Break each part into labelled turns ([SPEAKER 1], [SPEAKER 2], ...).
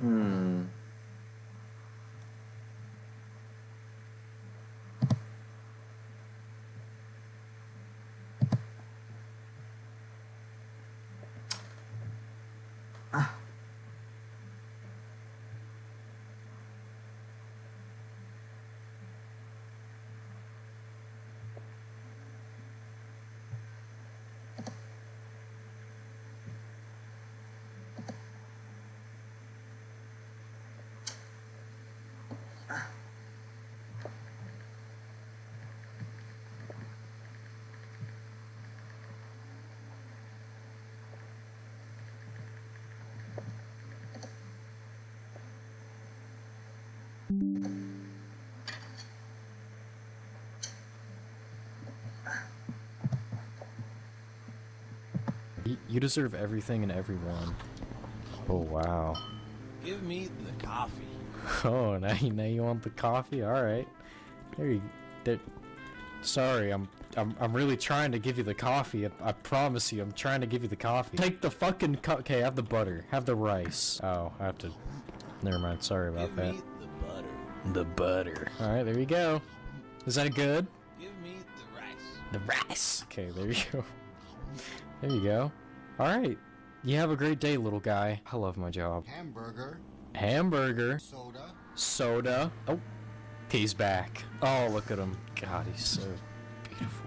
[SPEAKER 1] Hmm.
[SPEAKER 2] You deserve everything and everyone. Oh, wow.
[SPEAKER 3] Give me the coffee.
[SPEAKER 2] Oh, now you want the coffee? Alright. Sorry, I'm really trying to give you the coffee. I promise you, I'm trying to give you the coffee. Take the fucking okay, have the butter. Have the rice. Oh, I have to... Never mind, sorry about that.
[SPEAKER 3] Give me the butter.
[SPEAKER 2] The butter. Alright, there you go. Is that good?
[SPEAKER 3] Give me the rice.
[SPEAKER 2] The rice. Okay, there you go. There you go. Alright. You have a great day, little guy. I love my job.
[SPEAKER 4] Hamburger.
[SPEAKER 2] Hamburger.
[SPEAKER 4] Soda.
[SPEAKER 2] Soda. Oh, he's back. Oh, look at him. God, he's so beautiful.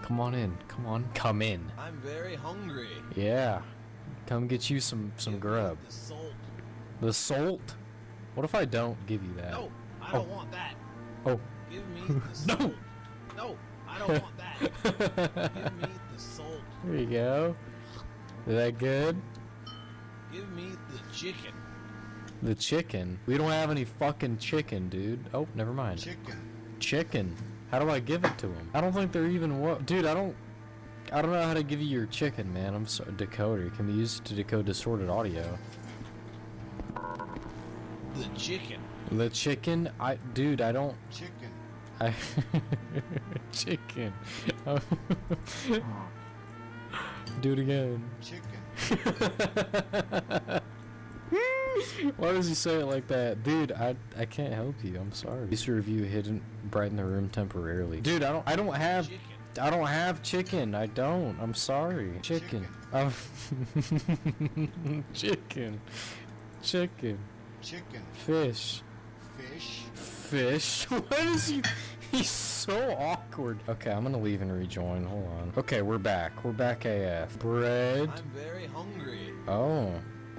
[SPEAKER 2] Come on in. Come on. Come in.
[SPEAKER 3] I'm very hungry.
[SPEAKER 2] Yeah. Come get you some
[SPEAKER 3] Give me
[SPEAKER 2] grub.
[SPEAKER 3] the salt.
[SPEAKER 2] The salt? What if I don't give you that?
[SPEAKER 3] No, I don't want that.
[SPEAKER 2] Oh.
[SPEAKER 3] Give me the
[SPEAKER 2] No.
[SPEAKER 3] salt. No, I don't want that. Give me the salt.
[SPEAKER 2] There you go. Is that good?
[SPEAKER 3] Give me the chicken.
[SPEAKER 2] The chicken? We don't have any fucking chicken, dude. Oh, never mind.
[SPEAKER 4] Chicken.
[SPEAKER 2] Chicken. How do I give it to him? I don't think they're even what. Dude, I don't know how to give you your chicken, man. I'm sorry. Decoder can be used to decode distorted audio.
[SPEAKER 3] The chicken.
[SPEAKER 2] The chicken? Dude, I don't.
[SPEAKER 4] Chicken.
[SPEAKER 2] Chicken. Do it again.
[SPEAKER 4] Chicken.
[SPEAKER 2] Why does he say it like that? Dude, I can't help you. I'm sorry. Used to review hidden brighten the room temporarily. Dude, I don't have chicken. I don't. I'm sorry. Chicken. Chicken. Chicken.
[SPEAKER 4] Chicken.
[SPEAKER 2] Fish.
[SPEAKER 4] Fish.
[SPEAKER 2] Fish? What is he? He's so awkward. Okay, I'm gonna leave and rejoin. Hold on. Okay, we're back. We're back AF. Bread.
[SPEAKER 3] I'm very hungry.
[SPEAKER 2] Oh.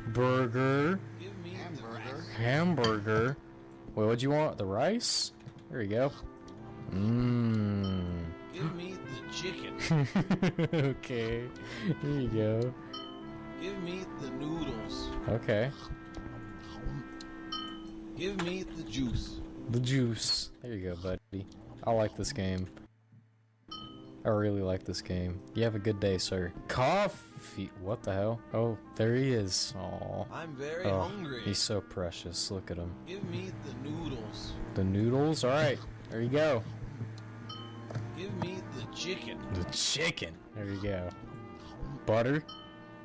[SPEAKER 2] Burger.
[SPEAKER 3] Give me the
[SPEAKER 4] Hamburger.
[SPEAKER 3] rice.
[SPEAKER 2] Hamburger. Wait, what'd you want? The rice? There you go. Mmm.
[SPEAKER 3] Give me the chicken.
[SPEAKER 2] Okay. There you go.
[SPEAKER 3] Give me the noodles.
[SPEAKER 2] Okay.
[SPEAKER 3] Give me the juice.
[SPEAKER 2] The juice. There you go, buddy. I like this game. I really like this game. You have a good day, sir. Coffee. What the hell? Oh, there he is. Aw.
[SPEAKER 3] I'm very
[SPEAKER 2] Oh,
[SPEAKER 3] hungry.
[SPEAKER 2] he's so precious. Look at him.
[SPEAKER 3] Give me the noodles.
[SPEAKER 2] The noodles? Alright. There you go.
[SPEAKER 3] Give me the chicken.
[SPEAKER 2] The chicken. There you go. Butter?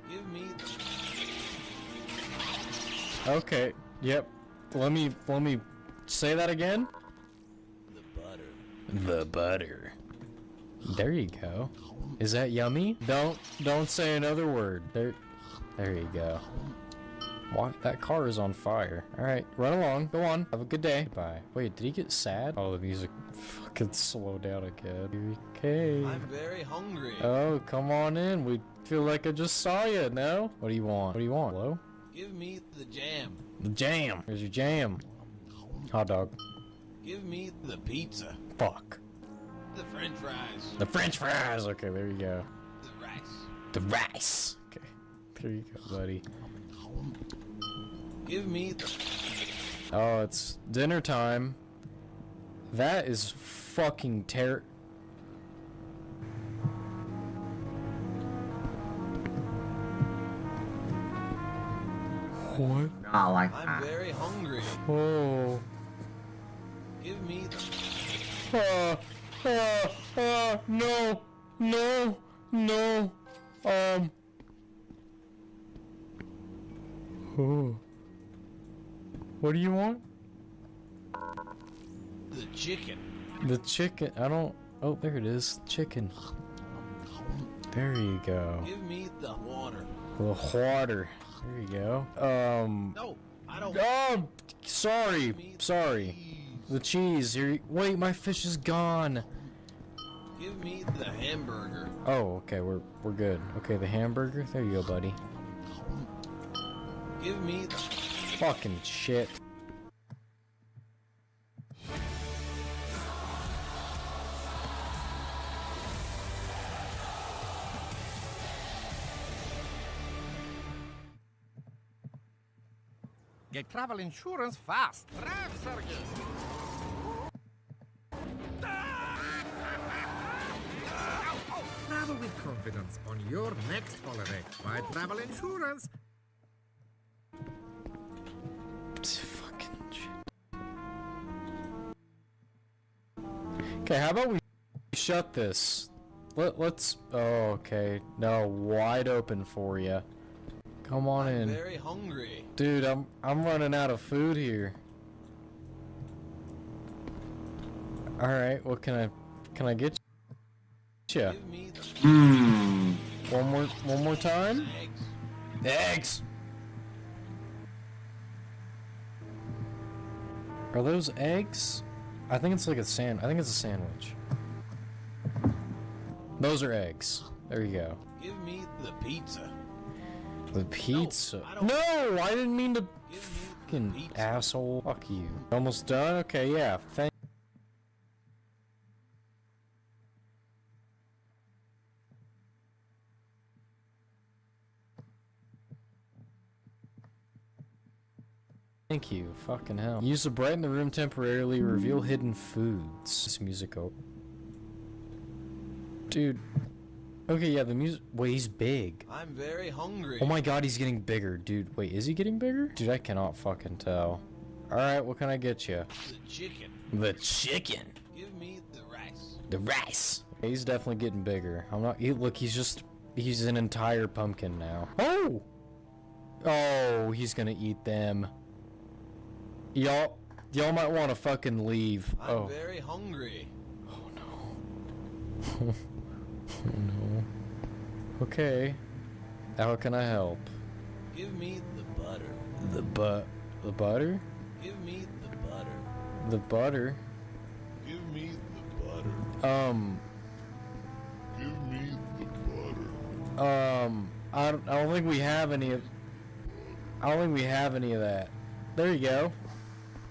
[SPEAKER 3] Give me
[SPEAKER 2] Okay. Yep. Let me say that again.
[SPEAKER 3] the butter.
[SPEAKER 2] The butter. There you go. Is that yummy? Don't say another word. There you go. What? That car is on fire. Alright, run along. Go on. Have a good day. Bye. Wait, did he get sad? Oh, the music fucking slowed down again. Okay.
[SPEAKER 3] I'm very hungry.
[SPEAKER 2] Oh, come on in. We feel like I just saw you, no? What do you want? What do you want? Hello?
[SPEAKER 3] Give me the jam.
[SPEAKER 2] The jam. Here's your jam. Hot dog.
[SPEAKER 3] Give me the pizza.
[SPEAKER 2] Fuck.
[SPEAKER 3] The french fries.
[SPEAKER 2] The french fries. Okay, there you go.
[SPEAKER 3] The rice.
[SPEAKER 2] The rice. Okay. There you go, buddy.
[SPEAKER 3] Give me the...
[SPEAKER 2] Oh, it's dinner time. That is fucking What?
[SPEAKER 1] Not like
[SPEAKER 3] I'm
[SPEAKER 1] that.
[SPEAKER 3] very hungry.
[SPEAKER 2] Oh.
[SPEAKER 3] Give me the...
[SPEAKER 2] No. No. No. Oh. What do you want?
[SPEAKER 3] The chicken.
[SPEAKER 2] The chicken. I don't. Oh, there it is. Chicken. There you go.
[SPEAKER 3] Give me the water.
[SPEAKER 2] The water. There you go.
[SPEAKER 3] No, I don't.
[SPEAKER 2] Oh, sorry.
[SPEAKER 3] Give me the
[SPEAKER 2] Sorry.
[SPEAKER 3] cheese.
[SPEAKER 2] The cheese. Here. Wait, my fish is gone.
[SPEAKER 3] Give me the hamburger.
[SPEAKER 2] Oh, okay. We're good. Okay, the hamburger. There you go, buddy.
[SPEAKER 3] Give me the.
[SPEAKER 2] Fucking shit.
[SPEAKER 1] Get travel insurance fast. Drive, Sergey. Travel with confidence on your next holiday. Buy travel insurance.
[SPEAKER 2] Fucking shit. Okay, how about we shut this? Let's. Oh, okay. No, wide open for you. Come on
[SPEAKER 3] I'm
[SPEAKER 2] in,
[SPEAKER 3] very hungry.
[SPEAKER 2] dude. I'm running out of food here. All right, what can I get you?
[SPEAKER 3] Give me the
[SPEAKER 2] One more time.
[SPEAKER 3] eggs.
[SPEAKER 2] Eggs. Are those eggs? I think it's like a I think it's a sandwich. Those are eggs. There you go.
[SPEAKER 3] Give me the pizza.
[SPEAKER 2] The pizza.
[SPEAKER 3] I don't-
[SPEAKER 2] No, I didn't mean to.
[SPEAKER 3] Give me the
[SPEAKER 2] Fucking
[SPEAKER 3] pizza.
[SPEAKER 2] asshole. Fuck you. Almost done? Okay, yeah. Thank you. Fucking hell. Use to brighten the room temporarily. Reveal hidden foods. This music. Oh. Dude. Okay, yeah, the music. Wait, he's big.
[SPEAKER 3] I'm very hungry.
[SPEAKER 2] Oh my god, he's getting bigger. Dude, wait, is he getting bigger? Dude, I cannot fucking tell. Alright, what can I get you?
[SPEAKER 3] The chicken.
[SPEAKER 2] The chicken.
[SPEAKER 3] Give me the rice.
[SPEAKER 2] The rice. He's definitely getting bigger. I'm not. Look, he's an entire pumpkin now. Oh! Oh, he's gonna eat them. Y'all might want to fucking leave.
[SPEAKER 3] I'm
[SPEAKER 2] Oh.
[SPEAKER 3] very hungry.
[SPEAKER 2] Oh no. Oh no. Okay. How can I help?
[SPEAKER 3] Give me the butter.
[SPEAKER 2] The butter?
[SPEAKER 3] Give me the butter.
[SPEAKER 2] The butter?
[SPEAKER 3] Give me the butter. Give me the butter.
[SPEAKER 2] I don't think we have any of. I don't think we have any of that. There you go.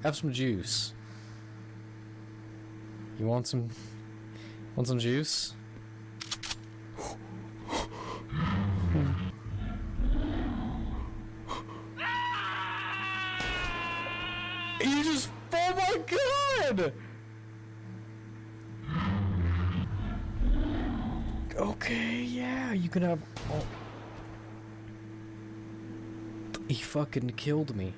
[SPEAKER 2] Have some juice. You want some? Want some juice? You just. Oh my god! Okay, yeah, you can have. Oh. He fucking killed me.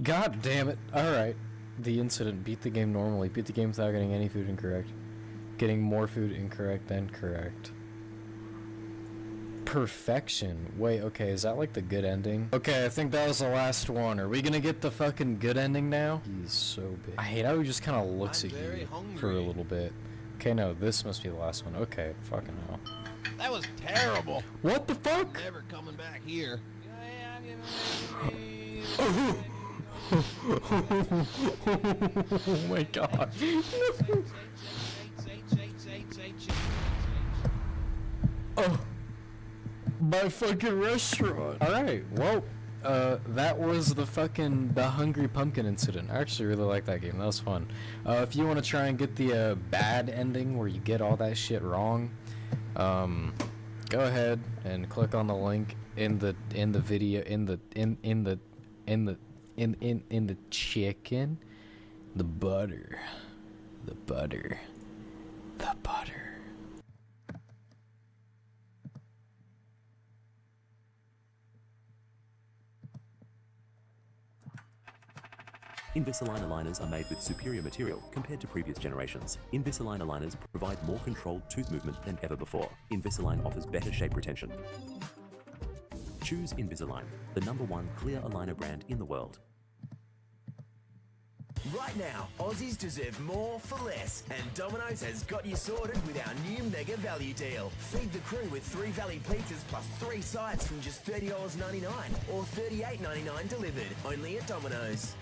[SPEAKER 2] God damn it. Alright. The incident. Beat the game normally. Beat the game without getting any food incorrect. Getting more food incorrect than correct. Perfection. Wait, okay, is that like the good ending? Okay, I think that was the last one. Are we gonna get the fucking good ending now? He's so big. I hate how he just kind of looks
[SPEAKER 3] I'm
[SPEAKER 2] at
[SPEAKER 3] very
[SPEAKER 2] you
[SPEAKER 3] hungry.
[SPEAKER 2] for a little bit. Okay, no, this must be the last one. Okay, fucking hell.
[SPEAKER 3] That was terrible.
[SPEAKER 2] What the fuck?
[SPEAKER 3] Never coming back here.
[SPEAKER 2] Oh my god. Oh, my fucking restaurant. Alright, well, that was the Hungry Pumpkin incident. I actually really like that game. That was fun. If you want to try and get the bad ending where you get all that shit wrong, go ahead and click on the link in the video in the chicken, the butter.
[SPEAKER 5] Invisalign aligners are made with superior material compared to previous generations. Invisalign aligners provide more controlled tooth movement than ever before. Invisalign offers better shape retention. Choose Invisalign, the #1 clear aligner brand in the world.
[SPEAKER 6] Right now, Aussies deserve more for less, and Domino's has got you sorted with our new mega value deal. Feed the crew with 3 Valley pizzas plus 3 sides from just $30.99 or $38.99 delivered, only at Domino's.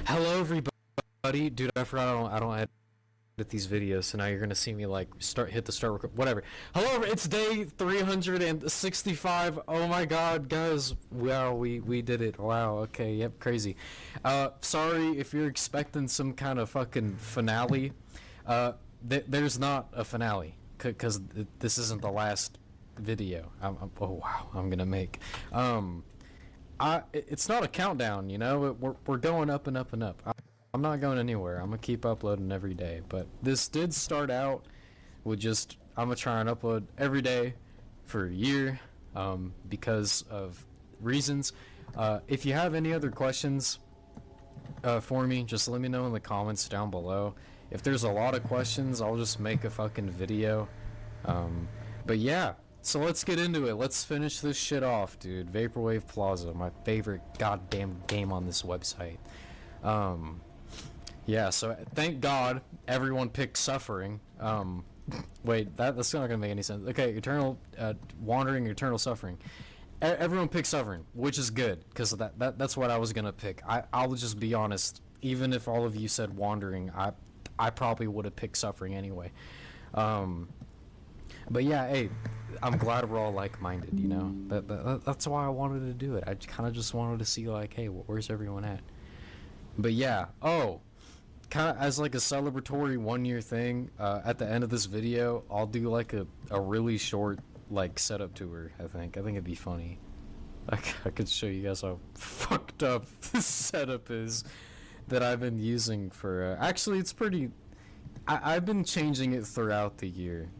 [SPEAKER 2] Hello, everybody. Dude, I forgot I don't edit these videos, so now you're gonna see me like hit the start record, whatever. Hello, it's day 365. Oh my God, guys! Wow, we did it. Wow. Okay. Yep. Crazy. Sorry if you're expecting some kind of fucking finale. There's not a finale because this isn't the last video. Oh wow, I'm gonna make. It's not a countdown, you know. We're going up and up and up. I'm not going anywhere. I'm gonna keep uploading every day. But this did start out with just I'm gonna try and upload every day for a year, because of reasons. If you have any other questions for me, just let me know in the comments down below. If there's a lot of questions, I'll just make a fucking video. But yeah. So let's get into it. Let's finish this shit off, dude. Vaporwave Plaza, my favorite goddamn game on this website. Yeah, so thank God everyone picked Suffering. Wait, that's not gonna make any sense. Okay, Eternal Wandering, Eternal Suffering. Everyone picked Suffering, which is good, because that's what I was gonna pick. I'll just be honest. Even if all of you said Wandering, I probably would have picked Suffering anyway. But yeah, hey, I'm glad we're all like-minded, you know? That's why I wanted to do it. I kind of just wanted to see, like, hey, where's everyone at? But yeah, kind of as like a celebratory one-year thing, at the end of this video, I'll do like a really short, like, setup tour, I think. I think it'd be funny. I could show you guys how fucked up this setup is that I've been using for, actually, it's pretty... I've been changing it throughout the year.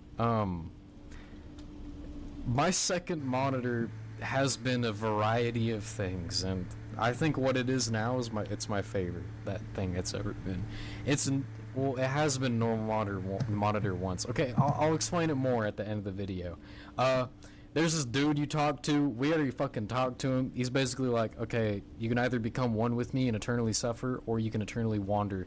[SPEAKER 2] My second monitor has been a variety of things, and I think what it is now is it's my favorite that thing it's ever been. Well, it has been normal monitor once. Okay, I'll explain it more at the end of the video. There's this dude you talk to. We already fucking talked to him. He's basically like, okay, you can either become one with me and eternally suffer, or you can eternally wander.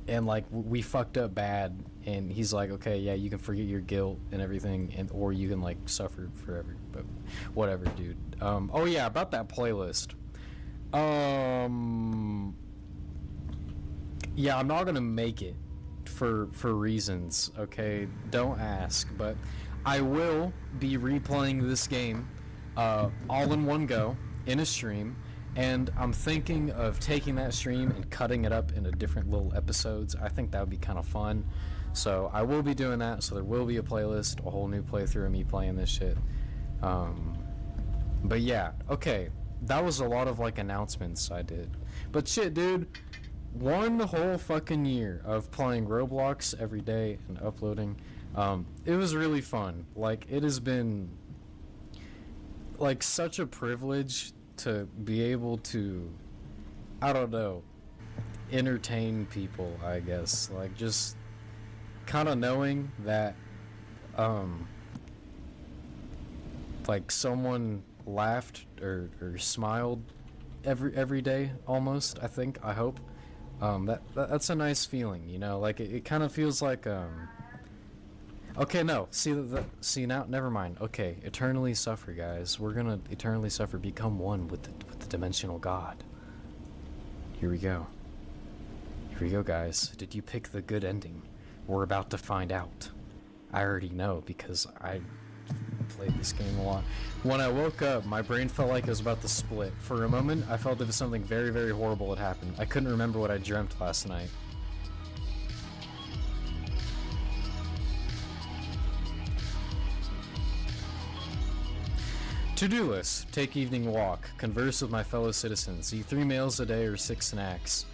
[SPEAKER 2] And like we fucked up bad, and he's like, okay, yeah, you can forget your guilt and everything, or you can like suffer forever. But whatever, dude. Oh yeah, about that playlist. Yeah, I'm not gonna make it for reasons. Okay, don't ask, but I will be replaying this game, all in one go in a stream. And I'm thinking of taking that stream and cutting it up into different little episodes. I think that would be kind of fun. So I will be doing that. So there will be a playlist, a whole new playthrough of me playing this shit. But yeah, okay. That was a lot of like announcements I did. But shit, dude. One whole fucking year of playing Roblox every day and uploading. It was really fun. Like, it has been like such a privilege to be able to, I don't know, entertain people, I guess. Like, just kind of knowing that, like, someone laughed or smiled every day, almost, I hope. That's a nice feeling, you know? Like, it kind of feels like, Okay, no. See now. Never mind. Okay, eternally suffer, guys. We're gonna eternally suffer. Become one with the dimensional God. Here we go. Here we go, guys. Did you pick the good ending? We're about to find out. I already know because I played this game a lot. When I woke up, my brain felt like it was about to split. For a moment, I felt as if something very, very horrible had happened. I couldn't remember what I dreamt last night. To-do list. Take evening walk. Converse with my fellow citizens. Eat 3 meals a day or 6 snacks.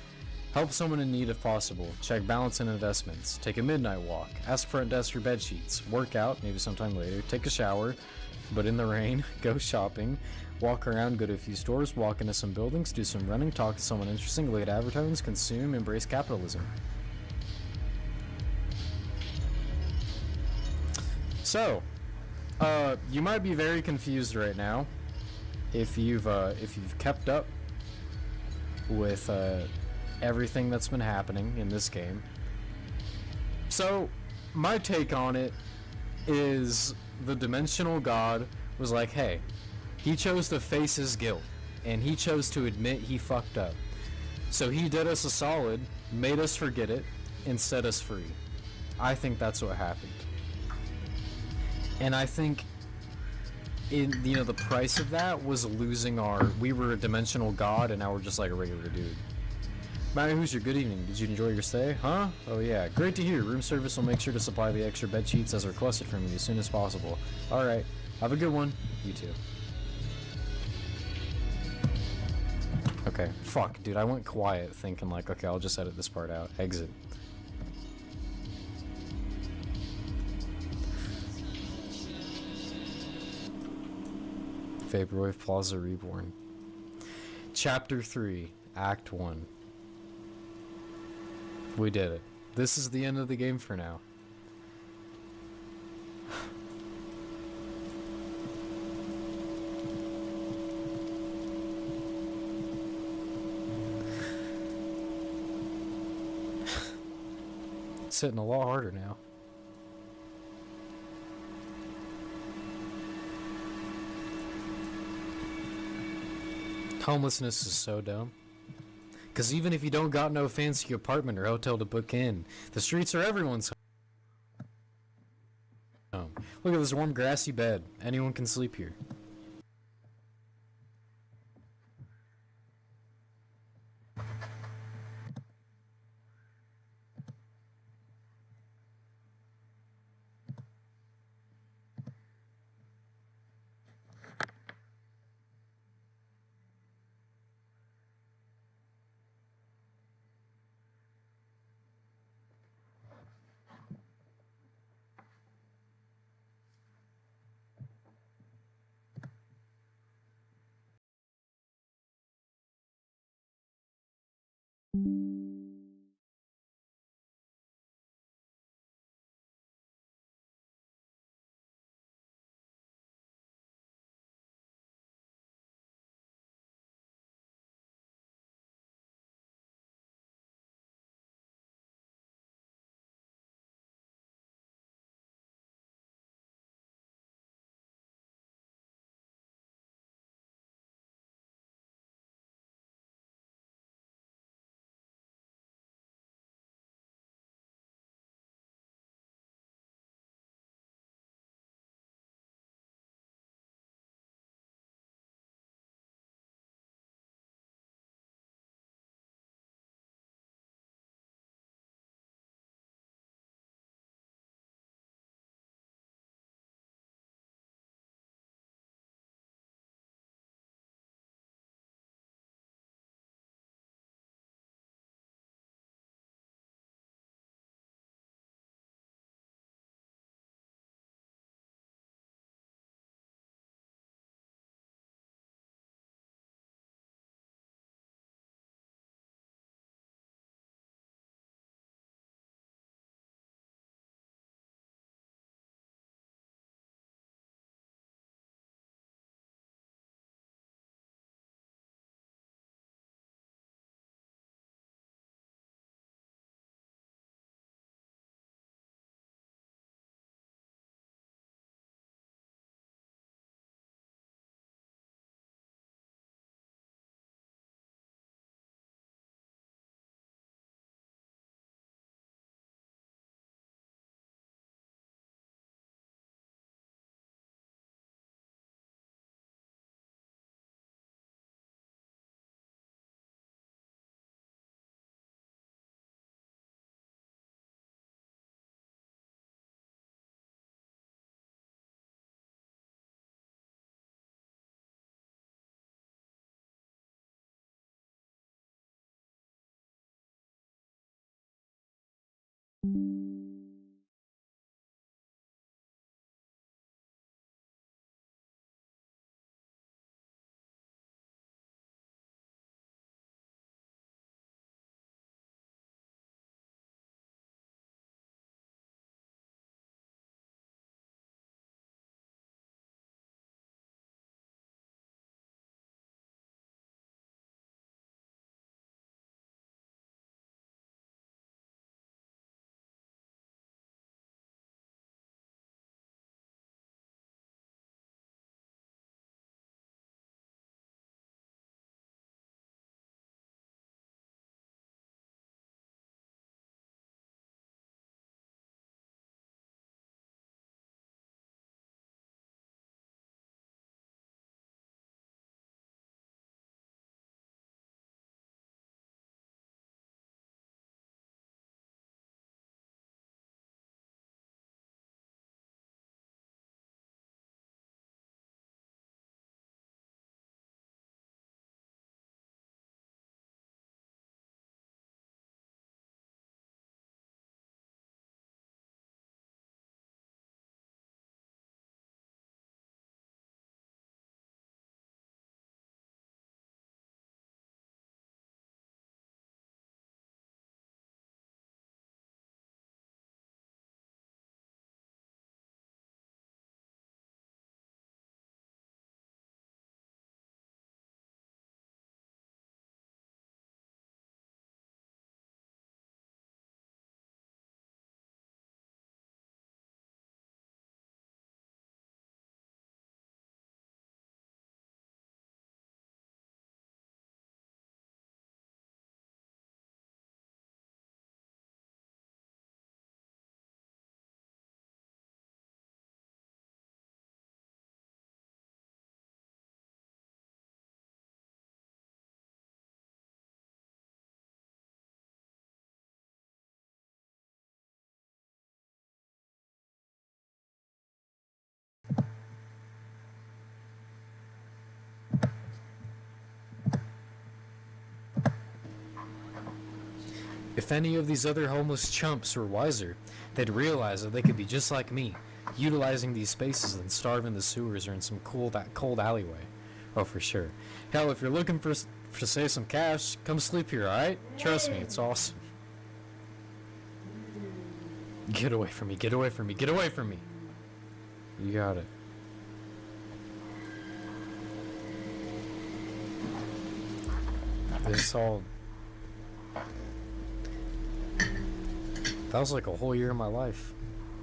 [SPEAKER 2] Help someone in need if possible. Check balance and investments. Take a midnight walk. Ask front desk for bed sheets. Work out, maybe sometime later. Take a shower, but in the rain. Go shopping. Walk around, go to a few stores. Walk into some buildings. Do some running. Talk to someone interesting. Look at advertisements. Consume. Embrace capitalism. So, you might be very confused right now if you've kept up with everything that's been happening in this game. So, my take on it is the Dimensional God was like, hey, he chose to face his guilt, and he chose to admit he fucked up. So he did us a solid, made us forget it, and set us free. I think that's what happened. And I think the price of that was losing we were a dimensional god and now we're just like a regular dude. Mario Hoosier, good evening. Did you enjoy your stay? Huh? Oh yeah, great to hear. Room service will make sure to supply the extra bed sheets as requested from you as soon as possible. Alright, have a good one. You too. Okay, fuck, dude, I went quiet thinking like, okay, I'll just edit this part out. Exit. Vaporwave Plaza Reborn. Chapter 3, Act 1. We did it. This is the end of the game for now. It's hitting a lot harder now. Homelessness is so dumb. Because even if you don't got no fancy apartment or hotel to book in, the streets are everyone's home. Look at this warm grassy bed. Anyone can sleep here. If any of these other homeless chumps were wiser, they'd realize that they could be just like me, utilizing these spaces than starve in the sewers or in some cold alleyway. Oh, for sure. Hell, if you're looking for save some cash, come sleep here, alright? Trust me, it's awesome. Get away from me, get away from me, get away from me! You got it. This all... That was like a whole year of my life.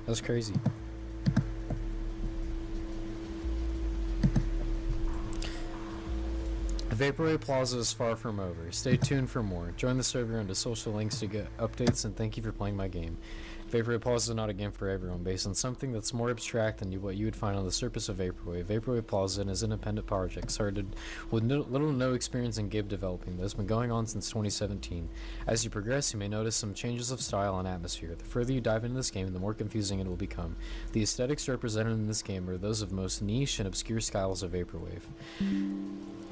[SPEAKER 2] That's crazy. Vaporwave Plaza is far from over. Stay tuned for more. Join the server under social links to get updates, and thank you for playing my game. Vaporwave Plaza is not a game for everyone, based on something that's more abstract than what you would find on the surface of Vaporwave. Vaporwave Plaza is an independent project started with little to no experience in game developing that has been going on since 2017. As you progress, you may notice some changes of style and atmosphere. The further you dive into this game, the more confusing it will become. The aesthetics represented in this game are those of most niche and obscure styles of Vaporwave.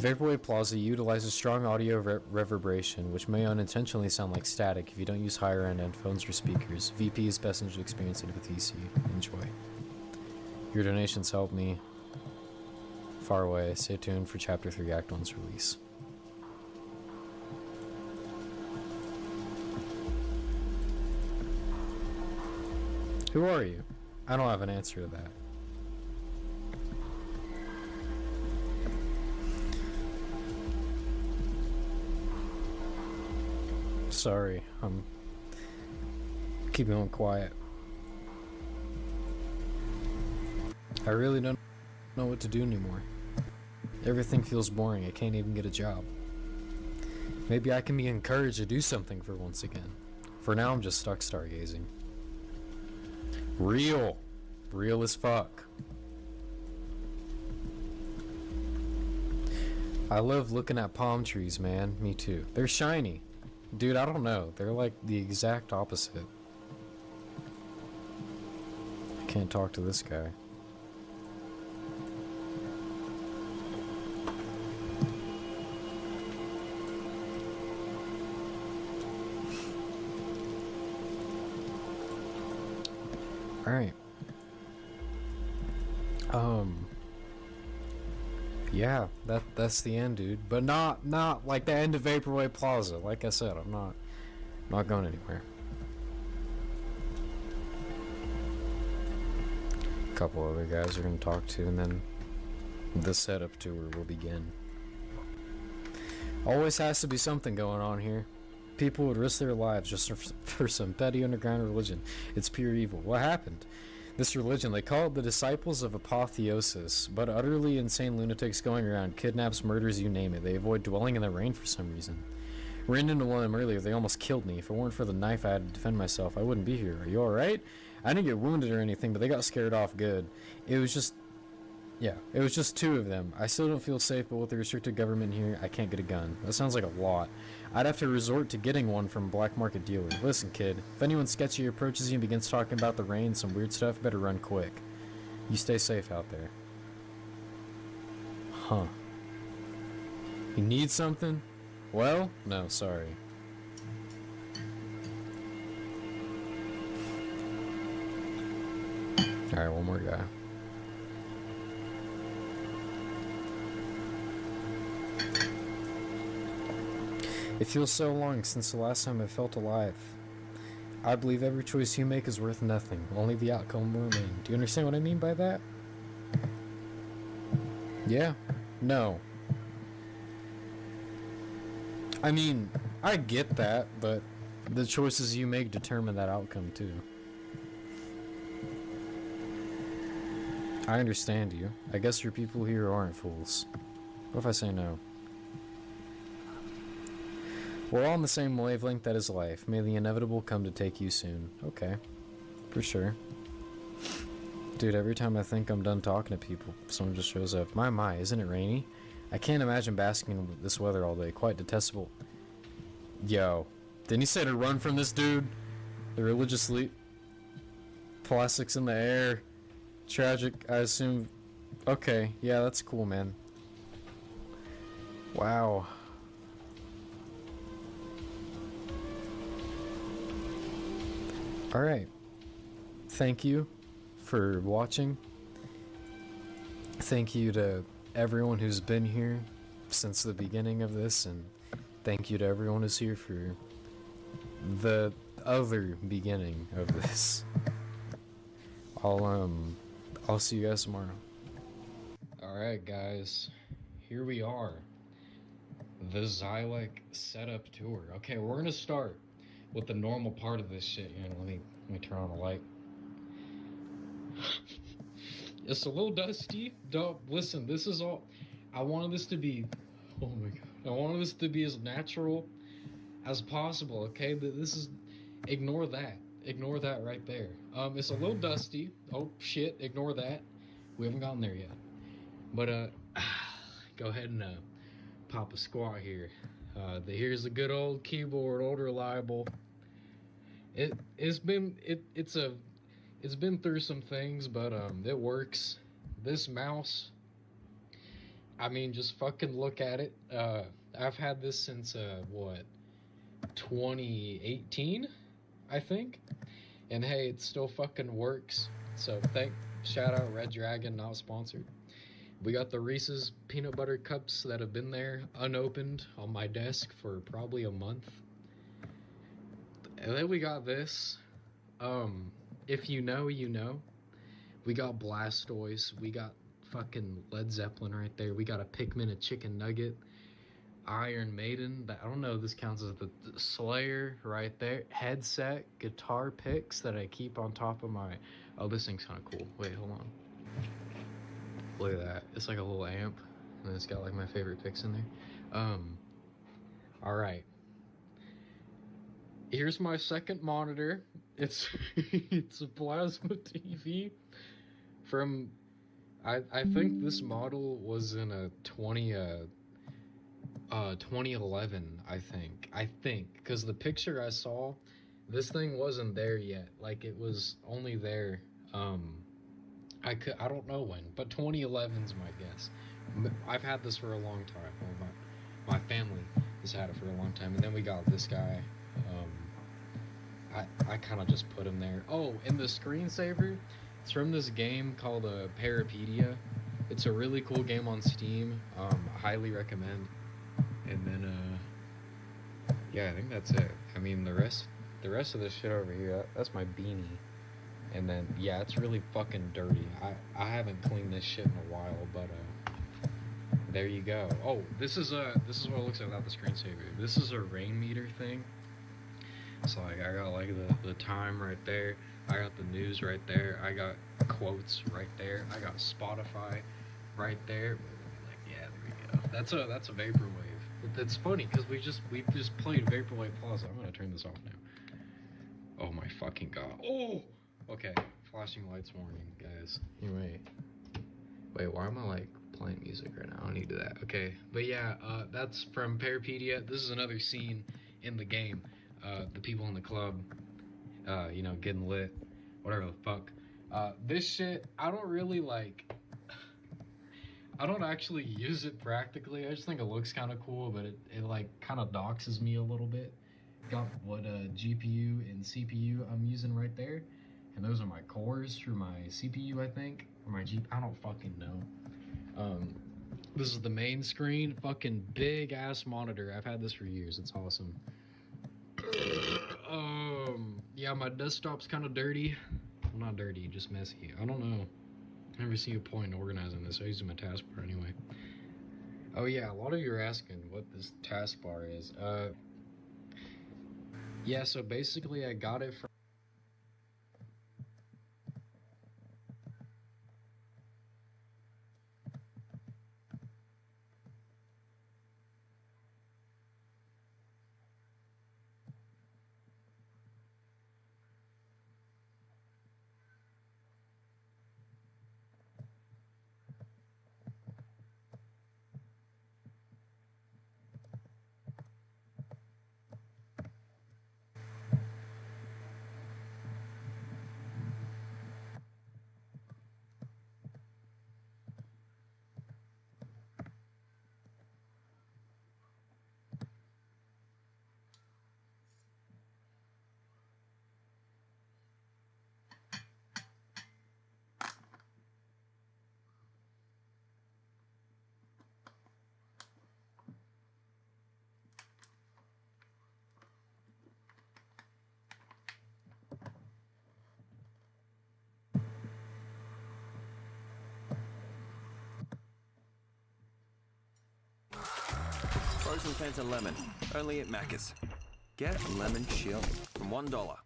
[SPEAKER 2] Vaporwave Plaza utilizes strong audio reverberation, which may unintentionally sound like static if you don't use higher-end headphones or speakers. VP is best to experience it with EC. Enjoy. Your donations help me far away. Stay tuned for Chapter 3 Act 1's release. Who are you? I don't have an answer to that. Sorry, I'm keeping on quiet. I really don't know what to do anymore. Everything feels boring. I can't even get a job. Maybe I can be encouraged to do something for once again. For now, I'm just stuck stargazing. Real as fuck. I love looking at palm trees, man. Me too. They're shiny. Dude, I don't know. They're like the exact opposite. I can't talk to this guy. Alright. Yeah, that's the end, dude. But not like the end of Vaporwave Plaza. Like I said, I'm not going anywhere. A couple other guys we're gonna talk to, and then the setup tour will begin. Always has to be something going on here. People would risk their lives just for some petty underground religion. It's pure evil. What happened? This religion, they call it the Disciples of Apotheosis, but utterly insane lunatics going around, kidnaps, murders, you name it. They avoid dwelling in the rain for some reason. Ran into one of them earlier, they almost killed me. If it weren't for the knife I had to defend myself, I wouldn't be here. Are you alright? I didn't get wounded or anything, but they got scared off good. It was just two of them. I still don't feel safe, but with the restricted government here, I can't get a gun. That sounds like a lot. I'd have to resort to getting one from a black market dealer. Listen, kid, if anyone sketchy approaches you and begins talking about the rain and some weird stuff, better run quick. You stay safe out there. Huh. You need something? Well, no, sorry. Alright, one more guy. It feels so long since the last time I felt alive. I believe every choice you make is worth nothing. Only the outcome will remain. Do you understand what I mean by that? Yeah. No. I mean, I get that, but the choices you make determine that outcome too. I understand you. I guess your people here aren't fools. What if I say no? We're all on the same wavelength that is life. May the inevitable come to take you soon. Okay. For sure. Dude, every time I think I'm done talking to people, someone just shows up. My, isn't it rainy? I can't imagine basking in this weather all day. Quite detestable. Yo. Didn't he say to run from this dude? The religious plastics in the air. Tragic, I assume. Okay, yeah, that's cool, man. Wow. Alright. Thank you for watching. Thank you to everyone who's been here since the beginning of this, and thank you to everyone who's here for the other beginning of this. I'll see you guys tomorrow. Alright guys, here we are. The Xylek setup tour. Okay, we're gonna start with the normal part of this shit. You know, let me turn on the light. It's a little dusty. Don't listen. This is all. I wanted this to be. Oh my god. I wanted this to be as natural as possible. Okay, this is. Ignore that. Ignore that right there. It's a little dusty. Oh shit. Ignore that. We haven't gotten there yet. But go ahead and pop a squat here. Here's a good old keyboard, old reliable. It's been through some things, but it works. This mouse, I mean, just fucking look at it. I've had this since what, 2018, I think. And hey, it still fucking works. So shout out Red Dragon, not sponsored. We got the Reese's peanut butter cups that have been there unopened on my desk for probably a month. And then we got this. If you know, you know. We got Blastoise. We got fucking Led Zeppelin right there. We got a Pikmin, a Chicken Nugget, Iron Maiden. I don't know if this counts as the Slayer right there. Headset, guitar picks that I keep on top of my... Oh, this thing's kind of cool. Wait, hold on. Look at that. It's like a little amp, and it's got like my favorite picks in there. Alright. Here's my second monitor. It's it's a plasma TV from I think this model was in a 2011, I think, because the picture I saw, this thing wasn't there yet. Like, it was only there I don't know when, but 2011's my guess. I've had this for a long time. Well, my family has had it for a long time. And then we got this guy. I kind of just put them there. Oh, and the screensaver, it's from this game called Parapedia. It's a really cool game on Steam. I highly recommend. And then yeah, I think that's it. I mean, the rest of this shit over here, that's my beanie. And then yeah, it's really fucking dirty. I haven't cleaned this shit in a while, but there you go. Oh, this is what it looks like without the screensaver. This is a rain meter thing. So like I got like the time right there. I got the news right there. I got quotes right there. I got Spotify right there. Like yeah, there we go. That's a vaporwave. It's funny because we just played Vaporwave Plaza. I'm gonna turn this off now. Oh my fucking god. Oh. Okay. Flashing lights warning, guys. Anyway. Wait, why am I like playing music right now? I don't need to do that. Okay. But yeah, that's from Parapedia. This is another scene in the game. The people in the club, you know, getting lit, whatever the fuck. This shit, I don't really like, I don't actually use it practically. I just think it looks kind of cool, but it like kind of doxes me a little bit. Got what GPU and CPU I'm using right there. And those are my cores for my CPU, I think. Or my I don't fucking know. This is the main screen. Fucking big ass monitor. I've had this for years. It's awesome. Yeah, my desktop's kind of dirty. Well, not dirty, just messy. I don't know. I never see a point in organizing this. I use my taskbar anyway. Oh yeah, a lot of you are asking what this taskbar is. Yeah, so basically I got it from
[SPEAKER 7] Frozen Fanta Lemon, only at Macca's. Get a lemon chill from $1.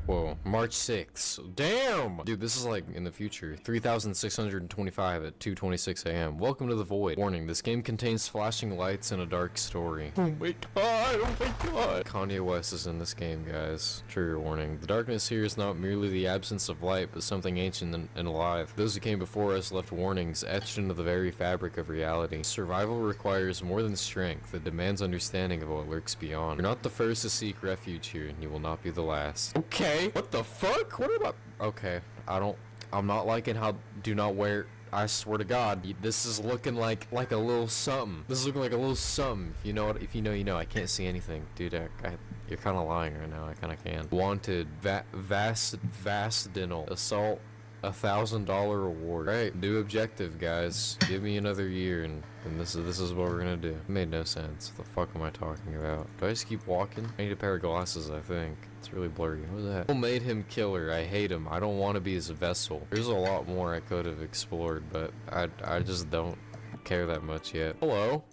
[SPEAKER 2] Whoa, March 6th. Damn! Dude, this is like in the future. 3,625 at 2:26 a.m. Welcome to the Void. Warning, this game contains flashing lights and a dark story. Oh my god, oh my god. Kanye West is in this game, guys. Trigger warning. The darkness here is not merely the absence of light, but something ancient and alive. Those who came before us left warnings etched into the very fabric of reality. Survival requires more than strength. It demands understanding of what lurks beyond. You're not the first to seek refuge here, and you will not be the last. Okay. What the fuck? What about... Okay, I'm not liking how do not wear... I swear to God, this is looking like a little something. This is looking like a little something. If you know, you know. I can't see anything. Dude, you're kind of lying right now. I kind of can. Wanted, Vastdinal, assault, $1,000 reward. Right, new objective, guys. Give me another year, and this is what we're gonna do. It made no sense. What the fuck am I talking about? Do I just keep walking? I need a pair of glasses, I think. It's really blurry. What was that? Who made him killer? I hate him. I don't want to be his vessel. There's a lot more I could have explored, but I just don't care that much yet. Hello?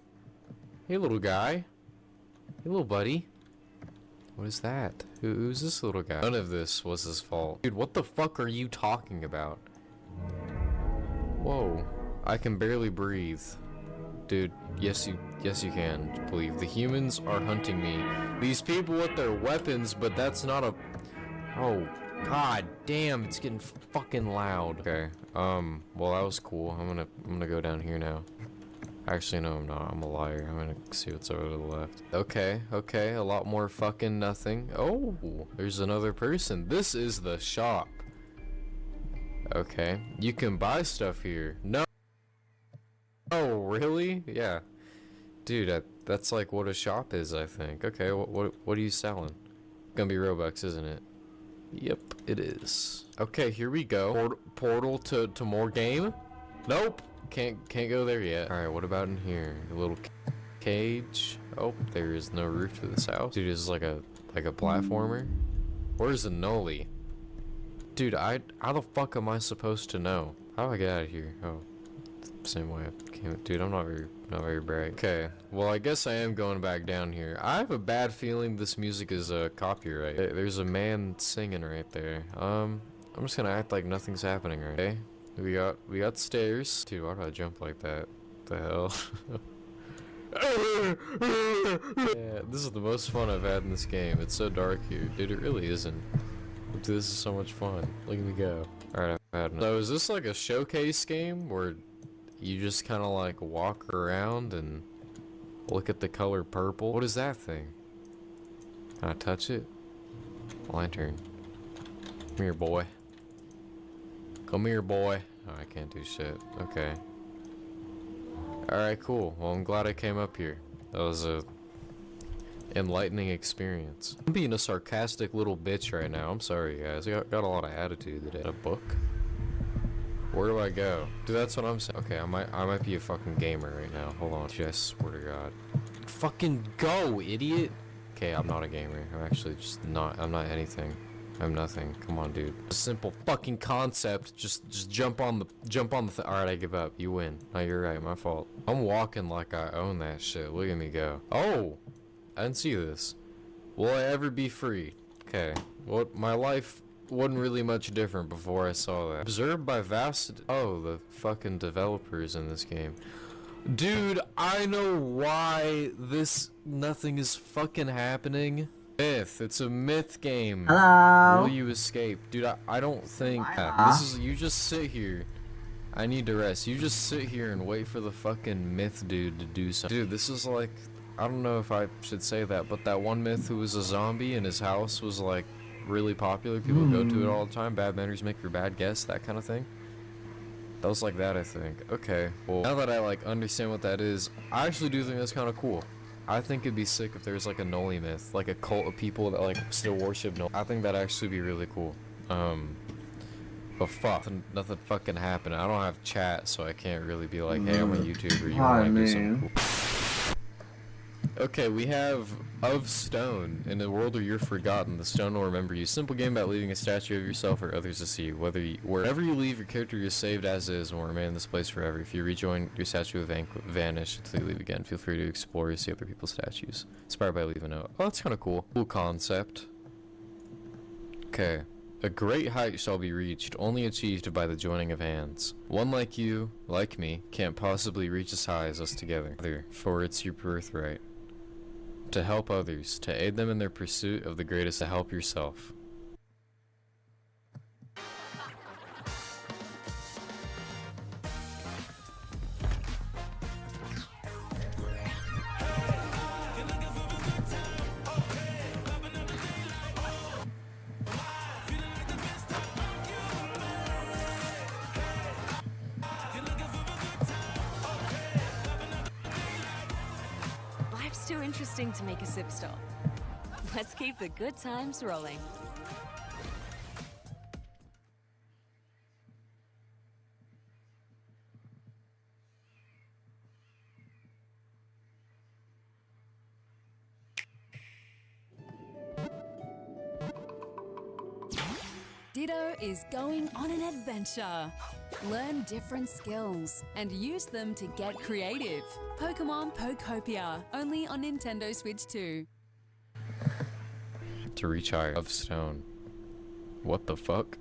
[SPEAKER 2] Hey, little guy. Hey, little buddy. What is that? Who's this little guy? None of this was his fault. Dude, what the fuck are you talking about? Whoa. I can barely breathe. Dude, yes you can, believe. The humans are hunting me. These people with their weapons, but that's not a... Oh, god damn, it's getting fucking loud. Okay, well that was cool. I'm gonna go down here now. Actually, no, I'm not. I'm a liar. I'm gonna see what's over to the left. Okay, a lot more fucking nothing. Oh, there's another person. This is the shop. Okay. You can buy stuff here. No. Oh, really? Yeah. Dude, that's like what a shop is, I think. Okay, what are you selling? Gonna be Robux, isn't it? Yep, it is. Okay, here we go. Portal to more game? Nope. Can't go there yet. Alright, what about in here? A little cage. Oh, there is no roof to this house. Dude, this is like a platformer. Where's the Noli? Dude, how the fuck am I supposed to know? How do I get out of here? Oh, same way I came. Dude, I'm not very bright. Okay, well I guess I am going back down here. I have a bad feeling this music is copyright. There's a man singing right there. I'm just gonna act like nothing's happening, right? Okay, we got stairs. Dude, why do I jump like that? What the hell? Yeah, this is the most fun I've had in this game. It's so dark here. Dude, it really isn't. Dude, this is so much fun. Look at me go. Alright, I've had enough. So is this like a showcase game where you just kind of like walk around and look at the color purple? What is that thing? Can I touch it? Lantern. Come here, boy. Come here, boy. Oh, I can't do shit. Okay. Alright, cool. Well, I'm glad I came up here. That was a enlightening experience. I'm being a sarcastic little bitch right now. I'm sorry, guys. I got a lot of attitude today. A book? Where do I go? Dude, that's what I'm saying. Okay, I might be a fucking gamer right now. Hold on. I swear to God. Fucking go, idiot! Okay, I'm not a gamer. I'm actually just not. I'm not anything. I'm nothing. Come on, dude. A simple fucking concept. Just jump on the Alright, I give up. You win. No, you're right. My fault. I'm walking like I own that shit. Look at me go. Oh! I didn't see this. Will I ever be free? Okay. Well, my life wasn't really much different before I saw that. Observed by vast... Oh, the fucking developers in this game. Dude, I know why nothing is fucking happening. Myth. It's a myth game.
[SPEAKER 8] Hello.
[SPEAKER 2] Will you escape? Dude, I don't think... This is... You just sit here. I need to rest. You just sit here and wait for the fucking myth dude to do something. Dude, this is like... I don't know if I should say that, but that one myth who was a zombie and his house was like really popular. People go to it all the time. Bad memories make for bad guests, that kind of thing. That was like that, I think. Okay, well, now that I like understand what that is, I actually do think that's kind of cool. I think it'd be sick if there's like a Noli myth, like a cult of people that like still worship Noli. I think that'd actually be really cool. But fuck, nothing fucking happened. I don't have chat, so I can't really be like, hey, I'm a YouTuber. You want to do something cool? Okay, we have Of Stone. In a world where you're forgotten, the stone will remember you. Simple game about leaving a statue of yourself or others to see. Wherever you leave, your character is saved as is and will remain in this place forever. If you rejoin, your statue will vanish until you leave again. Feel free to explore and see other people's statues. Inspired by Leave a Note. Oh, that's kind of cool. Cool concept. Okay. A great height shall be reached, only achieved by the joining of hands. One like you, like me, can't possibly reach as high as us together, for it's your birthright. To help others, to aid them in their pursuit of the greatest, to help yourself.
[SPEAKER 9] Life's too interesting to make a sip stop. Let's keep the good times rolling.
[SPEAKER 10] Ditto is going on an adventure. Learn different skills and use them to get creative. Pokemon Pokopia, only on Nintendo Switch 2.
[SPEAKER 2] To reach higher. Of Stone. What the fuck?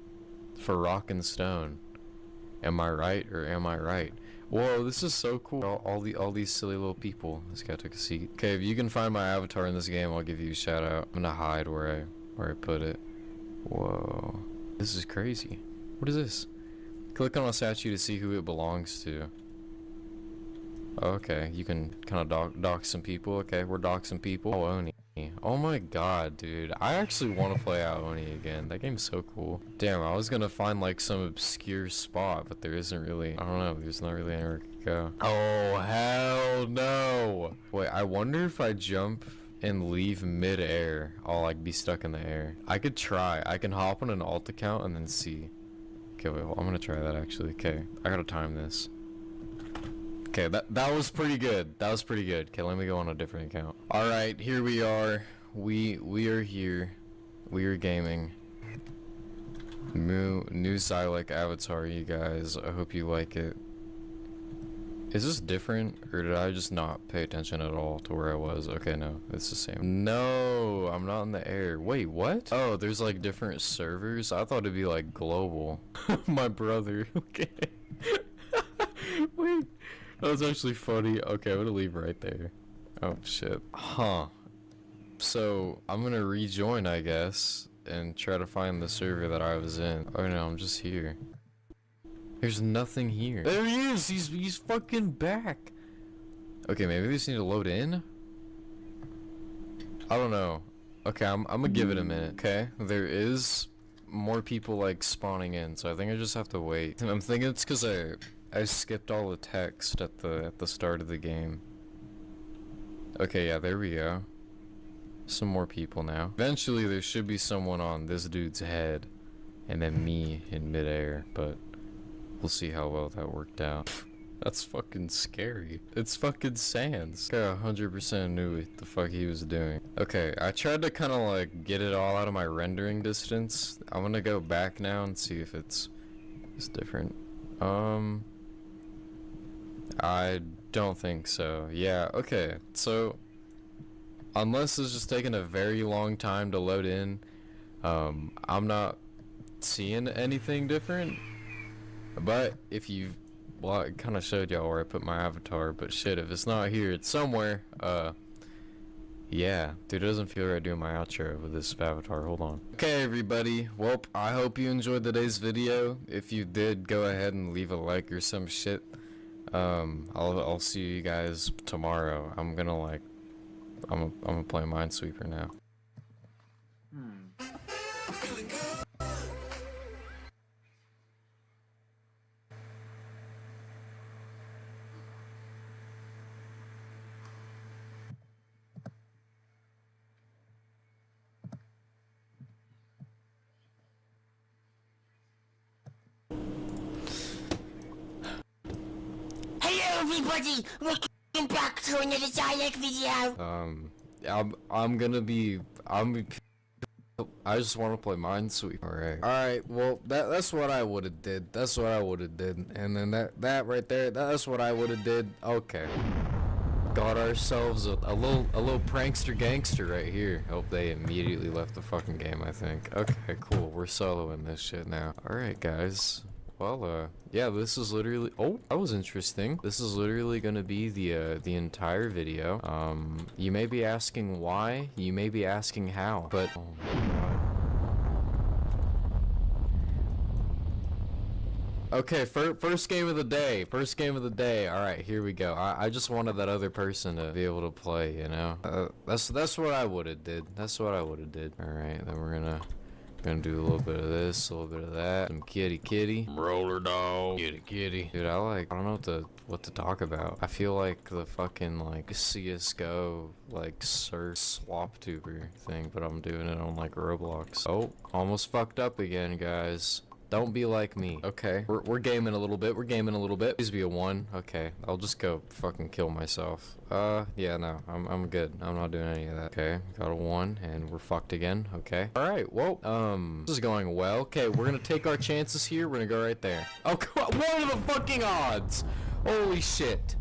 [SPEAKER 2] For rock and stone. Am I right or am I right? Whoa, this is so cool. All these silly little people. This guy took a seat. Okay, if you can find my avatar in this game, I'll give you a shout out. I'm gonna hide where I put it. Whoa. This is crazy. What is this? Click on a statue to see who it belongs to. Okay, you can kind of dox some people. Okay, we're doxing people. Oh, Oni. Oh my god, dude. I actually want to play Oni again. That game's so cool. Damn, I was gonna find like some obscure spot, but there isn't really. I don't know. There's not really anywhere to go. Oh, hell no. Wait, I wonder if I jump and leave mid-air, I'll like be stuck in the air. I could try. I can hop on an alt account and then see. Okay, wait, I'm gonna try that actually. Okay, I gotta time this. Okay, that was pretty good. That was pretty good. Okay, let me go on a different account. All right, here we are. We are here. We are gaming. New Xylek avatar, you guys. I hope you like it. Is this different, or did I just not pay attention at all to where I was? Okay, no, it's the same. No, I'm not in the air. Wait, what? Oh, there's like different servers? I thought it'd be like global. My brother, okay. Wait, that was actually funny. Okay, I'm gonna leave right there. Oh, shit. Huh. So, I'm gonna rejoin, I guess, and try to find the server that I was in. Oh no, I'm just here. There's nothing here. There he is! He's fucking back! Okay, maybe we just need to load in? I don't know. Okay, I'm gonna give it a minute, okay? There is more people, like, spawning in, so I think I just have to wait. I'm thinking it's because I skipped all the text at the start of the game. Okay, yeah, there we go. Some more people now. Eventually, there should be someone on this dude's head, and then me in midair, but we'll see how well that worked out. That's fucking scary. It's fucking Sans. Guy 100% knew what the fuck he was doing. Okay, I tried to kind of like get it all out of my rendering distance. I'm gonna go back now and see if it's different. I don't think so. Yeah, okay. So, unless it's just taking a very long time to load in, I'm not seeing anything different. But if you, well, I kind of showed y'all where I put my avatar, but shit, if it's not here, it's somewhere. Yeah, dude, it doesn't feel right doing my outro with this avatar. Hold on. Okay, everybody. Well, I hope you enjoyed today's video. If you did, go ahead and leave a like or some shit. I'll see you guys tomorrow. I'm gonna play Minesweeper now.
[SPEAKER 8] Everybody, welcome back to another Xylek video.
[SPEAKER 2] I just want to play Minesweeper. Alright, well, that's what I would have did. That's what I would have did. And then that right there, that's what I would have did. Okay. Got ourselves a little prankster gangster right here. Hope they immediately left the fucking game, I think. Okay, cool. We're soloing this shit now. Alright, guys. Well, yeah, this is literally, oh, that was interesting. This is literally gonna be the entire video. You may be asking why, you may be asking how, but, oh my god. Okay, first game of the day, alright, here we go. I just wanted that other person to be able to play, you know? That's what I would've did, Alright, then we're gonna do a little bit of this, a little bit of that. Some kitty. Roller dog. Kitty. Dude, I don't know what to talk about. I feel like the fucking, like, CSGO, like, Surf Swap Tuber thing, but I'm doing it on, like, Roblox. Oh, almost fucked up again, guys. Don't be like me. Okay, we're gaming a little bit. Please be a 1. Okay, I'll just go fucking kill myself. Yeah, no, I'm good. I'm not doing any of that. Okay, got a 1, and we're fucked again. Okay. All right. Well, this is going well. Okay, we're gonna take our chances here. We're gonna go right there. Oh, come on. What are the fucking odds? Holy shit.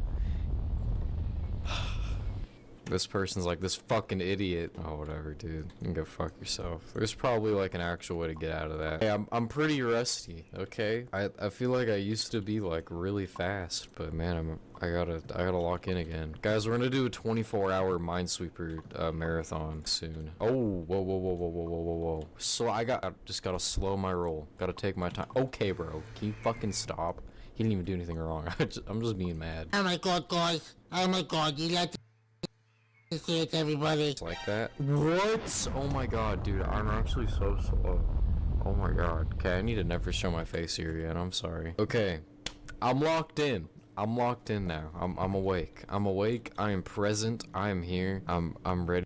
[SPEAKER 2] This person's like this fucking idiot. Oh, whatever, dude. You can go fuck yourself. There's probably like an actual way to get out of that. Hey, I'm pretty rusty, okay? I feel like I used to be like really fast, but man, I gotta lock in again. Guys, we're gonna do a 24-hour Minesweeper marathon soon. Oh, whoa. So I just gotta slow my roll. Gotta take my time. Okay, bro. Can you fucking stop? He didn't even do anything wrong. I'm just being mad.
[SPEAKER 8] Oh my god, guys. Oh my god, you let to see it, everybody.
[SPEAKER 2] It's like that. What? Oh my god, dude. I'm actually so slow. Oh my god. Okay, I need to never show my face here again. I'm sorry. Okay. I'm locked in. I'm locked in now. I'm awake. I'm awake. I am present. I am here. I'm ready.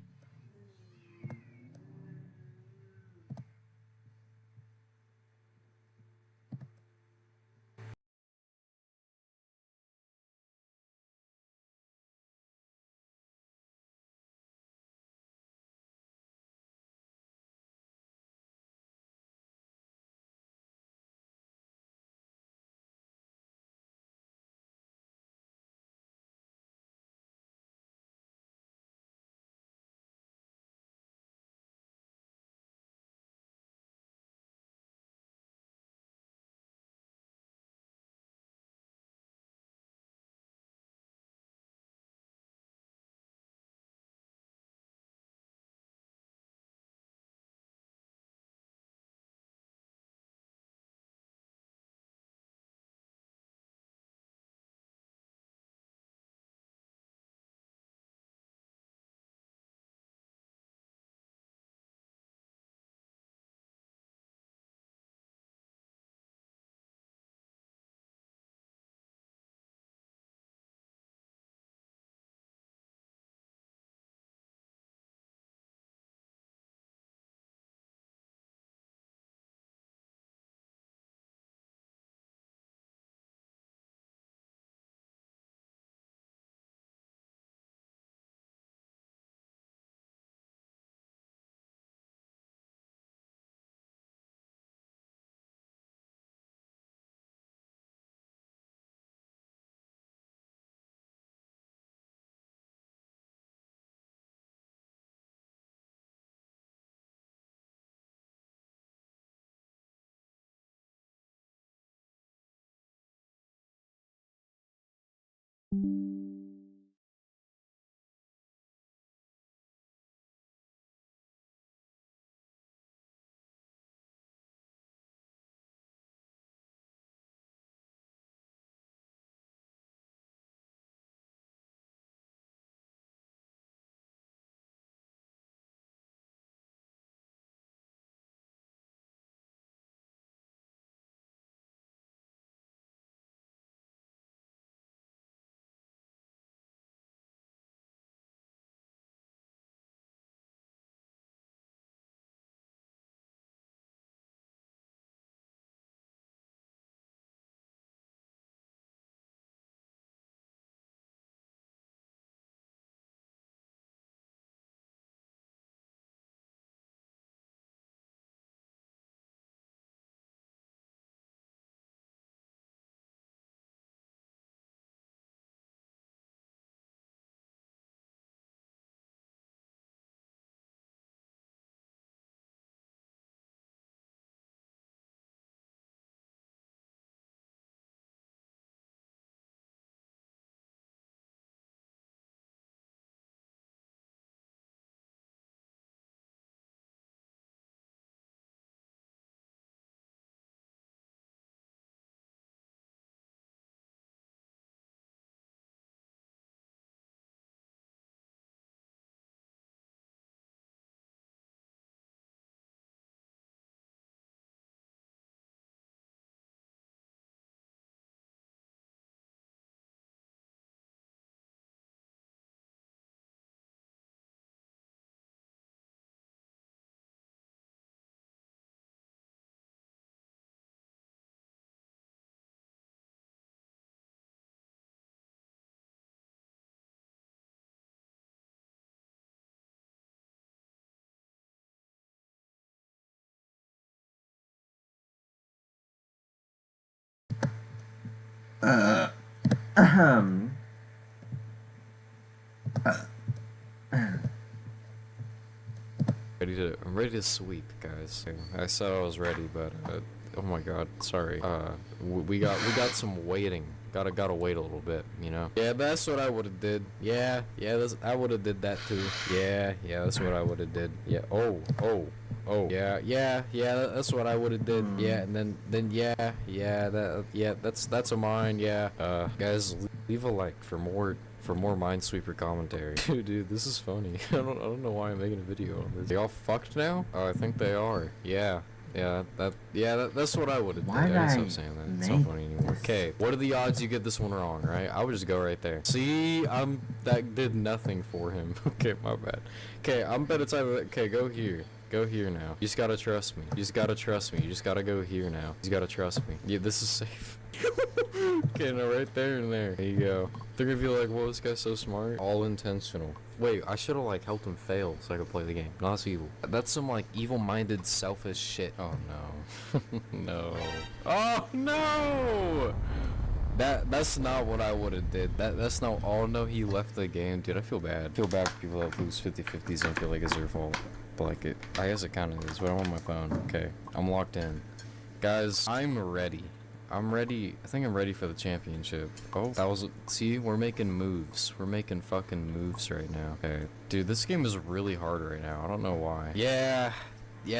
[SPEAKER 2] I'm ready to sweep, guys. I said I was ready, but oh my god, sorry. We got some waiting. Gotta wait a little bit, you know. Yeah, that's what I would have did. Yeah, I would have did that too. Yeah, that's what I would have did. Yeah. Oh, Oh, yeah, that's what I would have did. Yeah, and then that's a mine, yeah. Guys, leave a like for more Minesweeper commentary. Dude, this is funny. I don't know why I'm making a video on this. They all fucked now? Oh, I think they are. Yeah, that's what I would have did. I gotta stop saying that. It's not funny anymore. Okay, what are the odds you get this one wrong, right? I would just go right there. See, that did nothing for him. Okay, my bad. Okay, I'm bet it's either, okay, go here. Go here now. You just gotta trust me. You just gotta trust me. You just gotta go here now. You just gotta trust me. Yeah, this is safe. Okay, no, right there and there. There you go. They're gonna be like, whoa, this guy's so smart. All intentional. Wait, I should've like helped him fail so I could play the game. No, that's evil. That's some like evil-minded, selfish shit. Oh no. No. Oh no! That's not what I would've did. That's not. Oh no, he left the game. Dude, I feel bad. I feel bad for people that lose 50-50s and feel like it's their fault. But like I guess it kinda is, but I'm on my phone. Okay, I'm locked in. Guys, I'm ready. I'm ready. I think I'm ready for the championship. Oh, that was, see, we're making moves. We're making fucking moves right now. Okay, dude, this game is really hard right now. I don't know why. Yeah,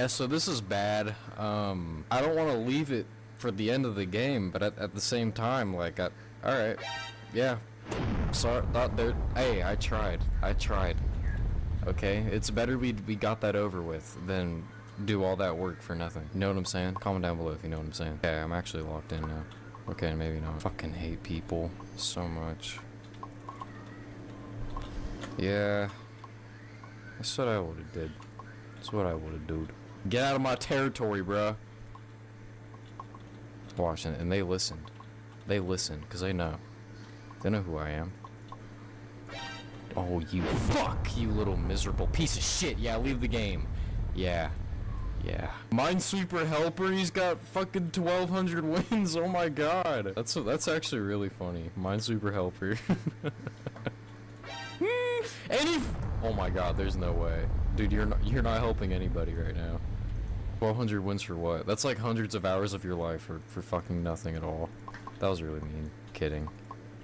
[SPEAKER 2] so this is bad. I don't want to leave it for the end of the game, but at the same time, like, alright, yeah. Sorry, hey, I tried. Okay, it's better we got that over with than do all that work for nothing. You know what I'm saying? Comment down below if you know what I'm saying. Okay, I'm actually locked in now. Okay, maybe not. Fucking hate people so much. Yeah. That's what I would've did. That's what I would've done. Get out of my territory, bruh. Watching it, and they listened. They listened, because they know. They know who I am. Oh, you fuck, you little miserable piece of shit. Yeah, leave the game. Yeah. Minesweeper helper, he's got fucking 1,200 wins. Oh my god. That's actually really funny. Minesweeper helper. Oh my god, there's no way. Dude, you're not helping anybody right now. 1,200 wins for what? That's like hundreds of hours of your life for fucking nothing at all. That was really mean. Kidding.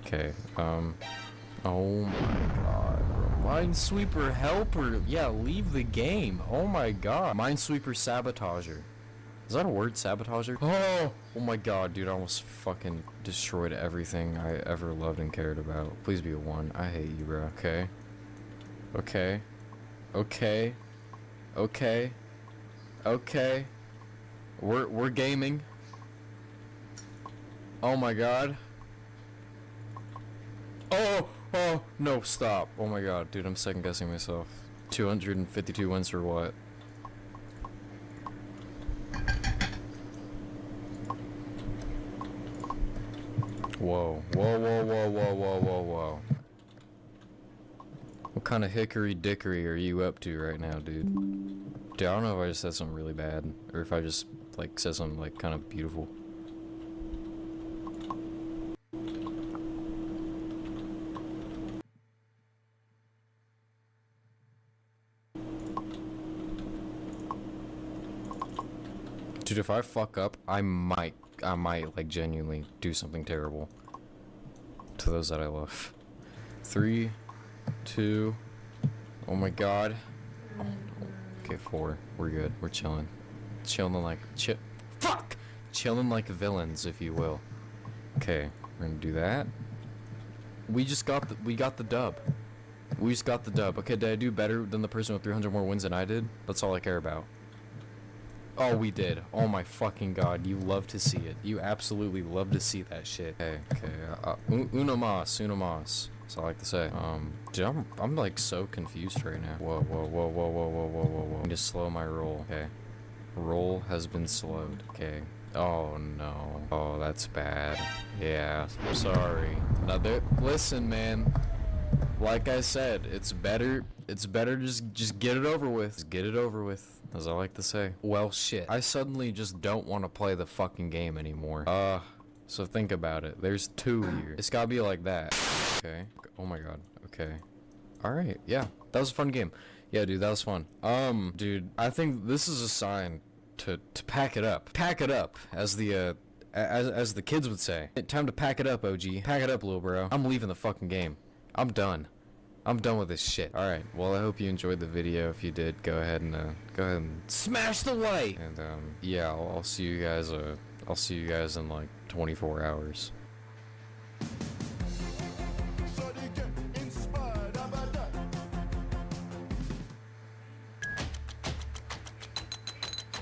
[SPEAKER 2] Okay, oh my god, bro. Minesweeper helper. Yeah, leave the game. Oh my god. Minesweeper sabotager. Is that a word, sabotager? Oh my god, dude, I almost fucking destroyed everything I ever loved and cared about. Please be a 1. I hate you, bro. Okay. We're gaming. Oh my god. Oh, no, stop. Oh my god, dude, I'm second guessing myself. 252 wins for what? Whoa. What kind of hickory dickory are you up to right now, dude? Dude, I don't know if I just said something really bad, or if I just, like, said something, like, kind of beautiful. Dude, if I fuck up, I might, like, genuinely do something terrible to those that I love. 3, 2, oh my god. Oh, no. Okay, 4. We're good. We're chilling. Chilling like, fuck! Chilling like villains, if you will. Okay, we're gonna do that. We got the dub. We just got the dub. Okay, did I do better than the person with 300 more wins than I did? That's all I care about. Oh, we did. Oh my fucking god, you love to see it. You absolutely love to see that shit. Okay, uno mas. That's all I like to say. Dude, I'm like so confused right now. Whoa. I need to slow my roll. Okay. Roll has been slowed. Okay. Oh no. Oh, that's bad. Yeah, I'm sorry. Now listen, man. Like I said, it's better just get it over with. Just get it over with. As I like to say. Well, shit. I suddenly just don't want to play the fucking game anymore. So think about it. There's 2 here. It's gotta be like that. Okay. Oh my god. Okay. Alright, yeah. That was a fun game. Yeah, dude, that was fun. Dude, I think this is a sign to pack it up. Pack it up, as the kids would say. Time to pack it up, OG. Pack it up, little bro. I'm leaving the fucking game. I'm done. I'm done with this shit. Alright, well, I hope you enjoyed the video. If you did, go ahead and smash the like! And, yeah, I'll see you guys, I'll see you guys in, like, 24 hours.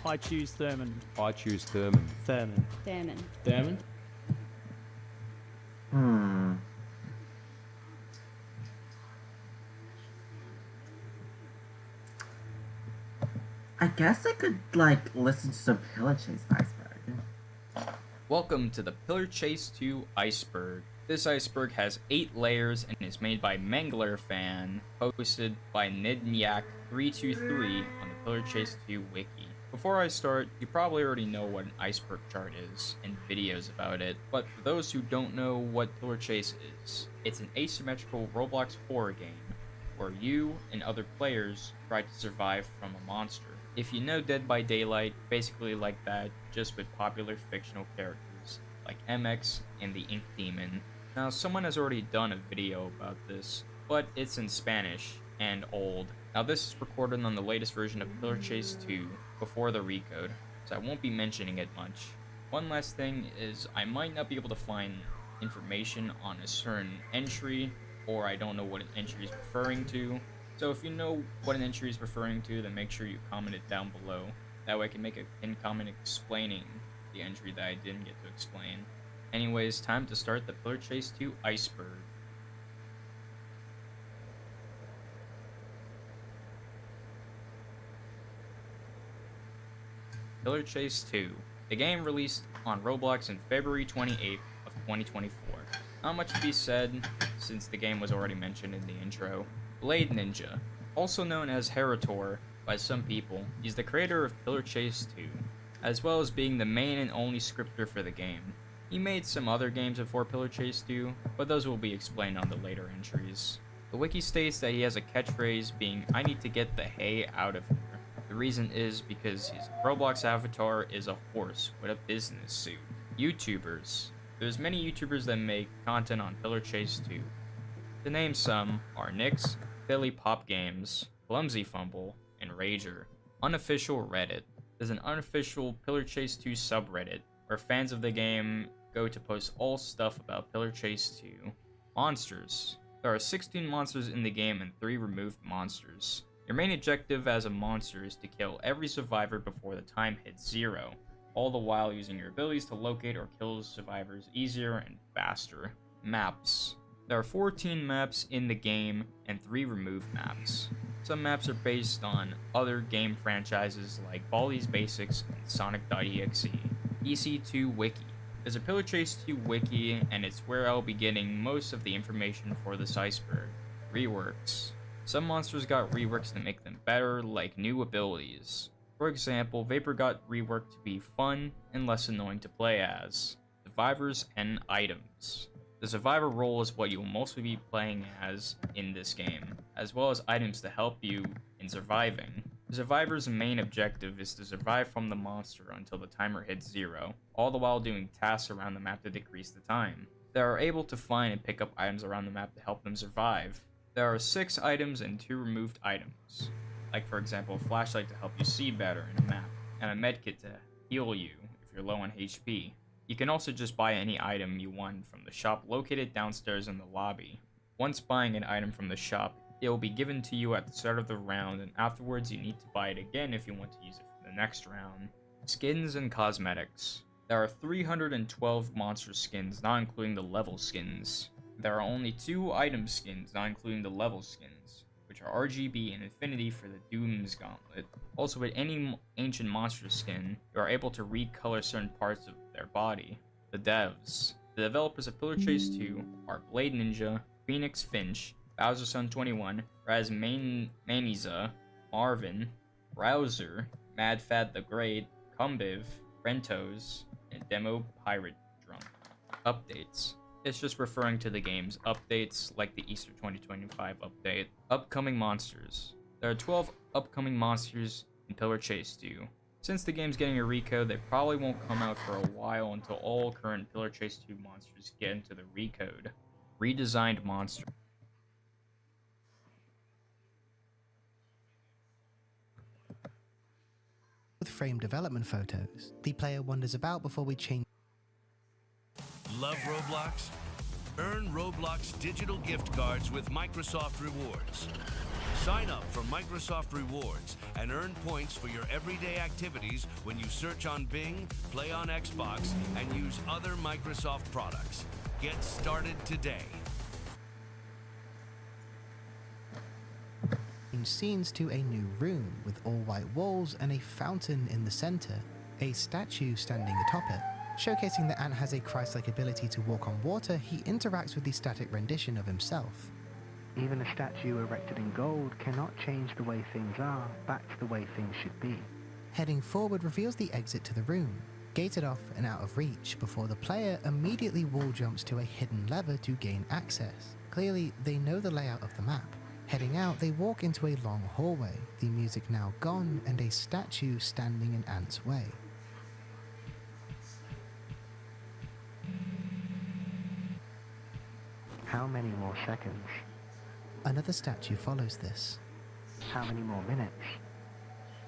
[SPEAKER 11] I choose Thurman.
[SPEAKER 12] I choose Thurman.
[SPEAKER 11] Thurman.
[SPEAKER 9] Thurman.
[SPEAKER 11] Thurman?
[SPEAKER 13] I guess I could, like, listen to some Pillar Chase Iceberg.
[SPEAKER 14] Welcome to the Pillar Chase 2 Iceberg. This iceberg has 8 layers and is made by Mangler Fan, posted by Nidnyak323 on the Pillar Chase 2 wiki. Before I start, you probably already know what an iceberg chart is and videos about it, but for those who don't know what Pillar Chase is, it's an asymmetrical Roblox horror game where you and other players try to survive from a monster. If you know Dead by Daylight, basically like that, just with popular fictional characters like MX and the Ink Demon. Now, someone has already done a video about this, but it's in Spanish and old. Now, this is recorded on the latest version of Pillar Chase 2 before the recode, so I won't be mentioning it much. One last thing is I might not be able to find information on a certain entry, or I don't know what an entry is referring to. So if you know what an entry is referring to, then make sure you comment it down below. That way I can make a pinned comment explaining the entry that I didn't get to explain. Anyways, time to start the Pillar Chase 2 Iceberg. Pillar Chase 2. The game released on Roblox in February 28th of 2024. Not much to be said, since the game was already mentioned in the intro. Blade Ninja, also known as Herator by some people, is the creator of Pillar Chase 2, as well as being the main and only scripter for the game. He made some other games before Pillar Chase 2, but those will be explained on the later entries. The wiki states that he has a catchphrase being, "I need to get the hay out of here." The reason is because his Roblox avatar is a horse with a business suit. YouTubers. There's many YouTubers that make content on Pillar Chase 2. To name some are Nyx, Philly Pop Games, Clumsy Fumble, and Rager. Unofficial Reddit. There's an unofficial Pillar Chase 2 subreddit where fans of the game go to post all stuff about Pillar Chase 2. Monsters. There are 16 monsters in the game and 3 removed monsters. Your main objective as a monster is to kill every survivor before the time hits 0, all the while using your abilities to locate or kill survivors easier and faster. Maps. There are 14 maps in the game and 3 removed maps. Some maps are based on other game franchises like Baldi's Basics and Sonic.exe. EC2 Wiki. There's a Pillar Chase 2 wiki, and it's where I'll be getting most of the information for this iceberg. Reworks. Some monsters got reworks to make them better, like new abilities. For example, Vapor got reworked to be fun and less annoying to play as. Survivors and items. The survivor role is what you will mostly be playing as in this game, as well as items to help you in surviving. The survivor's main objective is to survive from the monster until the timer hits 0, all the while doing tasks around the map to decrease the time. They are able to find and pick up items around the map to help them survive. There are 6 items and 2 removed items, like for example a flashlight to help you see better in a map, and a medkit to heal you if you're low on HP. You can also just buy any item you want from the shop located downstairs in the lobby. Once buying an item from the shop, it will be given to you at the start of the round, and afterwards you need to buy it again if you want to use it for the next round. Skins and cosmetics. There are 312 monster skins, not including the level skins. There are only 2 item skins, not including the level skins, which are RGB and Infinity for the Doom's Gauntlet. Also, with any ancient monster skin, you are able to recolor certain parts of their body. The devs. The developers of Pillar Chase 2 are Blade Ninja, Phoenix Finch, Bowser Sun 21, Razmaniza, Marvin, Browser, MadFad the Great, Cumbiv, Rentos, and Demo Pirate Drunk. Updates. It's just referring to the game's updates, like the Easter 2025 update. Upcoming monsters. There are 12 upcoming monsters in Pillar Chase 2. Since the game's getting a recode, they probably won't come out for a while until all current Pillar Chase 2 monsters get into the recode. Redesigned monster.
[SPEAKER 11] with frame development photos. The player wanders about before we change.
[SPEAKER 12] Love Roblox? Earn Roblox digital gift cards with Microsoft Rewards. Sign up for Microsoft Rewards and earn points for your everyday activities when you search on Bing, play on Xbox, and use other Microsoft products. Get started today.
[SPEAKER 11] Scenes to a new room with all white walls and a fountain in the center, a statue standing atop it. Showcasing that Ant has a Christ-like ability to walk on water, he interacts with the static rendition of himself.
[SPEAKER 15] Even a statue erected in gold cannot change the way things are back to the way things should be.
[SPEAKER 11] Heading forward reveals the exit to the room, gated off and out of reach before the player immediately wall jumps to a hidden lever to gain access. Clearly, they know the layout of the map. Heading out, they walk into a long hallway, the music now gone and a statue standing in Ant's way.
[SPEAKER 15] How many more seconds?
[SPEAKER 11] Another statue follows this.
[SPEAKER 15] How many more minutes?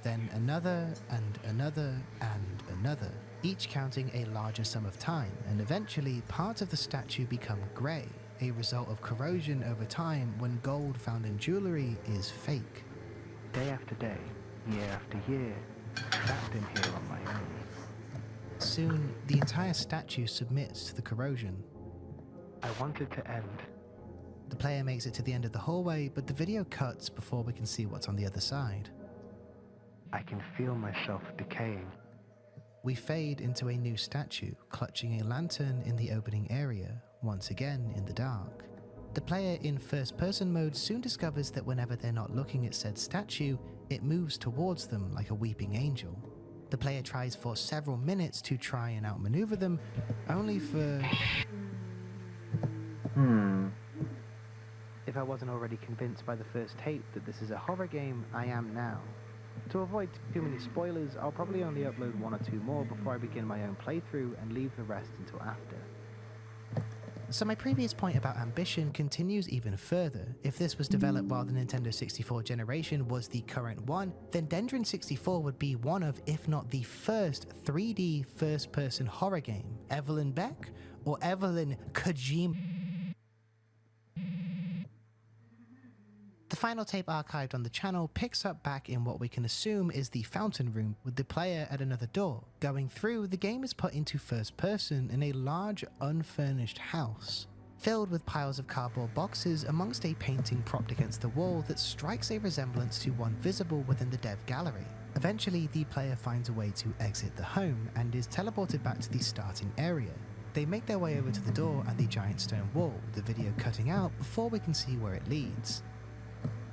[SPEAKER 11] Then another and another and another, each counting a larger sum of time, and eventually parts of the statue become grey, a result of corrosion over time when gold found in jewellery is fake.
[SPEAKER 15] Day after day, year after year, trapped in here on my own.
[SPEAKER 11] Soon, the entire statue submits to the corrosion.
[SPEAKER 15] I want it to end.
[SPEAKER 11] The player makes it to the end of the hallway, but the video cuts before we can see what's on the other side.
[SPEAKER 15] I can feel myself decaying.
[SPEAKER 11] We fade into a new statue, clutching a lantern in the opening area, once again in the dark. The player in first-person mode soon discovers that whenever they're not looking at said statue, it moves towards them like a weeping angel. The player tries for several minutes to try and outmaneuver them, only for...
[SPEAKER 15] If I wasn't already convinced by the first tape that this is a horror game, I am now. To avoid too many spoilers, I'll probably only upload one or two more before I begin my own playthrough and leave the rest until after.
[SPEAKER 11] So my previous point about ambition continues even further. If this was developed while the Nintendo 64 generation was the current one, then Dendron 64 would be one of, if not the first, 3D first-person horror game. Evelyn Beck or Evelyn Kojima? The final tape archived on the channel picks up back in what we can assume is the fountain room, with the player at another door. Going through, the game is put into first person in a large unfurnished house, filled with piles of cardboard boxes amongst a painting propped against the wall that strikes a resemblance to one visible within the dev gallery. Eventually, the player finds a way to exit the home and is teleported back to the starting area. They make their way over to the door and the giant stone wall, the video cutting out before we can see where it leads.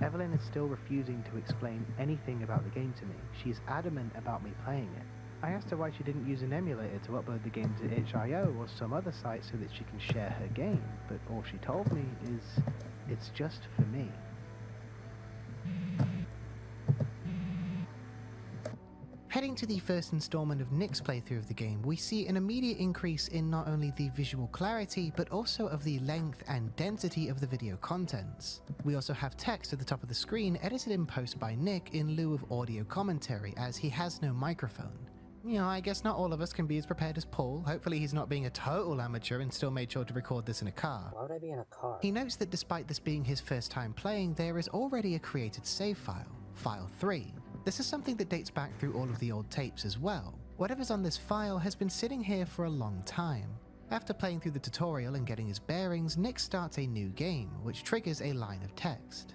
[SPEAKER 15] Evelyn is still refusing to explain anything about the game to me. She's adamant about me playing it. I asked her why she didn't use an emulator to upload the game to itch.io or some other site so that she can share her game, but all she told me is, it's just for me.
[SPEAKER 11] Heading to the first installment of Nick's playthrough of the game, we see an immediate increase in not only the visual clarity, but also of the length and density of the video contents. We also have text at the top of the screen edited in post by Nick in lieu of audio commentary, as he has no microphone. You know, I guess not all of us can be as prepared as Paul. Hopefully he's not being a total amateur and still made sure to record this in a car.
[SPEAKER 16] Why would I be in a car?
[SPEAKER 11] He notes that despite this being his first time playing, there is already a created save file, File 3. This is something that dates back through all of the old tapes as well. Whatever's on this file has been sitting here for a long time. After playing through the tutorial and getting his bearings, Nick starts a new game, which triggers a line of text.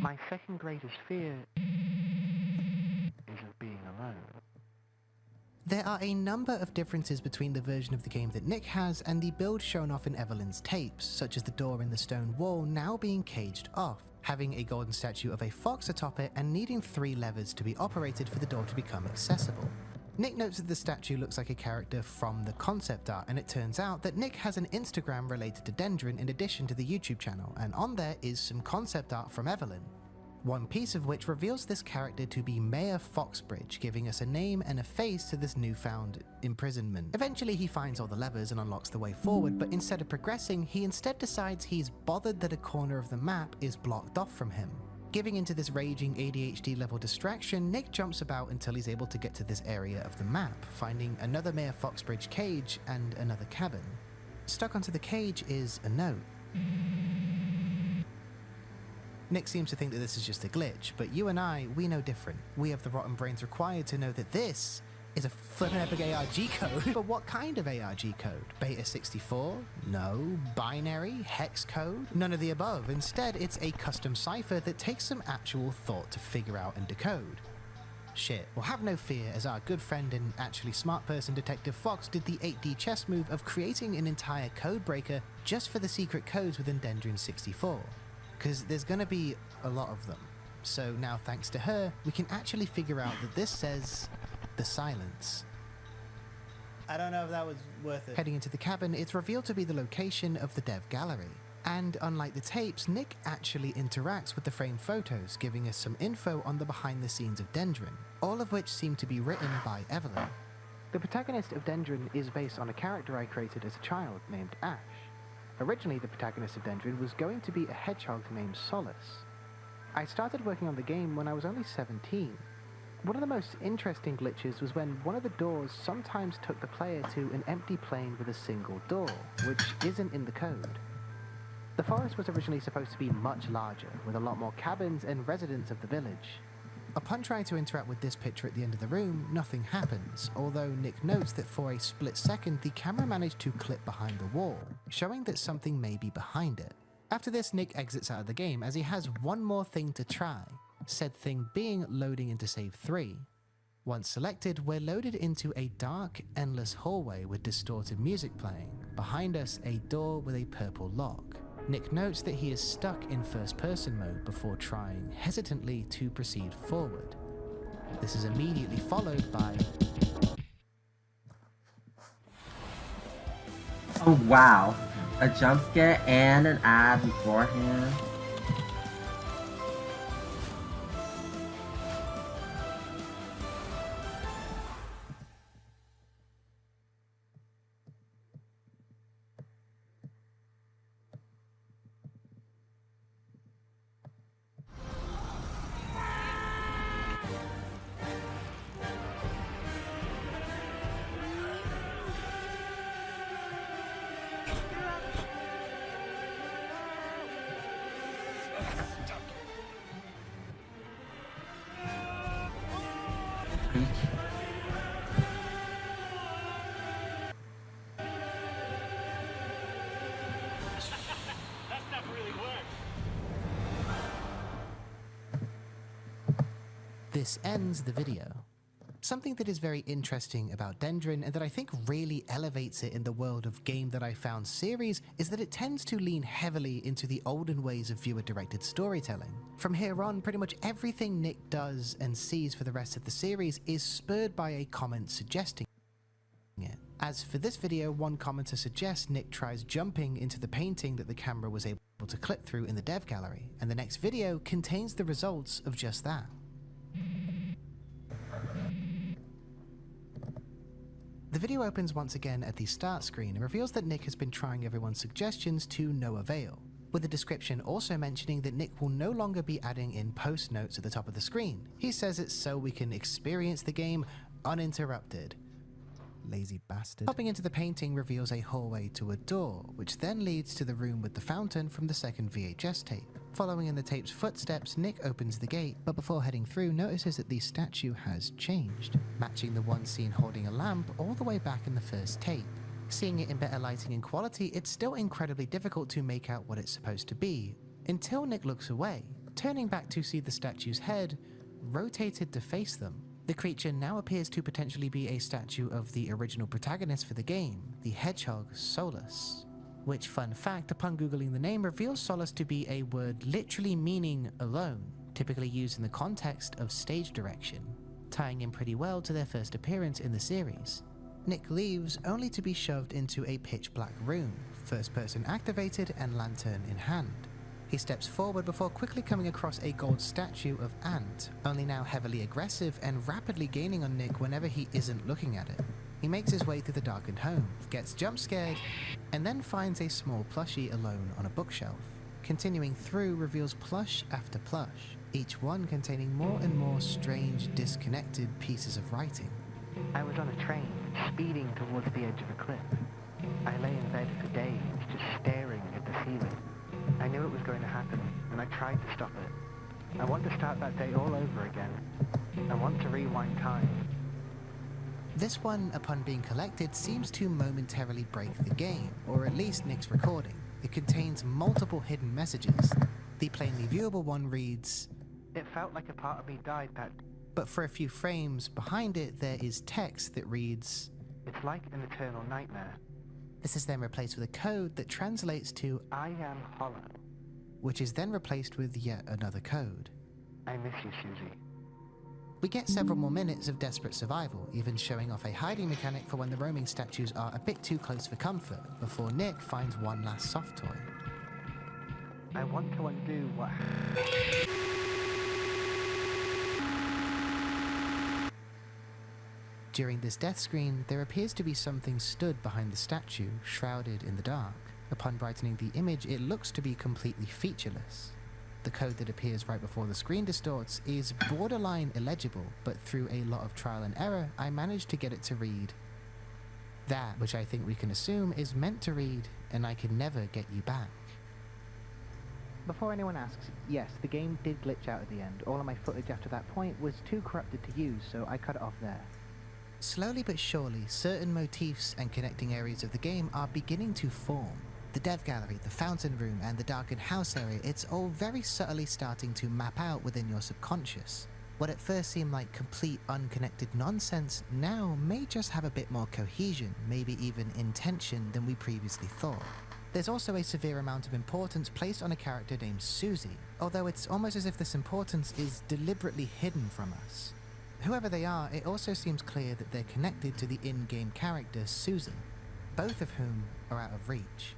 [SPEAKER 15] My second greatest fear is of being alone.
[SPEAKER 11] There are a number of differences between the version of the game that Nick has and the build shown off in Evelyn's tapes, such as the door in the stone wall now being caged off, having a golden statue of a fox atop it and needing 3 levers to be operated for the door to become accessible. Nick notes that the statue looks like a character from the concept art, and it turns out that Nick has an Instagram related to Dendron in addition to the YouTube channel, and on there is some concept art from Evelyn. One piece of which reveals this character to be Mayor Foxbridge, giving us a name and a face to this newfound imprisonment. Eventually he finds all the levers and unlocks the way forward, but instead of progressing, he instead decides he's bothered that a corner of the map is blocked off from him. Giving into this raging ADHD level distraction, Nick jumps about until he's able to get to this area of the map, finding another Mayor Foxbridge cage and another cabin. Stuck onto the cage is a note. Nick seems to think that this is just a glitch, but you and I, we know different. We have the rotten brains required to know that this is a flippin' epic ARG code. But what kind of ARG code? Beta 64? No. Binary? Hex code? None of the above. Instead, it's a custom cipher that takes some actual thought to figure out and decode. Shit. Well, have no fear, as our good friend and actually smart person Detective Fox did the 8D chess move of creating an entire code breaker just for the secret codes within Dendron 64. Because there's gonna be a lot of them. So now, thanks to her, we can actually figure out that this says the silence. I don't know if that was worth it. Heading into the cabin, it's revealed to be the location of the dev gallery. And unlike the tapes, Nick actually interacts with the framed photos, giving us some info on the behind the scenes of Dendron, all of which seem to be written by Evelyn. The protagonist of Dendron is based on a character I created as a child named Ash. Originally, the protagonist of Dendron was going to be a hedgehog named Solace. I started working on the game when I was only 17. One of the most interesting glitches was when one of the doors sometimes took the player to an empty plane with a single door, which isn't in the code. The forest was originally supposed to be much larger, with a lot more cabins and residents of the village. Upon trying to interact with this picture at the end of the room, nothing happens, although Nick notes that for a split second the camera managed to clip behind the wall, showing that something may be behind it. After this, Nick exits out of the game as he has one more thing to try, said thing being loading into save 3. Once selected, we're loaded into a dark, endless hallway with distorted music playing, behind us a door with a purple lock. Nick notes that he is stuck in first-person mode before trying hesitantly to proceed forward. This is immediately followed by...
[SPEAKER 13] Oh wow, a jump scare and an ad beforehand.
[SPEAKER 11] This ends the video. Something that is very interesting about Dendron and that I think really elevates it in the world of Game That I Found series is that it tends to lean heavily into the olden ways of viewer-directed storytelling. From here on, pretty much everything Nick does and sees for the rest of the series is spurred by a comment suggesting it. As for this video, one commenter suggests Nick tries jumping into the painting that the camera was able to clip through in the dev gallery, and the next video contains the results of just that. The video opens once again at the start screen and reveals that Nick has been trying everyone's suggestions to no avail, with the description also mentioning that Nick will no longer be adding in post notes at the top of the screen. He says it's so we can experience the game uninterrupted. Lazy bastard. Hopping into the painting reveals a hallway to a door, which then leads to the room with the fountain from the second VHS tape. Following in the tape's footsteps, Nick opens the gate, but before heading through notices that the statue has changed, matching the one seen holding a lamp all the way back in the first tape. Seeing it in better lighting and quality, it's still incredibly difficult to make out what it's supposed to be, until Nick looks away, turning back to see the statue's head rotated to face them. The creature now appears to potentially be a statue of the original protagonist for the game, the hedgehog Solus. Which, fun fact, upon googling the name, reveals Solus to be a word literally meaning alone, typically used in the context of stage direction, tying in pretty well to their first appearance in the series. Nick leaves only to be shoved into a pitch black room, first person activated and lantern in hand. He steps forward before quickly coming across a gold statue of Ant, only now heavily aggressive and rapidly gaining on Nick whenever he isn't looking at it. He makes his way through the darkened home, gets jump scared, and then finds a small plushie alone on a bookshelf. Continuing through reveals plush after plush, each one containing more and more strange, disconnected pieces of writing.
[SPEAKER 15] I was on a train, speeding towards the edge of a cliff. I lay in bed for days, just staring at the ceiling. I knew it was going to happen, and I tried to stop it. I want to start that day all over again. I want to rewind time.
[SPEAKER 11] This one, upon being collected, seems to momentarily break the game, or at least Nick's recording. It contains multiple hidden messages. The plainly viewable one reads,
[SPEAKER 15] It felt like a part of me died that...
[SPEAKER 11] But for a few frames behind it, there is text that reads,
[SPEAKER 15] It's like an eternal nightmare.
[SPEAKER 11] This is then replaced with a code that translates to
[SPEAKER 15] I am hollow.
[SPEAKER 11] Which is then replaced with yet another code.
[SPEAKER 15] I miss you, Susie.
[SPEAKER 11] We get several more minutes of desperate survival, even showing off a hiding mechanic for when the roaming statues are a bit too close for comfort, before Nick finds one last soft toy.
[SPEAKER 15] I want to undo what...
[SPEAKER 11] During this death screen, there appears to be something stood behind the statue, shrouded in the dark. Upon brightening the image, it looks to be completely featureless. The code that appears right before the screen distorts is borderline illegible, but through a lot of trial and error, I managed to get it to read that, which I think we can assume is meant to read, and I can never get you back.
[SPEAKER 15] Before anyone asks, yes, the game did glitch out at the end. All of my footage after that point was too corrupted to use, so I cut it off there.
[SPEAKER 11] Slowly but surely, certain motifs and connecting areas of the game are beginning to form. The dev gallery, the fountain room, and the darkened house area, it's all very subtly starting to map out within your subconscious. What at first seemed like complete unconnected nonsense now may just have a bit more cohesion, maybe even intention than we previously thought. There's also a severe amount of importance placed on a character named Susie, although it's almost as if this importance is deliberately hidden from us. Whoever they are, it also seems clear that they're connected to the in-game character Susan, both of whom are out of reach.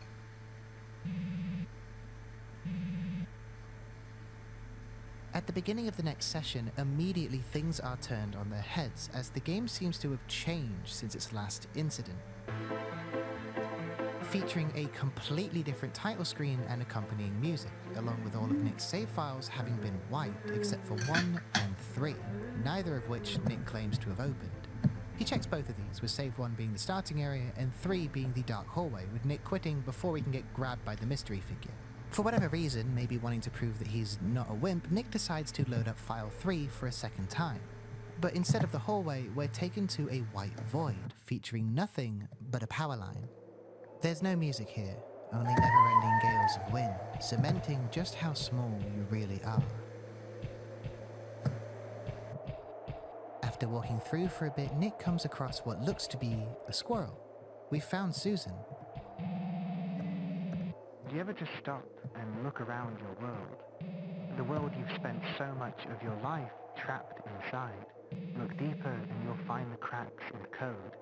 [SPEAKER 11] At the beginning of the next session, immediately things are turned on their heads, as the game seems to have changed since its last incident. Featuring a completely different title screen and accompanying music, along with all of Nick's save files having been wiped except for 1 and 3, neither of which Nick claims to have opened. He checks both of these, with save 1 being the starting area and 3 being the dark hallway, with Nick quitting before he can get grabbed by the mystery figure. For whatever reason, maybe wanting to prove that he's not a wimp, Nick decides to load up file 3 for a second time. But instead of the hallway, we're taken to a white void, featuring nothing but a power line. There's no music here, only never-ending gales of wind, cementing just how small you really are. After walking through for a bit, Nick comes across what looks to be a squirrel. We've found Susan.
[SPEAKER 15] Do you ever just stop and look around your world? The world you've spent so much of your life trapped inside. Look deeper and you'll find the cracks in the code.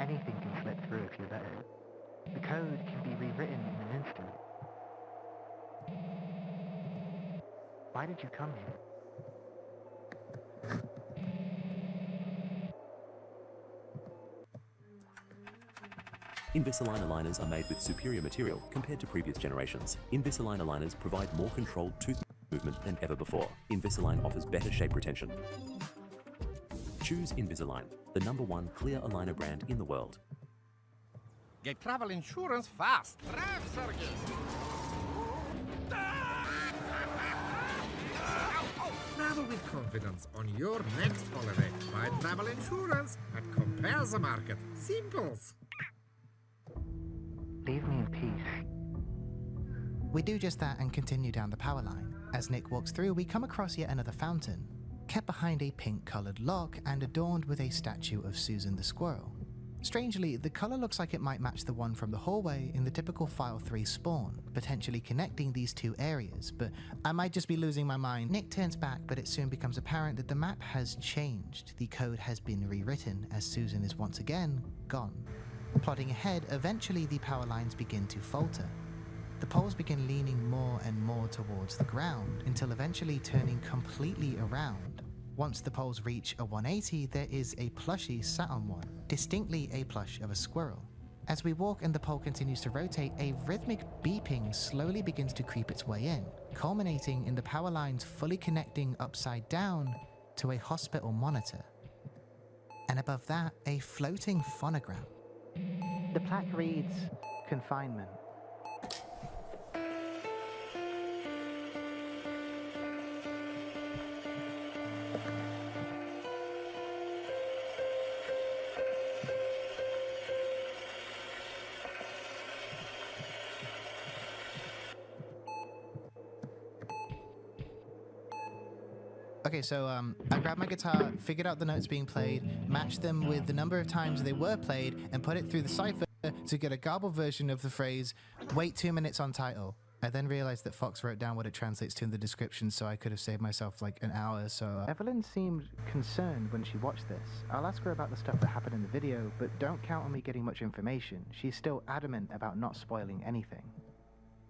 [SPEAKER 15] Anything can slip through if you let it. The code can be rewritten in an instant. Why did you come here?
[SPEAKER 5] Invisalign aligners are made with superior material compared to previous generations. Invisalign aligners provide more controlled tooth movement than ever before. Invisalign offers better shape retention. Choose Invisalign, the #1 clear aligner brand in the world.
[SPEAKER 1] Get travel insurance fast. Drive, Sergeant. Travel with confidence on your next holiday. Buy travel insurance and compare the market. Simples.
[SPEAKER 15] Leave me in peace.
[SPEAKER 11] We do just that and continue down the power line. As Nick walks through, we come across yet another fountain, kept behind a pink-coloured lock and adorned with a statue of Susan the squirrel. Strangely, the colour looks like it might match the one from the hallway in the typical File 3 spawn, potentially connecting these two areas, but I might just be losing my mind. Nick turns back, but it soon becomes apparent that the map has changed. The code has been rewritten, as Susan is once again gone. Plodding ahead, eventually the power lines begin to falter. The poles begin leaning more and more towards the ground, until eventually turning completely around. Once the poles reach a 180, there is a plushie sat on one, distinctly a plush of a squirrel. As we walk and the pole continues to rotate, a rhythmic beeping slowly begins to creep its way in, culminating in the power lines fully connecting upside down to a hospital monitor. And above that, a floating phonogram. The plaque reads, "Confinement." Okay, so I grabbed my guitar, figured out the notes being played, matched them with the number of times they were played, and put it through the cipher to get a garbled version of the phrase, "Wait 2 minutes on title." I then realized that Fox wrote down what it translates to in the description, so I could have saved myself like an hour, so... Evelyn seemed concerned when she watched this. I'll ask her about the stuff that happened in the video, but don't count on me getting much information. She's still adamant about not spoiling anything.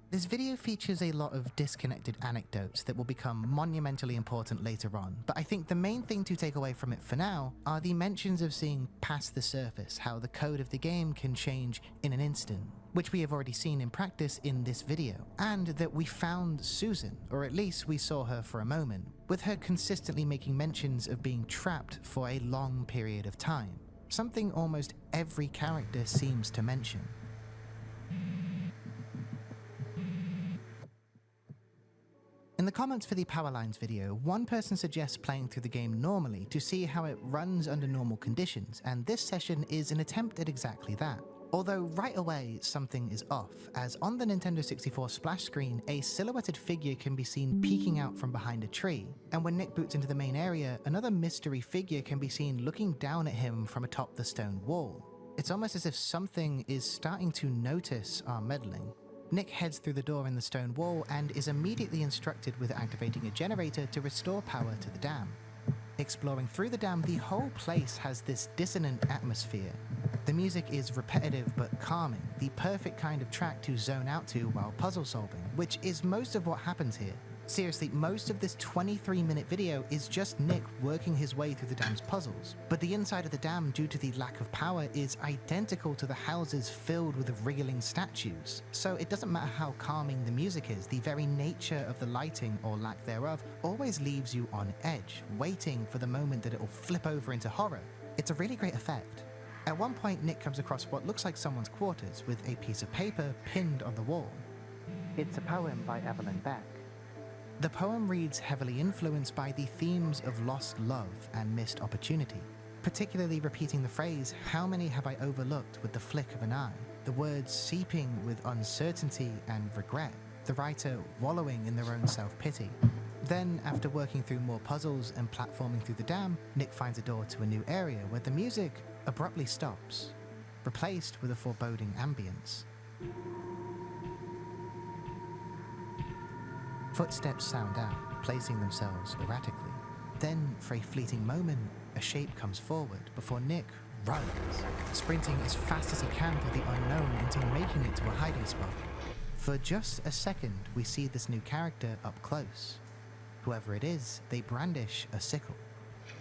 [SPEAKER 11] This video features a lot of disconnected anecdotes that will become monumentally important later on, but I think the main thing to take away from it for now are the mentions of seeing past the surface, how the code of the game can change in an instant, which we have already seen in practice in this video, and that we found Susan, or at least we saw her for a moment, with her consistently making mentions of being trapped for a long period of time, something almost every character seems to mention. In the comments for the Power Lines video, one person suggests playing through the game normally to see how it runs under normal conditions, and this session is an attempt at exactly that. Although right away something is off, as on the Nintendo 64 splash screen, a silhouetted figure can be seen peeking out from behind a tree, and when Nick boots into the main area, another mystery figure can be seen looking down at him from atop the stone wall. It's almost as if something is starting to notice our meddling. Nick heads through the door in the stone wall and is immediately instructed with activating a generator to restore power to the dam. Exploring through the dam, the whole place has this dissonant atmosphere. The music is repetitive but calming, the perfect kind of track to zone out to while puzzle solving, which is most of what happens here. Seriously, most of this 23-minute video is just Nick working his way through the dam's puzzles, but the inside of the dam, due to the lack of power, is identical to the houses filled with wriggling statues. So it doesn't matter how calming the music is, the very nature of the lighting, or lack thereof, always leaves you on edge, waiting for the moment that it will flip over into horror. It's a really great effect. At one point, Nick comes across what looks like someone's quarters with a piece of paper pinned on the wall. It's a poem by Evelyn Beck. The poem reads heavily influenced by the themes of lost love and missed opportunity, particularly repeating the phrase, "How many have I overlooked with the flick of an eye?" The words seeping with uncertainty and regret, the writer wallowing in their own self-pity. Then, after working through more puzzles and platforming through the dam, Nick finds a door to a new area where the music abruptly stops, replaced with a foreboding ambience. Footsteps sound out, placing themselves erratically. Then, for a fleeting moment, a shape comes forward before Nick runs, sprinting as fast as he can through the unknown until making it to a hiding spot. For just a second, we see this new character up close. Whoever it is, they brandish a sickle.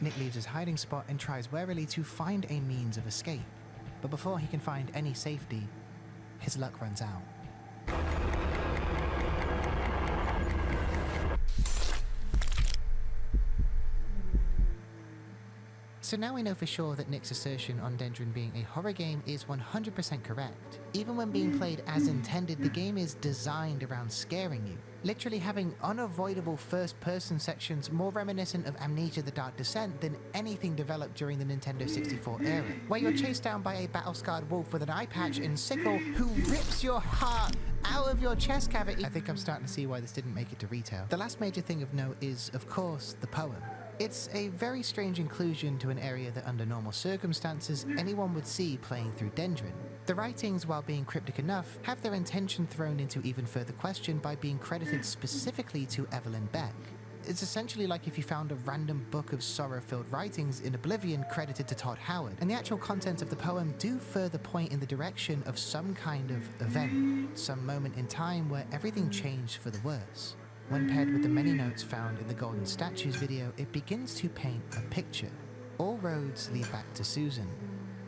[SPEAKER 11] Nick leaves his hiding spot and tries warily to find a means of escape. But before he can find any safety, his luck runs out. So now we know for sure that Nick's assertion on Dendron being a horror game is 100% correct. Even when being played as intended, the game is designed around scaring you, literally having unavoidable first-person sections more reminiscent of Amnesia: The Dark Descent than anything developed during the Nintendo 64 era, where you're chased down by a battle-scarred wolf with an eye patch and sickle who rips your heart out of your chest cavity. I think I'm starting to see why this didn't make it to retail. The last major thing of note is, of course, the poem. It's a very strange inclusion to an area that under normal circumstances anyone would see playing through Dendron. The writings, while being cryptic enough, have their intention thrown into even further question by being credited specifically to Evelyn Beck. It's essentially like if you found a random book of sorrow-filled writings in Oblivion credited to Todd Howard, and the actual content of the poem do further point in the direction of some kind of event, some moment in time where everything changed for the worse. When paired with the many notes found in the Golden Statues video, it begins to paint a picture. All roads lead back to Susan.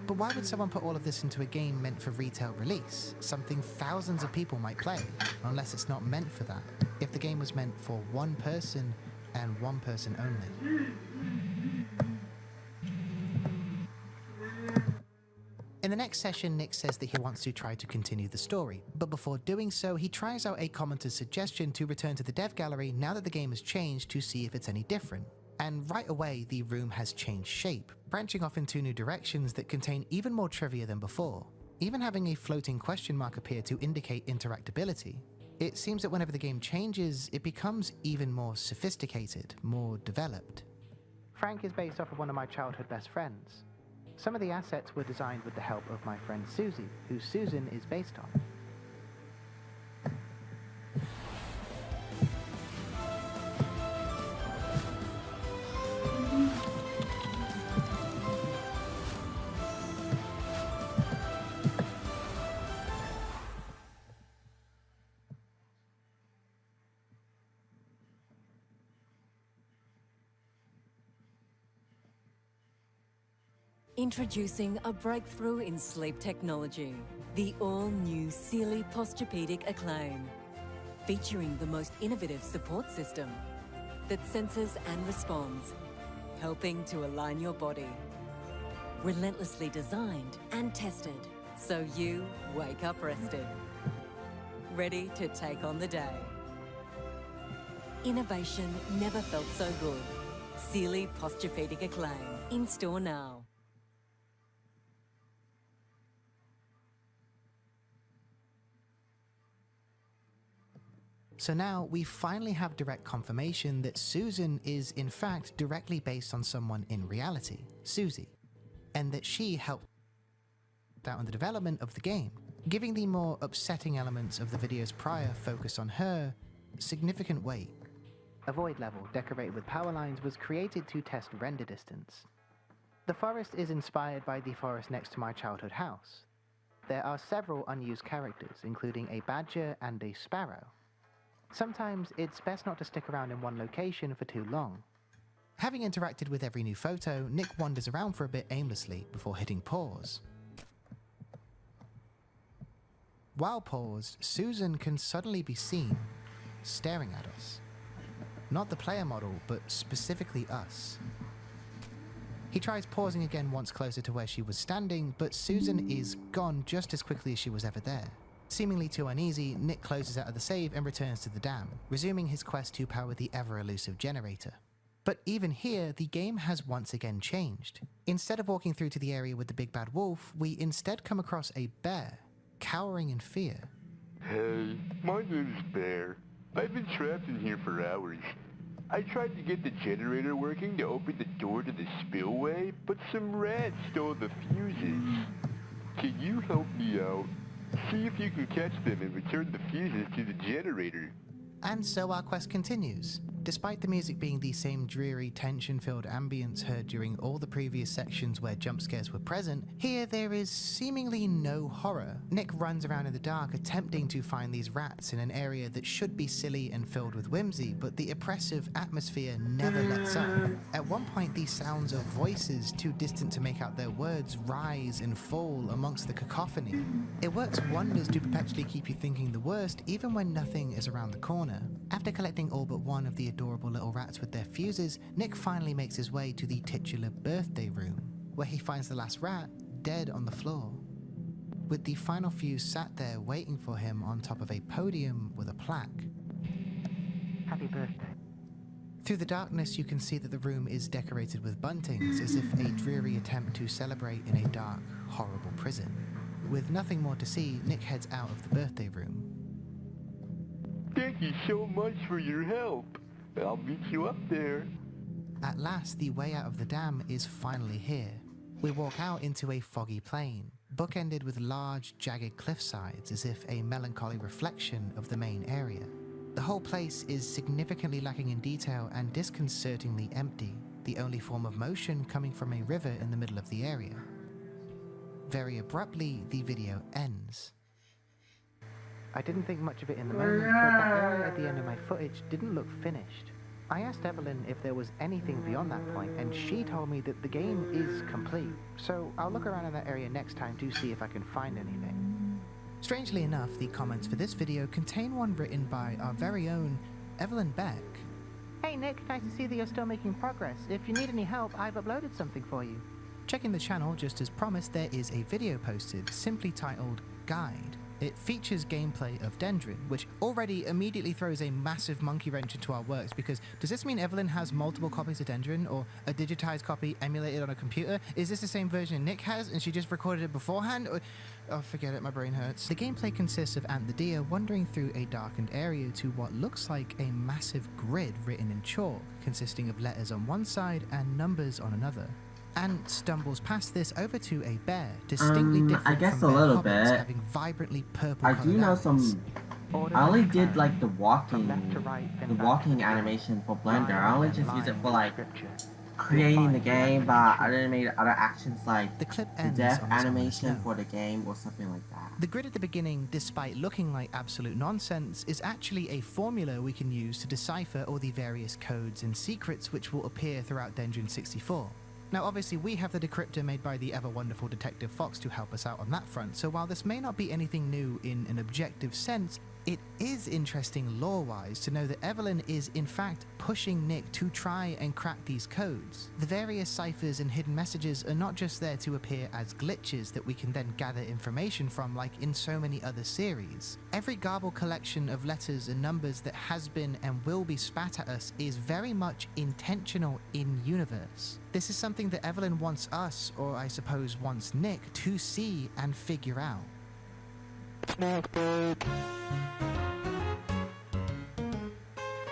[SPEAKER 11] But why would someone put all of this into a game meant for retail release? Something thousands of people might play, unless it's not meant for that. If the game was meant for one person and one person only. In the next session, Nick says that he wants to try to continue the story, but before doing so, he tries out a commenter's suggestion to return to the dev gallery now that the game has changed to see if it's any different. And right away, the room has changed shape, branching off in two new directions that contain even more trivia than before, even having a floating question mark appear to indicate interactability. It seems that whenever the game changes, it becomes even more sophisticated, more developed. Frank is based off of one of my childhood best friends. Some of the assets were designed with the help of my friend Susie, who Susan is based on.
[SPEAKER 16] Introducing a breakthrough in sleep technology, the all-new Sealy Posturepedic Acclaim, featuring the most innovative support system that senses and responds, helping to align your body. Relentlessly designed and tested, so you wake up rested, ready to take on the day. Innovation never felt so good. Sealy Posturepedic Acclaim, in store now.
[SPEAKER 11] So now we finally have direct confirmation that Susan is in fact directly based on someone in reality, Susie, and that she helped out on the development of the game, giving the more upsetting elements of the video's prior focus on her significant weight. A void level decorated with power lines was created to test render distance. The forest is inspired by the forest next to my childhood house. There are several unused characters, including a badger and a sparrow. Sometimes it's best not to stick around in one location for too long. Having interacted with every new photo, Nick wanders around for a bit aimlessly before hitting pause. While paused, Susan can suddenly be seen, staring at us. Not the player model, but specifically us. He tries pausing again once closer to where she was standing, but Susan is gone just as quickly as she was ever there. Seemingly too uneasy, Nick closes out of the save and returns to the dam, resuming his quest to power the ever-elusive generator. But even here, the game has once again changed. Instead of walking through to the area with the big bad wolf, we instead come across a bear, cowering in fear.
[SPEAKER 17] Hey, my name's Bear. I've been trapped in here for hours. I tried to get the generator working to open the door to the spillway, but some rats stole the fuses. Can you help me out? See if you can catch them and return the fuses to the generator.
[SPEAKER 11] And so our quest continues. Despite the music being the same dreary, tension-filled ambience heard during all the previous sections where jump scares were present, here there is seemingly no horror. Nick runs around in the dark attempting to find these rats in an area that should be silly and filled with whimsy, but the oppressive atmosphere never lets up. At one point, the sounds of voices too distant to make out their words rise and fall amongst the cacophony. It works wonders to perpetually keep you thinking the worst, even when nothing is around the corner. After collecting all but one of the adorable little rats with their fuses, Nick finally makes his way to the titular birthday room, where he finds the last rat dead on the floor, with the final fuse sat there waiting for him on top of a podium with a plaque.
[SPEAKER 15] Happy birthday.
[SPEAKER 11] Through the darkness, you can see that the room is decorated with buntings, as if a dreary attempt to celebrate in a dark, horrible prison. With nothing more to see, Nick heads out of the birthday room.
[SPEAKER 17] Thank you so much for your help. I'll meet you up there.
[SPEAKER 11] At last, the way out of the dam is finally here. We walk out into a foggy plain, bookended with large, jagged cliff sides as if a melancholy reflection of the main area. The whole place is significantly lacking in detail and disconcertingly empty, the only form of motion coming from a river in the middle of the area. Very abruptly, the video ends.
[SPEAKER 15] I didn't think much of it in the moment, but that area at the end of my footage didn't look finished. I asked Evelyn if there was anything beyond that point, and she told me that the game is complete. So I'll look around in that area next time to see if I can find anything.
[SPEAKER 11] Strangely enough, the comments for this video contain one written by our very own Evelyn Beck.
[SPEAKER 15] Hey Nick, nice to see that you're still making progress. If you need any help, I've uploaded something for you.
[SPEAKER 11] Checking the channel, just as promised, there is a video posted simply titled Guide. It features gameplay of Dendron, which already immediately throws a massive monkey wrench into our works, because does this mean Evelyn has multiple copies of Dendron, or a digitized copy emulated on a computer? Is this the same version Nick has and she just recorded it beforehand? Or, oh, forget it, my brain hurts. The gameplay consists of Ant the Deer wandering through a darkened area to what looks like a massive grid written in chalk, consisting of letters on one side and numbers on another. Ant stumbles past this over to a bear, distinctly different
[SPEAKER 13] I guess
[SPEAKER 11] from
[SPEAKER 13] a
[SPEAKER 11] bear
[SPEAKER 13] little
[SPEAKER 11] hobbits,
[SPEAKER 13] bit.
[SPEAKER 11] having vibrantly purple
[SPEAKER 13] I do know
[SPEAKER 11] eyes.
[SPEAKER 13] some. I only did like the walking animation for Blender. I only just use it for like creating the game, but I didn't make other actions like
[SPEAKER 11] the clip
[SPEAKER 13] death animation for the game or something like that.
[SPEAKER 11] The grid at the beginning, despite looking like absolute nonsense, is actually a formula we can use to decipher all the various codes and secrets which will appear throughout Dendron 64. Now obviously we have the decryptor made by the ever wonderful Detective Fox to help us out on that front, so while this may not be anything new in an objective sense, it is interesting lore-wise to know that Evelyn is in fact pushing Nick to try and crack these codes. The various ciphers and hidden messages are not just there to appear as glitches that we can then gather information from like in so many other series. Every garbled collection of letters and numbers that has been and will be spat at us is very much intentional in universe. This is something that Evelyn wants us, or I suppose wants Nick, to see and figure out.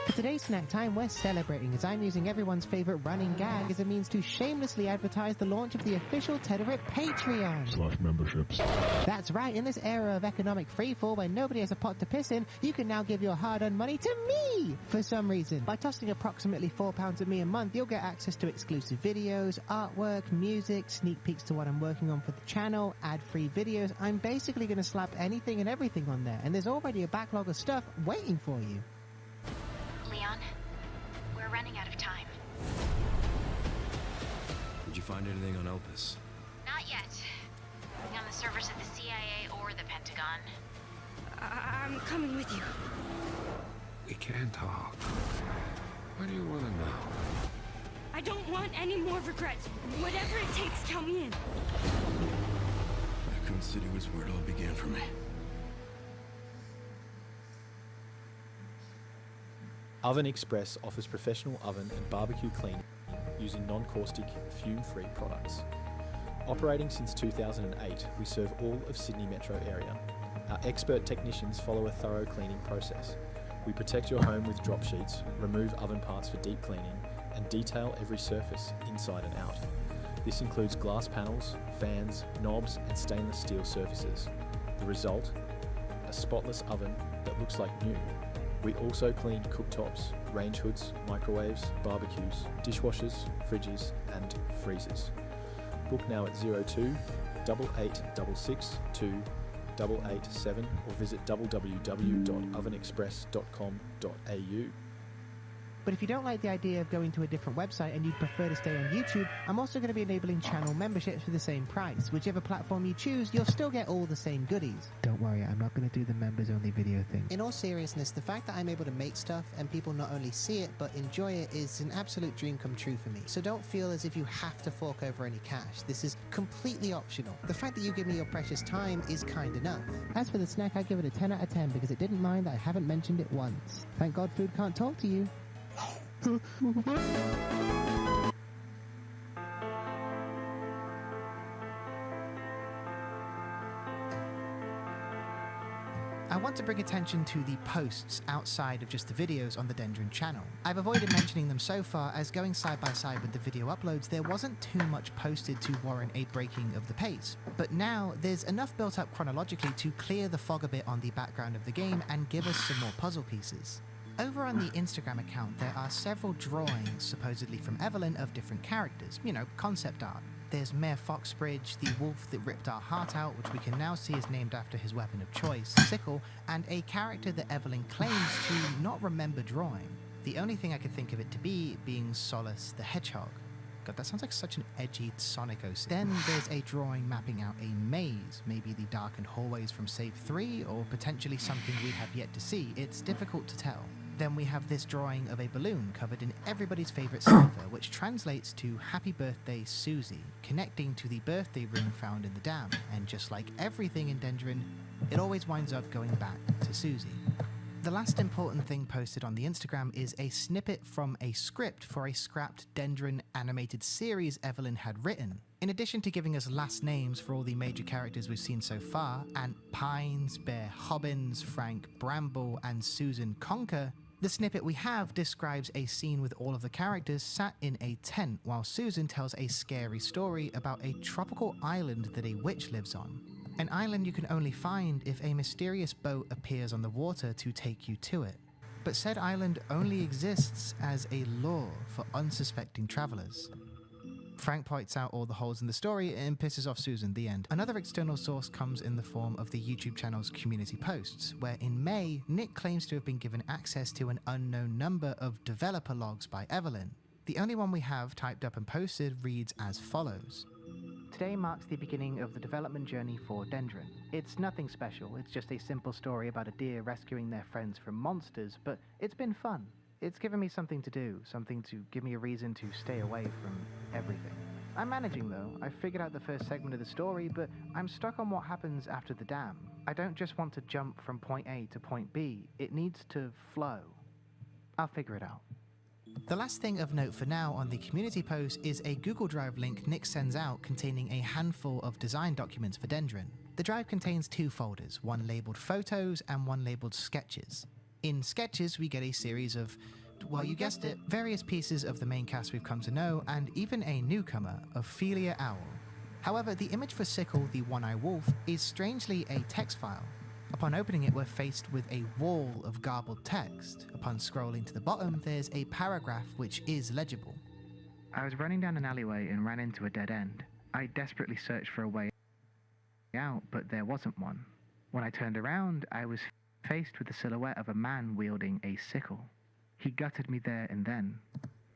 [SPEAKER 15] For today's snack time, we're celebrating as I'm using everyone's favorite running gag as a means to shamelessly advertise the launch of the official Tetherit Patreon.
[SPEAKER 18] /memberships.
[SPEAKER 15] That's right, in this era of economic freefall where nobody has a pot to piss in, you can now give your hard-earned money to me for some reason. By tossing approximately £4 at me a month, you'll get access to exclusive videos, artwork, music, sneak peeks to what I'm working on for the channel, ad-free videos. I'm basically going to slap anything and everything on there, and there's already a backlog of stuff waiting for you.
[SPEAKER 19] Leon, we're running out of time.
[SPEAKER 18] Did you find anything on Elpis?
[SPEAKER 19] Not yet. On the servers of the CIA or the Pentagon. I'm coming with you.
[SPEAKER 18] We can talk. What do you want to know?
[SPEAKER 19] I don't want any more regrets. Whatever it takes, count me in.
[SPEAKER 18] Raccoon City was where it all began for me.
[SPEAKER 20] Oven Express offers professional oven and barbecue cleaning using non-caustic, fume-free products. Operating since 2008, we serve all of Sydney metro area. Our expert technicians follow a thorough cleaning process. We protect your home with drop sheets, remove oven parts for deep cleaning, and detail every surface inside and out. This includes glass panels, fans, knobs, and stainless steel surfaces. The result? A spotless oven that looks like new. We also clean cooktops, range hoods, microwaves, barbecues, dishwashers, fridges, and freezers. Book now at 02 8866 2887 or visit www.ovenexpress.com.au.
[SPEAKER 15] But if you don't like the idea of going to a different website and you'd prefer to stay on YouTube, I'm also going to be enabling channel memberships for the same price. Whichever platform you choose, you'll still get all the same goodies. Don't worry, I'm not going to do the members-only video thing.
[SPEAKER 11] In all seriousness, the fact that I'm able to make stuff and people not only see it but enjoy it is an absolute dream come true for me. So don't feel as if you have to fork over any cash. This is completely optional. The fact that you give me your precious time is kind enough.
[SPEAKER 15] As for the snack, I give it a 10 out of 10 because it didn't mind that I haven't mentioned it once. Thank God food can't talk to you.
[SPEAKER 11] I want to bring attention to the posts outside of just the videos on the Dendron channel. I've avoided mentioning them so far as going side by side with the video uploads, there wasn't too much posted to warrant a breaking of the pace. But now there's enough built up chronologically to clear the fog a bit on the background of the game and give us some more puzzle pieces. Over on the Instagram account, there are several drawings, supposedly from Evelyn, of different characters, you know, concept art. There's Mayor Foxbridge, the wolf that ripped our heart out, which we can now see is named after his weapon of choice, Sickle, and a character that Evelyn claims to not remember drawing. the only thing I could think of it to be being Solus the Hedgehog. God, that sounds like such an edgy Sonic OC. Then there's a drawing mapping out a maze, maybe the darkened hallways from Save 3, or potentially something we have yet to see. It's difficult to tell. Then we have this drawing of a balloon covered in everybody's favourite silver, which translates to Happy Birthday Susie, connecting to the birthday rune found in the dam. And just like everything in Dendron, it always winds up going back to Susie. The last important thing posted on the Instagram is a snippet from a script for a scrapped Dendron animated series Evelyn had written. In addition to giving us last names for all the major characters we've seen so far, Aunt Pines, Bear Hobbins, Frank Bramble, and Susan Conker, the snippet we have describes a scene with all of the characters sat in a tent while Susan tells a scary story about a tropical island that a witch lives on. An island you can only find if a mysterious boat appears on the water to take you to it. But said island only exists as a lure for unsuspecting travelers. Frank points out all the holes in the story and pisses off Susan, the end. Another external source comes in the form of the YouTube channel's community posts, where in May, Nick claims to have been given access to an unknown number of developer logs by Evelyn. The only one we have typed up and posted reads as follows. Today marks the beginning of the development journey for Dendron. It's nothing special, it's just a simple story about a deer rescuing their friends from monsters, but it's been fun. It's given me something to do, something to give me a reason to stay away from everything. I'm managing though. I figured out the first segment of the story, but I'm stuck on what happens after the dam. I don't just want to jump from point A to point B, it needs to flow. I'll figure it out. The last thing of note for now on the community post is a Google Drive link Nick sends out containing a handful of design documents for Dendron. The drive contains two folders, one labelled Photos and one labelled Sketches. In Sketches, we get a series of, well, you guessed it, various pieces of the main cast we've come to know, and even a newcomer, Ophelia Owl. However, the image for Sickle, the one-eyed wolf, is strangely a text file. Upon opening it, we're faced with a wall of garbled text. Upon scrolling to the bottom, there's a paragraph which is legible. I was running down an alleyway and ran into a dead end. I desperately searched for a way out, but there wasn't one. When I turned around, I was faced with the silhouette of a man wielding a sickle. He gutted me there and then.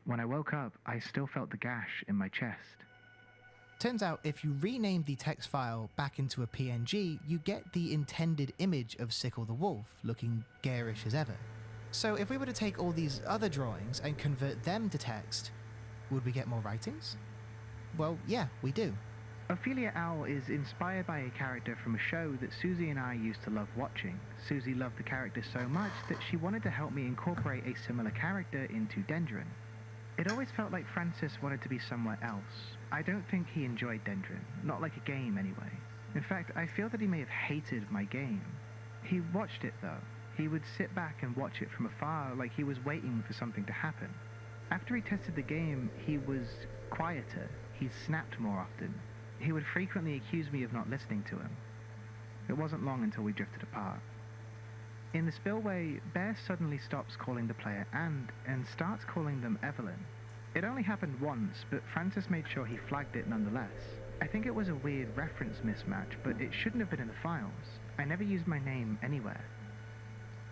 [SPEAKER 11] When I woke up, I still felt the gash in my chest. Turns out if you rename the text file back into a PNG, you get the intended image of Sickle the Wolf, looking garish as ever. So if we were to take all these other drawings and convert them to text, would we get more writings? Well, yeah, we do. Ophelia Owl is inspired by a character from a show that Susie and I used to love watching. Susie loved the character so much that she wanted to help me incorporate a similar character into Dendron. It always felt like Francis wanted to be somewhere else. I don't think he enjoyed Dendron, not like a game anyway. In fact, I feel that he may have hated my game. He watched it though. He would sit back and watch it from afar like he was waiting for something to happen. After he tested the game, he was quieter. He snapped more often. He would frequently accuse me of not listening to him. It wasn't long until we drifted apart. In the spillway, Bear suddenly stops calling the player and starts calling them Evelyn. It only happened once, but Francis made sure he flagged it nonetheless. I think it was a weird reference mismatch, but it shouldn't have been in the files. I never used my name anywhere.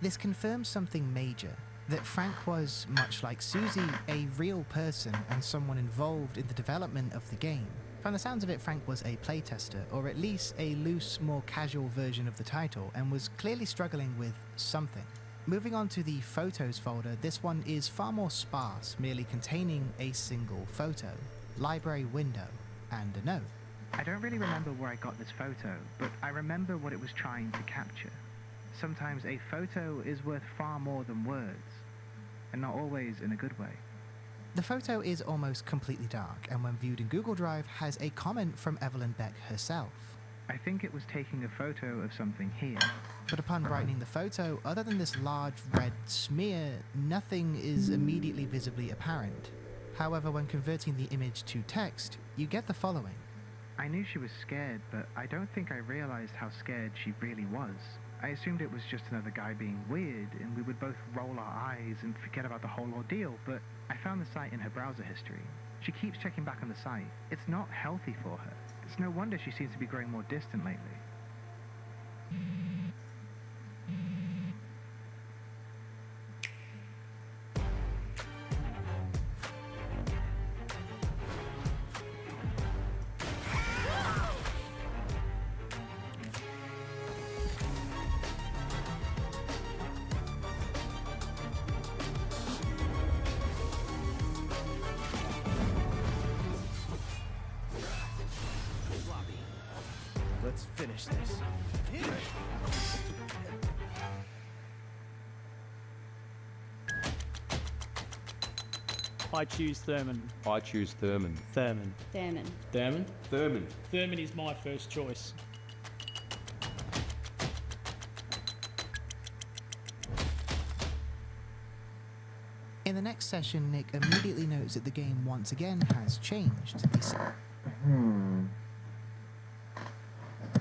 [SPEAKER 11] This confirms something major, that Frank was, much like Susie, a real person and someone involved in the development of the game. From the sounds of it, Frank was a playtester, or at least a loose, more casual version of the title, and was clearly struggling with something. Moving on to the Photos folder, this one is far more sparse, merely containing a single photo, library window, and a note. I don't really remember where I got this photo, but I remember what it was trying to capture. Sometimes a photo is worth far more than words, and not always in a good way. The photo is almost completely dark, and when viewed in Google Drive, has a comment from Evelyn Beck herself. I think it was taking a photo of something here. But upon brightening the photo, other than this large red smear, nothing is immediately visibly apparent. However, when converting the image to text, you get the following. I knew she was scared, but I don't think I realized how scared she really was. I assumed it was just another guy being weird, and we would both roll our eyes and forget about the whole ordeal, but I found the site in her browser history. She keeps checking back on the site. It's not healthy for her. It's no wonder she seems to be growing more distant lately.
[SPEAKER 3] Let's finish this.
[SPEAKER 21] I choose Thurman.
[SPEAKER 22] I choose Thurman.
[SPEAKER 21] Thurman.
[SPEAKER 23] Thurman.
[SPEAKER 22] Thurman? Thurman.
[SPEAKER 21] Thurman is my first choice.
[SPEAKER 11] In the next session, Nick immediately notes that the game once again has changed.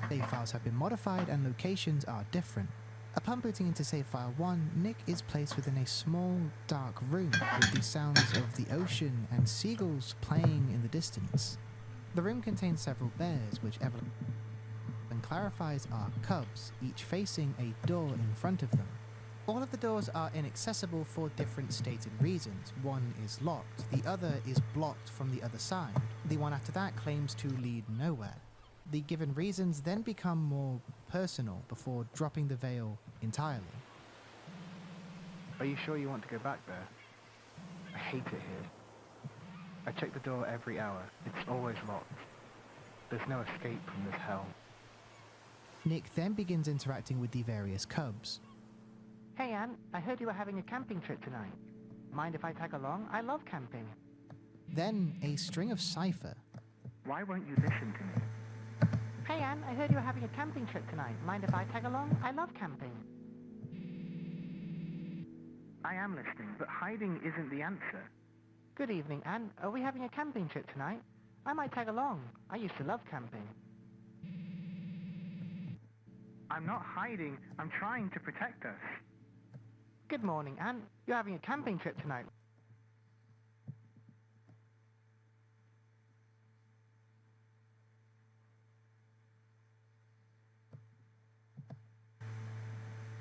[SPEAKER 11] The save files have been modified and locations are different. Upon booting into save file 1, Nick is placed within a small, dark room with the sounds of the ocean and seagulls playing in the distance. The room contains several bears, which Evelyn clarifies are cubs, each facing a door in front of them. All of the doors are inaccessible for different stated reasons. One is locked, the other is blocked from the other side. The one after that claims to lead nowhere. The given reasons then become more personal before dropping the veil entirely.
[SPEAKER 15] Are you sure you want to go back there? I hate it here. I check the door every hour. It's always locked. There's no escape from this hell.
[SPEAKER 11] Nick then begins interacting with the various cubs.
[SPEAKER 15] Hey Anne, I heard you were having a camping trip tonight. Mind if I tag along? I love camping.
[SPEAKER 11] Then a string of cipher.
[SPEAKER 15] Why won't you listen to me? Hey Anne, I heard you were having a camping trip tonight. Mind if I tag along? I love camping. I am listening, but hiding isn't the answer. Good evening, Anne. Are we having a camping trip tonight? I might tag along. I used to love camping. I'm not hiding. I'm trying to protect us. Good morning, Anne. You're having a camping trip tonight.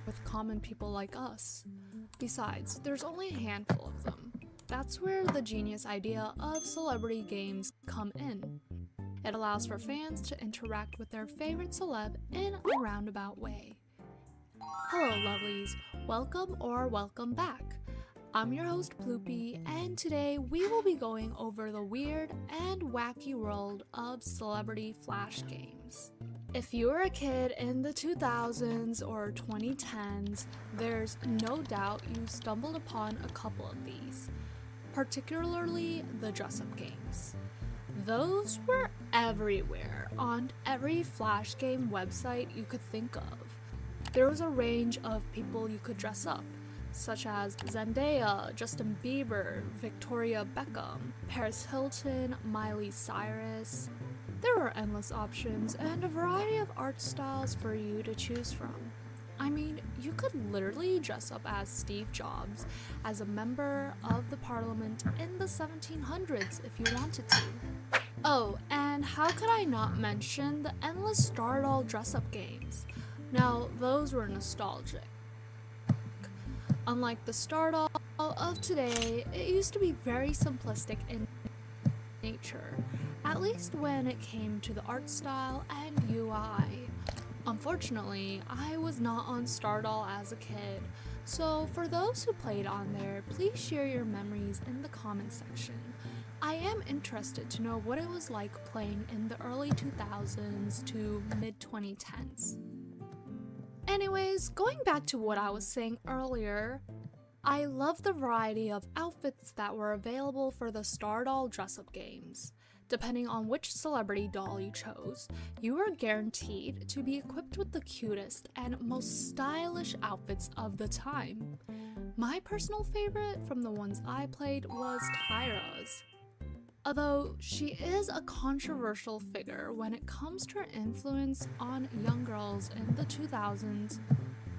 [SPEAKER 24] With common people like us. Besides, there's only a handful of them. That's where the genius idea of celebrity games come in. It allows for fans to interact with their favorite celeb in a roundabout way. Hello lovelies, welcome or welcome back. I'm your host Ploopy, and today we will be going over the weird and wacky world of celebrity flash games. If you were a kid in the 2000s or 2010s, there's no doubt you stumbled upon a couple of these, particularly the dress-up games. Those were everywhere on every flash game website you could think of. There was a range of people you could dress up, such as Zendaya, Justin Bieber, Victoria Beckham, Paris Hilton, Miley Cyrus. There were endless options and a variety of art styles for you to choose from. I mean, you could literally dress up as Steve Jobs, as a member of the parliament in the 1700s if you wanted to. Oh, and how could I not mention the endless Stardoll dress-up games? Now, those were nostalgic. Unlike the Stardoll of today, it used to be very simplistic in nature, at least when it came to the art style and UI. Unfortunately, I was not on Stardoll as a kid, so for those who played on there, please share your memories in the comment section. I am interested to know what it was like playing in the early 2000s to mid-2010s. Anyways, going back to what I was saying earlier, I love the variety of outfits that were available for the Stardoll dress-up games. Depending on which celebrity doll you chose, you were guaranteed to be equipped with the cutest and most stylish outfits of the time. My personal favorite from the ones I played was Tyra's. Although she is a controversial figure when it comes to her influence on young girls in the 2000s,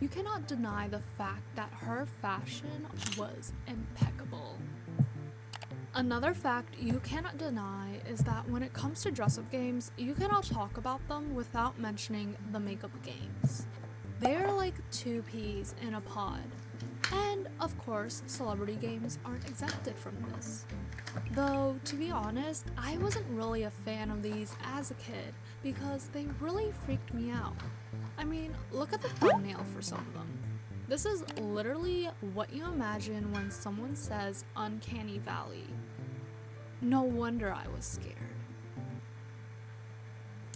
[SPEAKER 24] you cannot deny the fact that her fashion was impeccable. Another fact you cannot deny is that when it comes to dress-up games, you cannot talk about them without mentioning the makeup games. They're like two peas in a pod. And, of course, celebrity games aren't exempted from this. Though, to be honest, I wasn't really a fan of these as a kid because they really freaked me out. I mean, look at the thumbnail for some of them. This is literally what you imagine when someone says Uncanny Valley. No wonder I was scared.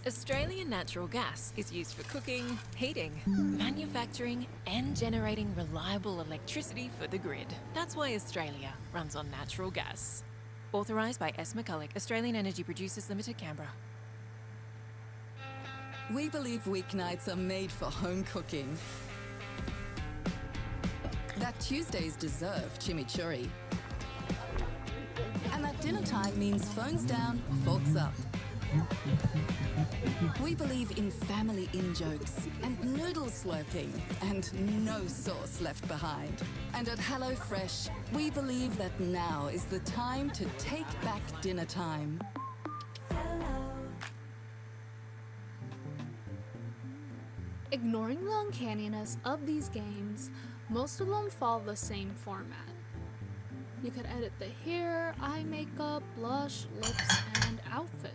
[SPEAKER 4] Australian natural gas is used for cooking, heating, manufacturing, and generating reliable electricity for the grid. That's why Australia runs on natural gas. Authorised by S. McCulloch, Australian Energy Producers Limited, Canberra.
[SPEAKER 10] We believe weeknights are made for home cooking. That Tuesdays deserve chimichurri. And that dinner time means phones down, forks up. We believe in family in-jokes and noodle slurping and no sauce left behind. And at HelloFresh, we believe that now is the time to take back dinner time.
[SPEAKER 24] Ignoring the uncanniness of these games, most of them follow the same format. You could edit the hair, eye makeup, blush, lips, and outfit.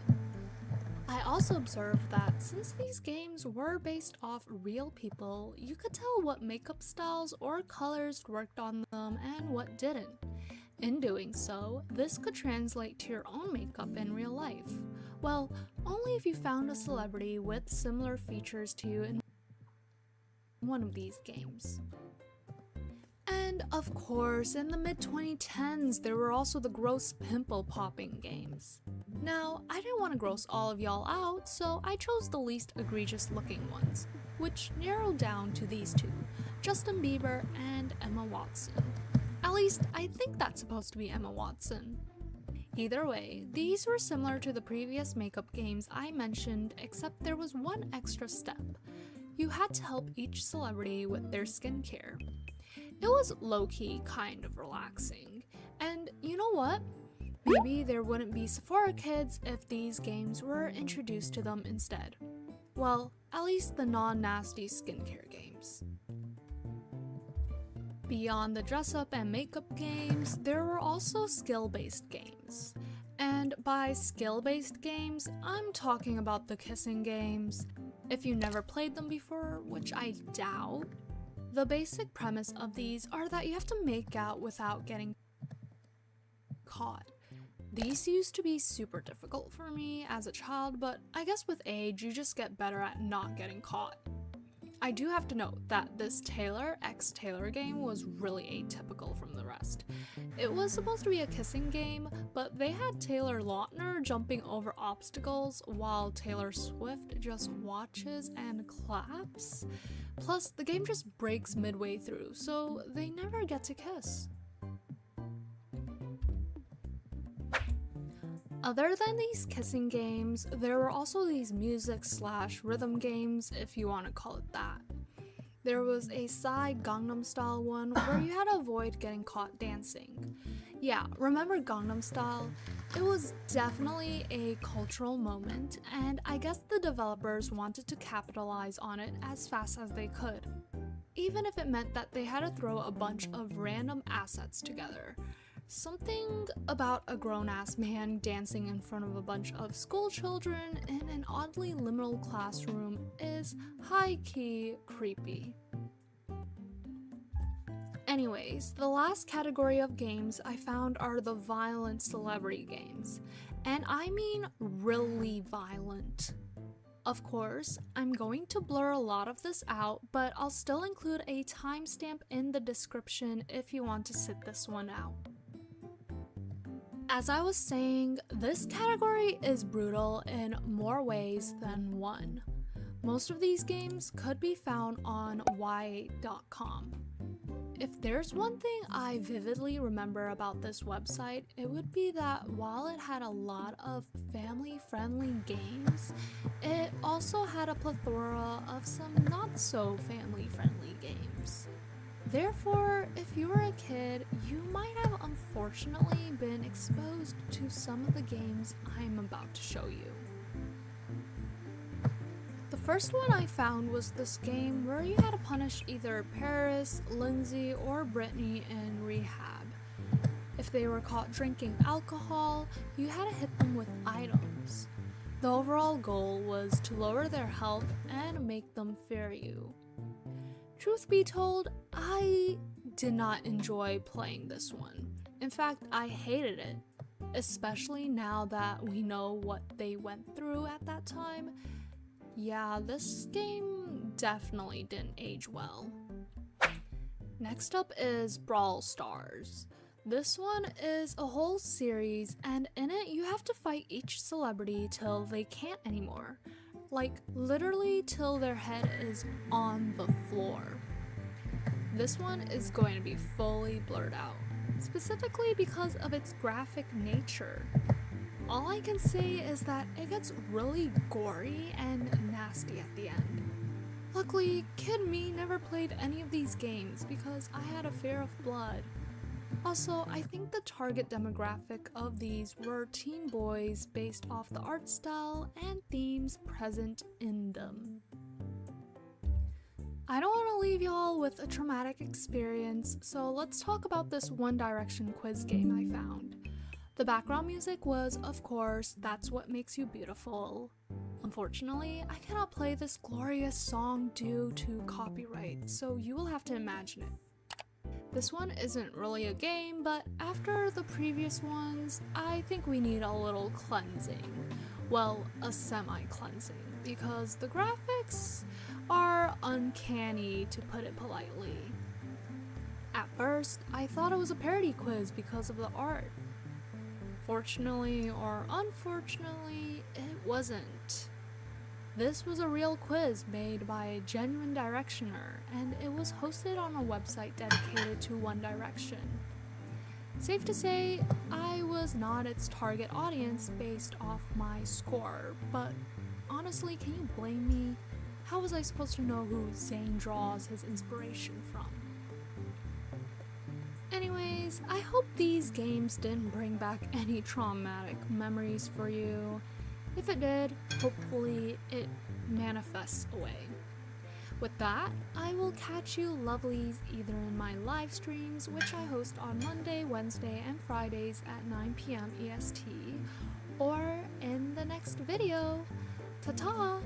[SPEAKER 24] I also observed that since these games were based off real people, you could tell what makeup styles or colors worked on them and what didn't. In doing so, this could translate to your own makeup in real life. Well, only if you found a celebrity with similar features to you in one of these games. And of course, in the mid-2010s, there were also the gross pimple-popping games. Now, I didn't want to gross all of y'all out, so I chose the least egregious looking ones, which narrowed down to these two, Justin Bieber and Emma Watson. At least, I think that's supposed to be Emma Watson. Either way, these were similar to the previous makeup games I mentioned, except there was one extra step. You had to help each celebrity with their skincare. It was low-key kind of relaxing. And you know what? Maybe there wouldn't be Sephora kids if these games were introduced to them instead. Well, at least the non-nasty skincare games. Beyond the dress-up and makeup games, there were also skill-based games. And by skill-based games, I'm talking about the kissing games. If you never played them before, which I doubt, the basic premise of these are that you have to make out without getting caught. These used to be super difficult for me as a child, but I guess with age, you just get better at not getting caught. I do have to note that this Taylor x Taylor game was really atypical from the rest. It was supposed to be a kissing game, but they had Taylor Lautner jumping over obstacles while Taylor Swift just watches and claps. Plus, the game just breaks midway through, so they never get to kiss. Other than these kissing games, there were also these music/rhythm games, if you want to call it that. There was a Psy Gangnam Style one where you had to avoid getting caught dancing. Yeah, remember Gangnam Style? It was definitely a cultural moment, and I guess the developers wanted to capitalize on it as fast as they could, even if it meant that they had to throw a bunch of random assets together. Something about a grown-ass man dancing in front of a bunch of school children in an oddly liminal classroom is high-key creepy. Anyways, the last category of games I found are the violent celebrity games. And I mean really violent. Of course, I'm going to blur a lot of this out, but I'll still include a timestamp in the description if you want to sit this one out. As I was saying, this category is brutal in more ways than one. Most of these games could be found on y8.com. If there's one thing I vividly remember about this website, it would be that while it had a lot of family-friendly games, it also had a plethora of some not-so-family-friendly games. Therefore, if you were a kid, you might have unfortunately been exposed to some of the games I'm about to show you. The first one I found was this game where you had to punish either Paris, Lindsay, or Brittany in rehab. If they were caught drinking alcohol, you had to hit them with items. The overall goal was to lower their health and make them fear you. Truth be told, I did not enjoy playing this one. In fact, I hated it. especially now that we know what they went through at that time. Yeah, this game definitely didn't age well. Next up is Brawl Stars. This one is a whole series, and in it you have to fight each celebrity till they can't anymore. Like, literally till their head is on the floor. This one is going to be fully blurred out, specifically because of its graphic nature. All I can say is that it gets really gory and nasty at the end. Luckily, kid me never played any of these games because I had a fear of blood. Also, I think the target demographic of these were teen boys based off the art style and themes present in them. I don't want to leave y'all with a traumatic experience, so let's talk about this One Direction quiz game I found. The background music was, of course, That's What Makes You Beautiful. Unfortunately, I cannot play this glorious song due to copyright, so you will have to imagine it. This one isn't really a game, but after the previous ones, I think we need a little cleansing. Well, a semi-cleansing, because the graphics are uncanny, to put it politely. At first, I thought it was a parody quiz because of the art. Fortunately or unfortunately, it wasn't. This was a real quiz made by a genuine Directioner, and it was hosted on a website dedicated to One Direction. Safe to say, I was not its target audience based off my score, but honestly, can you blame me? How was I supposed to know who Zayn draws his inspiration from? Anyways, I hope these games didn't bring back any traumatic memories for you. If it did, hopefully it manifests away. With that, I will catch you lovelies either in my live streams, which I host on Monday, Wednesday, and Fridays at 9 p.m. EST, or in the next video. Ta-ta!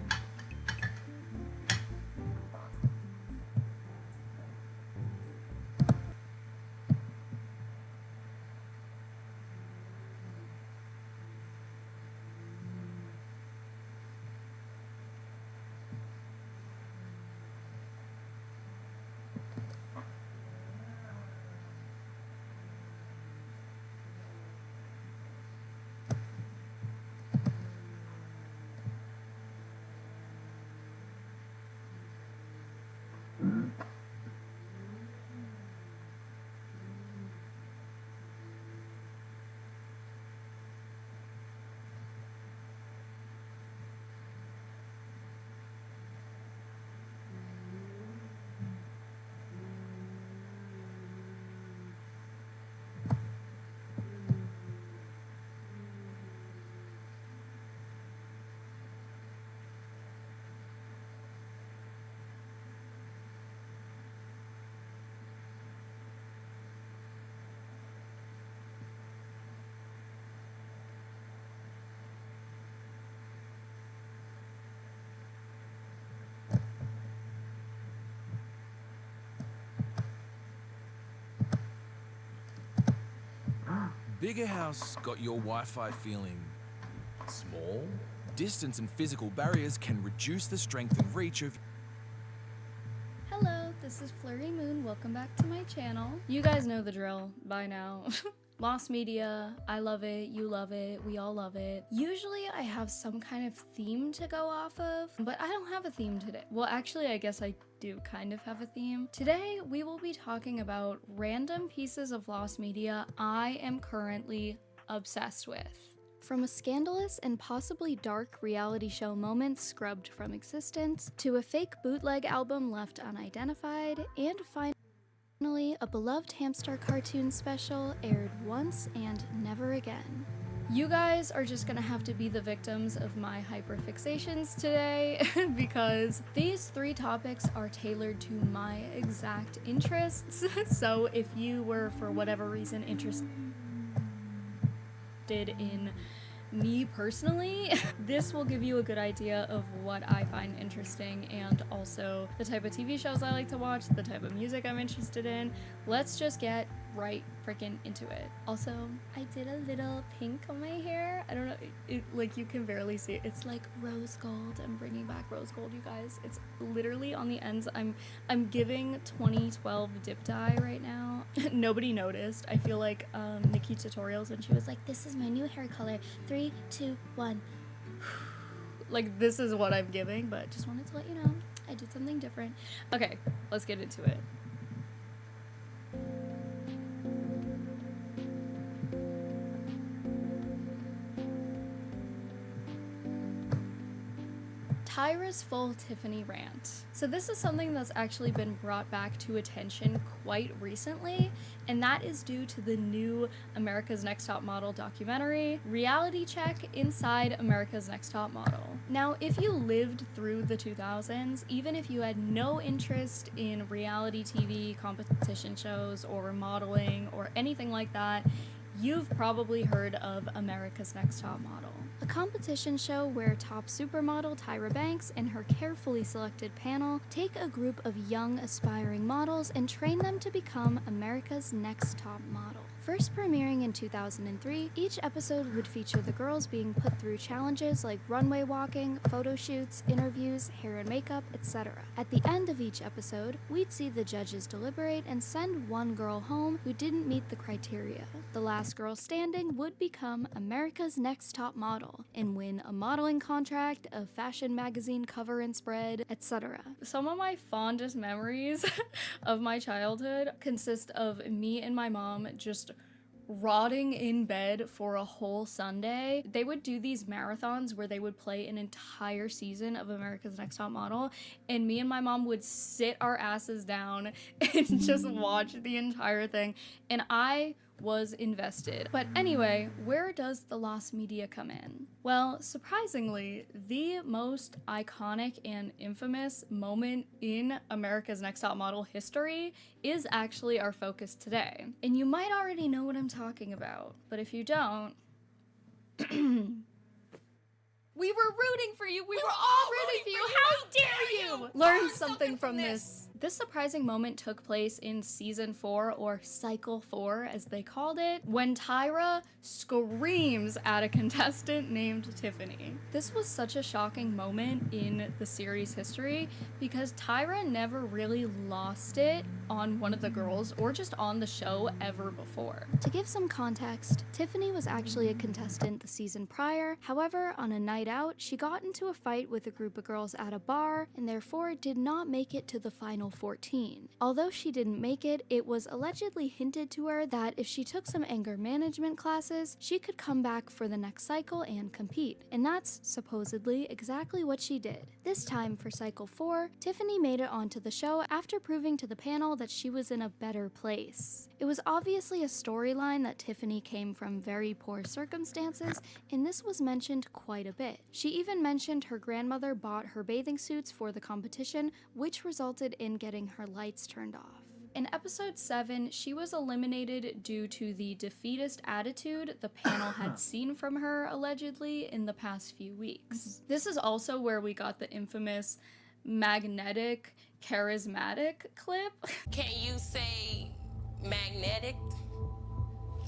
[SPEAKER 6] Bigger house got your Wi-Fi feeling small? Distance and physical barriers can reduce the strength and reach of...
[SPEAKER 7] Hello, this is Flurry Moon. Welcome back to my channel. You guys know the drill by now. Lost Media, I love it, you love it, we all love it. Usually I have some kind of theme to go off of, but I don't have a theme today. Well, actually, I guess I do kind of have a theme. Today, we will be talking about random pieces of Lost Media I am currently obsessed with. From a scandalous and possibly dark reality show moment scrubbed from existence, to a fake bootleg album left unidentified, and finally, a beloved Hamstar cartoon special aired once and never again. You guys are just gonna have to be the victims of my hyperfixations today because these three topics are tailored to my exact interests. So if you were, for whatever reason, interested in me personally, this will give you a good idea of what I find interesting and also the type of TV shows I like to watch, the type of music I'm interested in. Let's just get right freaking into it. Also, I did a little pink on my hair. I don't know, like you can barely see it. It's like rose gold. I'm bringing back rose gold, you guys. It's literally on the ends. I'm giving 2012 dip dye right now. Nobody noticed. I feel like Nikki Tutorials when she was like, this is my new hair color. 3, 2, 1. Like this is what I'm giving, but just wanted to let you know I did something different. Okay, let's get into it. Tyra's full Tiffany rant. So this is something that's actually been brought back to attention quite recently, and that is due to the new America's Next Top Model documentary, Reality Check Inside America's Next Top Model. Now, if you lived through the 2000s, even if you had no interest in reality TV, competition shows, or modeling, or anything like that, you've probably heard of America's Next Top Model, a competition show where top supermodel Tyra Banks and her carefully selected panel take a group of young aspiring models and train them to become America's Next Top Model. First premiering in 2003, each episode would feature the girls being put through challenges like runway walking, photo shoots, interviews, hair and makeup, etc. At the end of each episode, we'd see the judges deliberate and send one girl home who didn't meet the criteria. The last girl standing would become America's Next Top Model and win a modeling contract, a fashion magazine cover and spread, etc. Some of my fondest memories of my childhood consist of me and my mom just rotting in bed for a whole Sunday. They would do these marathons where they would play an entire season of America's Next Top Model, and me and my mom would sit our asses down and just watch the entire thing, and I was invested. But anyway, where does the lost media come in? Well, surprisingly, the most iconic and infamous moment in America's Next Top Model history is actually our focus today. And you might already know what I'm talking about, but if you don't, we were rooting for you. We were all rooting for you. How dare you? Learn something from this. This surprising moment took place in season 4, or cycle 4 as they called it, when Tyra screams at a contestant named Tiffany. This was such a shocking moment in the series history because Tyra never really lost it on one of the girls or just on the show ever before. To give some context, Tiffany was actually a contestant the season prior. However, on a night out, she got into a fight with a group of girls at a bar and therefore did not make it to the final 14. Although she didn't make it, it was allegedly hinted to her that if she took some anger management classes, she could come back for the next cycle and compete. And that's supposedly exactly what she did. This time for cycle 4, Tiffany made it onto the show after proving to the panel that she was in a better place. It was obviously a storyline that Tiffany came from very poor circumstances, and this was mentioned quite a bit. She even mentioned her grandmother bought her bathing suits for the competition, which resulted in getting her lights turned off. In episode 7, she was eliminated due to the defeatist attitude the panel had seen from her, allegedly, in the past few weeks. This is also where we got the infamous magnetic, charismatic clip.
[SPEAKER 2] Can you say magnetic?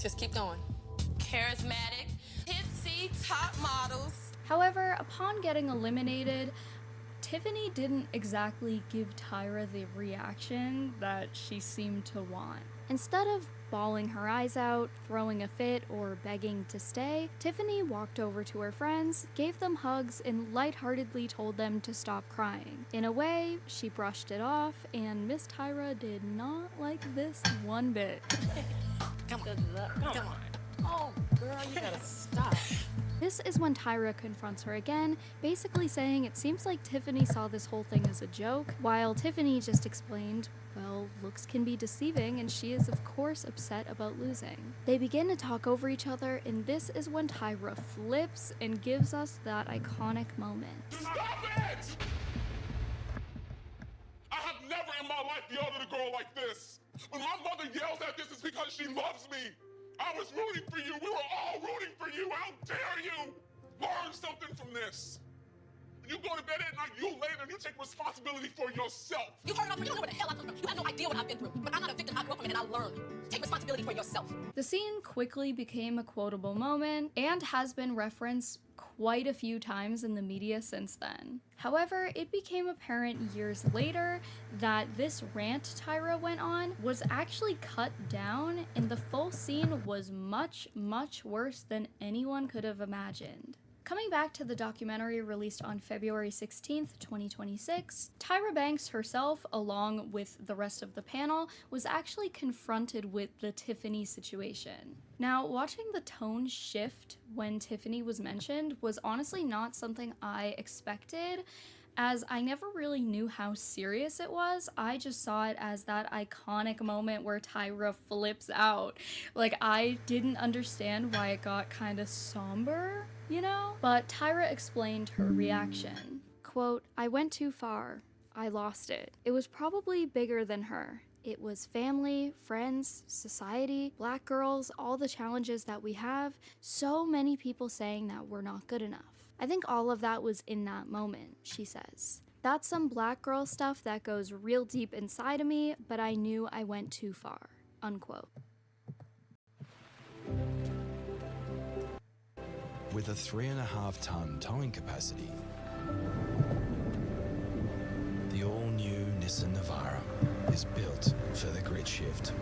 [SPEAKER 2] Just keep going. Charismatic, tipsy, top models.
[SPEAKER 7] However, upon getting eliminated, Tiffany didn't exactly give Tyra the reaction that she seemed to want. Instead of bawling her eyes out, throwing a fit, or begging to stay, Tiffany walked over to her friends, gave them hugs, and lightheartedly told them to stop crying. In a way, she brushed it off, and Miss Tyra did not like this one bit.
[SPEAKER 2] Come on. Oh, girl, you gotta stop.
[SPEAKER 7] This is when Tyra confronts her again, basically saying it seems like Tiffany saw this whole thing as a joke, while Tiffany just explained, well, looks can be deceiving and she is of course upset about losing. They begin to talk over each other, and this is when Tyra flips and gives us that iconic moment.
[SPEAKER 8] Stop it! I have never in my life yelled at a girl like this. When my mother yells at this, it's because she loves me. I was rooting for you. We were all rooting for you. How dare you? Learn something from this. You go to bed at night, you lay there, and you take responsibility for yourself.
[SPEAKER 2] You heard enough. You don't know what the hell I've been through. You have no idea what I've been through. But I'm not a victim. I grew up from it and I learned. Take responsibility for yourself.
[SPEAKER 7] The scene quickly became a quotable moment and has been referenced quite a few times in the media since then. However, it became apparent years later that this rant Tyra went on was actually cut down, and the full scene was much, much worse than anyone could have imagined. Coming back to the documentary released on February 16th, 2026, Tyra Banks herself, along with the rest of the panel, was actually confronted with the Tiffany situation. Now, watching the tone shift when Tiffany was mentioned was honestly not something I expected, as I never really knew how serious it was. I just saw it as that iconic moment where Tyra flips out. Like, I didn't understand why it got kind of somber, you know? But Tyra explained her reaction. Quote, "I went too far. I lost it. It was probably bigger than her. It was family, friends, society, black girls, all the challenges that we have, so many people saying that we're not good enough. I think all of that was in that moment," she says. "That's some black girl stuff that goes real deep inside of me, but I knew I went too far," unquote.
[SPEAKER 6] With a 3.5-ton towing capacity, the all-new Nissan Navara is built for the grid shift.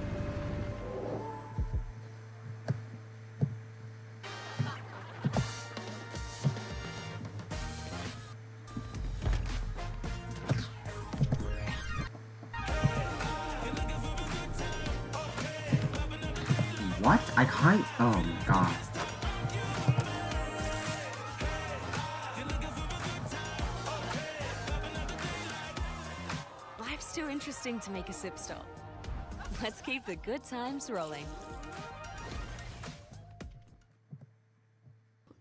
[SPEAKER 13] What? I can't. Oh my god.
[SPEAKER 10] Life's too interesting to make a sip stop. Let's keep the good times rolling.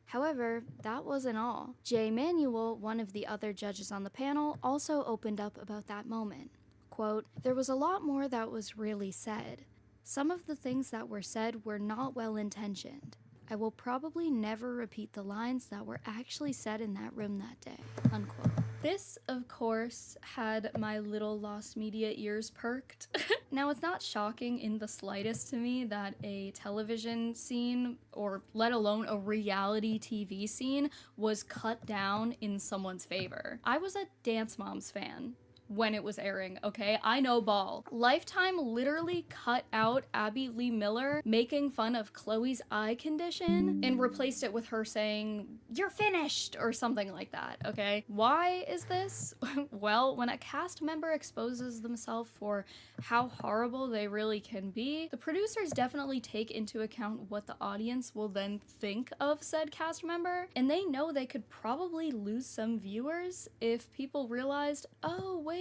[SPEAKER 7] However, that wasn't all. Jay Manuel, one of the other judges on the panel, also opened up about that moment. Quote, "There was a lot more that was really said. Some of the things that were said were not well intentioned. I will probably never repeat the lines that were actually said in that room that day," unquote. This, of course, had my little Lost Media ears perked. Now, it's not shocking in the slightest to me that a television scene, or let alone a reality TV scene, was cut down in someone's favor. I was a Dance Moms fan when it was airing, okay? I know ball. Lifetime literally cut out Abby Lee Miller making fun of Chloe's eye condition and replaced it with her saying, "You're finished," or something like that, okay? Why is this? Well, when a cast member exposes themselves for how horrible they really can be, the producers definitely take into account what the audience will then think of said cast member, and they know they could probably lose some viewers if people realized, oh wait,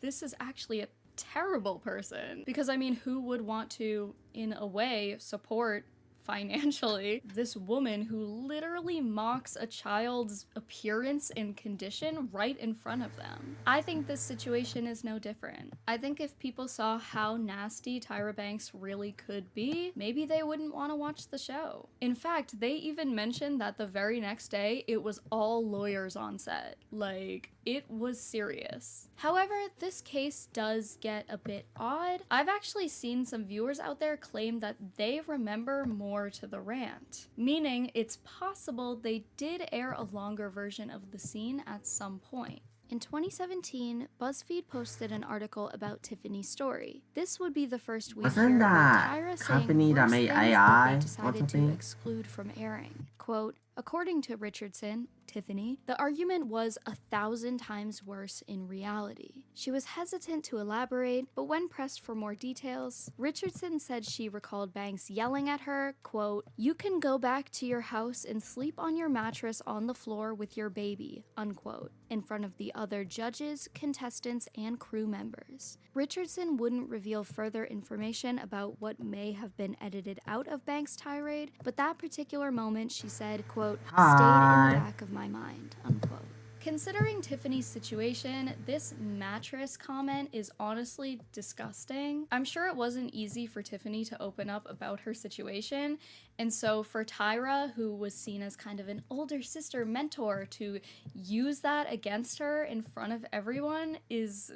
[SPEAKER 7] this is actually a terrible person. Because I mean, who would want to, in a way, support financially this woman who literally mocks a child's appearance and condition right in front of them? I think this situation is no different. I think if people saw how nasty Tyra Banks really could be, maybe they wouldn't want to watch the show. In fact, they even mentioned that the very next day it was all lawyers on set. Like, it was serious. However, this case does get a bit odd. I've actually seen some viewers out there claim that they remember more to the rant, meaning it's possible they did air a longer version of the scene at some point. In 2017, BuzzFeed posted an article about Tiffany's story. This would be the first we
[SPEAKER 13] Wasn't
[SPEAKER 7] hear about
[SPEAKER 13] that
[SPEAKER 7] Tyra
[SPEAKER 13] company
[SPEAKER 7] saying
[SPEAKER 13] that
[SPEAKER 7] worse
[SPEAKER 13] made
[SPEAKER 7] things that
[SPEAKER 13] AI
[SPEAKER 7] they
[SPEAKER 13] or
[SPEAKER 7] decided to
[SPEAKER 13] something?
[SPEAKER 7] exclude from airing. Quote, "According to Richardson, Tiffany, the argument was 1,000 times worse in reality. She was hesitant to elaborate, but when pressed for more details, Richardson said she recalled Banks yelling at her, quote, 'You can go back to your house and sleep on your mattress on the floor with your baby,' unquote, in front of the other judges, contestants, and crew members. Richardson wouldn't reveal further information about what may have been edited out of Banks' tirade, but that particular moment, she said, quote, 'stayed in the back of my mind,' unquote. Considering Tiffany's situation, this mattress comment is honestly disgusting. I'm sure it wasn't easy for Tiffany to open up about her situation, and so for Tyra, who was seen as kind of an older sister mentor, to use that against her in front of everyone is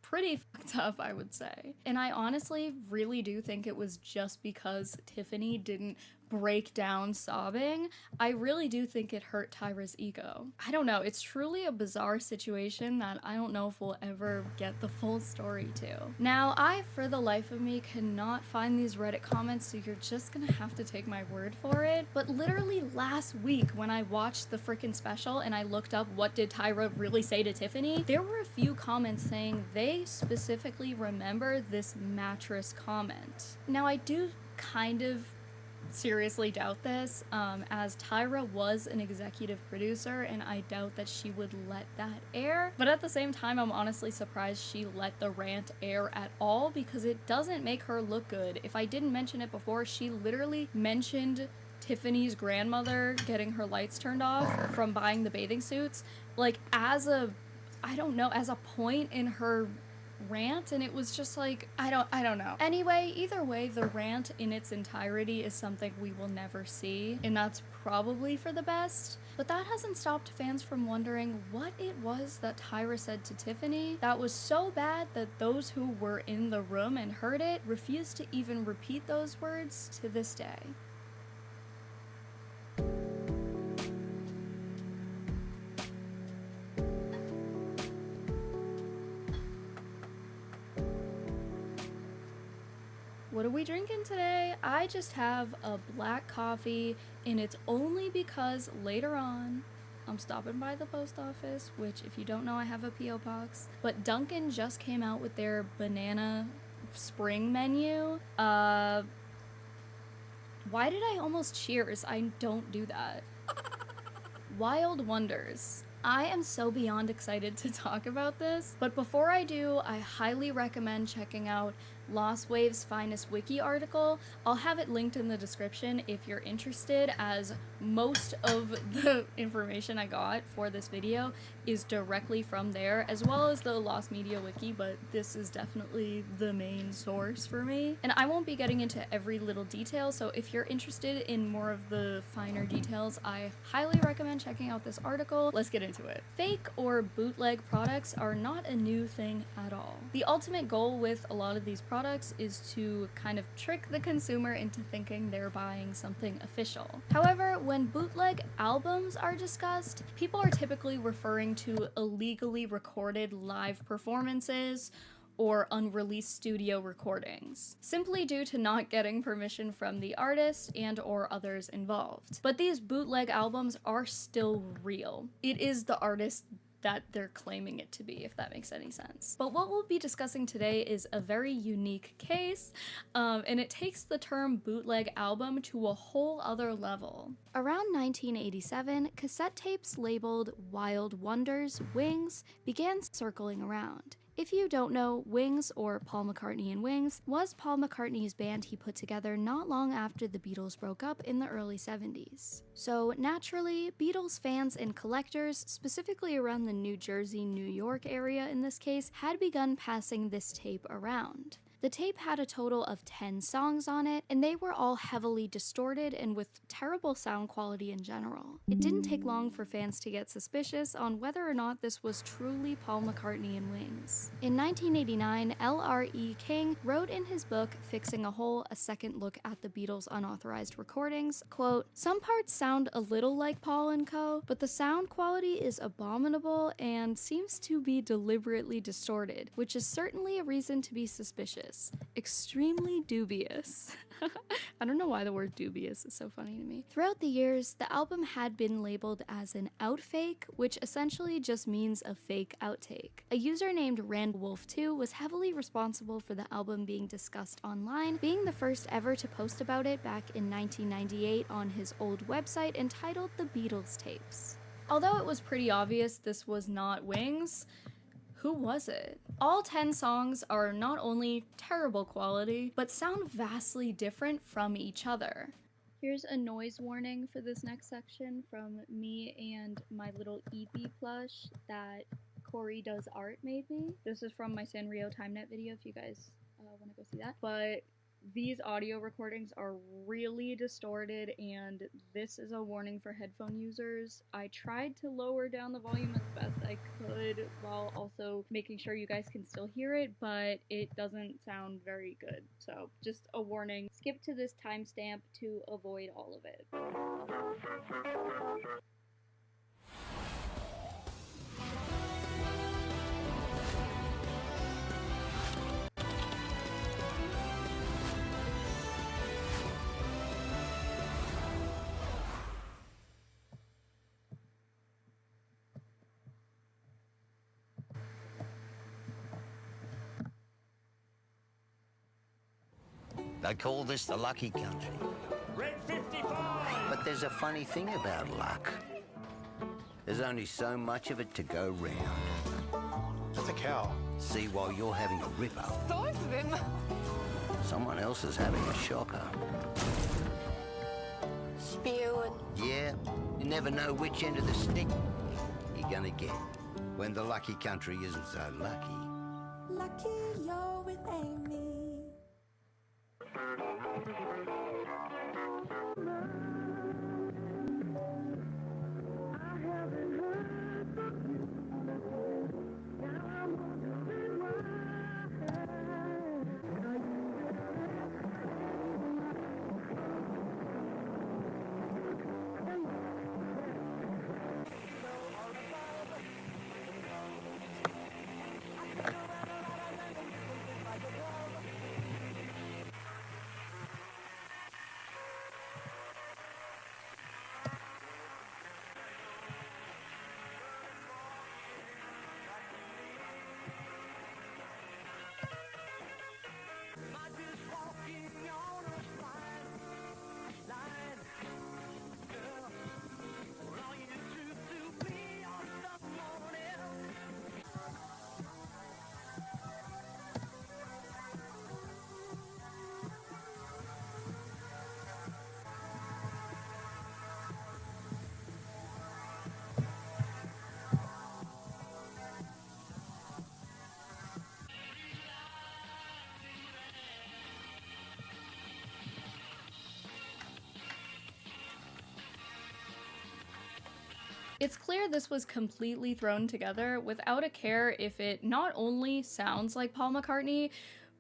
[SPEAKER 7] pretty fucked up, I would say. And I honestly really do think it was just because Tiffany didn't break down sobbing. I really do think it hurt Tyra's ego. I don't know, it's truly a bizarre situation that I don't know if we'll ever get the full story to. Now, I, for the life of me, cannot find these Reddit comments, so you're just gonna have to take my word for it. But literally last week, when I watched the frickin' special and I looked up what did Tyra really say to Tiffany, there were a few comments saying they specifically remember this mattress comment. Now, I do kind of seriously doubt this, as Tyra was an executive producer and I doubt that she would let that air. But at the same time, I'm honestly surprised she let the rant air at all, because it doesn't make her look good. If I didn't mention it before, she literally mentioned Tiffany's grandmother getting her lights turned off from buying the bathing suits, like as a, I don't know, as a point in her rant, and it was just like, I don't know. Anyway, either way, the rant in its entirety is something we will never see, and that's probably for the best. But that hasn't stopped fans from wondering what it was that Tyra said to Tiffany that was so bad that those who were in the room and heard it refused to even repeat those words to this day. What are we drinking today? I just have a black coffee, and it's only because later on I'm stopping by the post office, which, if you don't know, I have a P.O. box. But Dunkin' just came out with their banana spring menu. Why did I almost cheers? I don't do that. Wild Wonders. I am so beyond excited to talk about this, but before I do, I highly recommend checking out Lost Waves' Finest Wiki article. I'll have it linked in the description if you're interested, as most of the information I got for this video is directly from there, as well as the Lost Media Wiki, but this is definitely the main source for me. And I won't be getting into every little detail, so if you're interested in more of the finer details, I highly recommend checking out this article. Let's get into it. Fake or bootleg products are not a new thing at all. The ultimate goal with a lot of these products is to kind of trick the consumer into thinking they're buying something official. However, when bootleg albums are discussed, people are typically referring to illegally recorded live performances or unreleased studio recordings, simply due to not getting permission from the artist and or others involved. But these bootleg albums are still real. It is the artist that they're claiming it to be, if that makes any sense. But what we'll be discussing today is a very unique case, and it takes the term bootleg album to a whole other level. Around 1987, cassette tapes labeled Wild Wonders, Wings, began circling around. If you don't know, Wings, or Paul McCartney and Wings, was Paul McCartney's band he put together not long after the Beatles broke up in the early 70s. So naturally, Beatles fans and collectors, specifically around the New Jersey, New York area in this case, had begun passing this tape around. The tape had a total of 10 songs on it, and they were all heavily distorted and with terrible sound quality in general. It didn't take long for fans to get suspicious on whether or not this was truly Paul McCartney and Wings. In 1989, L.R.E. King wrote in his book, Fixing a Hole, A Second Look at the Beatles' Unauthorized Recordings, quote, "Some parts sound a little like Paul and Co., but the sound quality is abominable and seems to be deliberately distorted, which is certainly a reason to be suspicious. Extremely dubious." I don't know why the word dubious is so funny to me. Throughout the years, the album had been labeled as an outfake, which essentially just means a fake outtake. A user named RandWolf2 was heavily responsible for the album being discussed online, being the first ever to post about it back in 1998 on his old website entitled The Beatles Tapes. Although it was pretty obvious this was not Wings, who was it? All 10 songs are not only terrible quality, but sound vastly different from each other. Here's a noise warning for this next section from me and my little Eevee plush that Corey Does Art made me. This is from my Sanrio TimeNet video if you guys want to go see that. But these audio recordings are really distorted, and this is a warning for headphone users. I tried to lower down the volume as best I could while also making sure you guys can still hear it, but it doesn't sound very good. So just a warning, skip to this timestamp to avoid all of it.
[SPEAKER 9] They call this the lucky country.
[SPEAKER 12] Red 55!
[SPEAKER 9] But there's a funny thing about luck. There's only so much of it to go round.
[SPEAKER 15] That's a cow.
[SPEAKER 9] See, while you're having a ripper,
[SPEAKER 2] Both of them.
[SPEAKER 9] someone else is having a shocker.
[SPEAKER 2] Spewing.
[SPEAKER 9] Yeah, you never know which end of the stick you're gonna get when the lucky country isn't so lucky.
[SPEAKER 14] Lucky you're with Amy.
[SPEAKER 7] It's clear this was completely thrown together without a care if it not only sounds like Paul McCartney,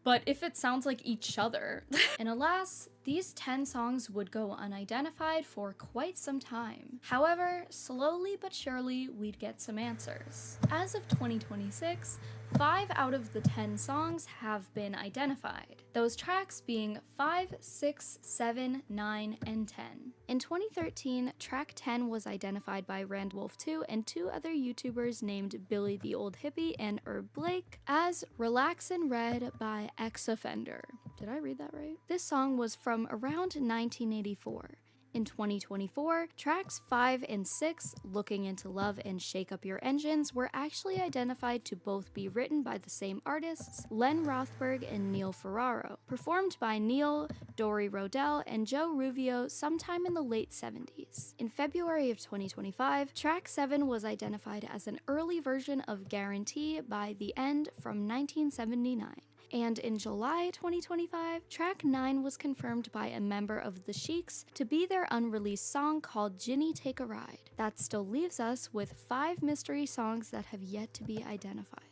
[SPEAKER 7] but if it sounds like each other. And alas, these 10 songs would go unidentified for quite some time. However, slowly but surely, we'd get some answers. As of 2026, 5 out of the 10 songs have been identified, those tracks being 5, 6, 7, 9, and 10. In 2013, track 10 was identified by Randwolf2 and 2 other YouTubers named Billy the Old Hippie and Herb Blake as Relaxin' Red by X Offender. Did I read that right? This song was from around 1984. In 2024, tracks 5 and 6, Looking Into Love and Shake Up Your Engines, were actually identified to both be written by the same artists, Len Rothberg and Neil Ferraro, performed by Neil, Dory Rodell, and Joe Ruvio sometime in the late 70s. In February of 2025, track 7 was identified as an early version of Guarantee by The End from 1979. And in July 2025, track 9 was confirmed by a member of the Sheiks to be their unreleased song called Ginny Take a Ride. That still leaves us with 5 mystery songs that have yet to be identified.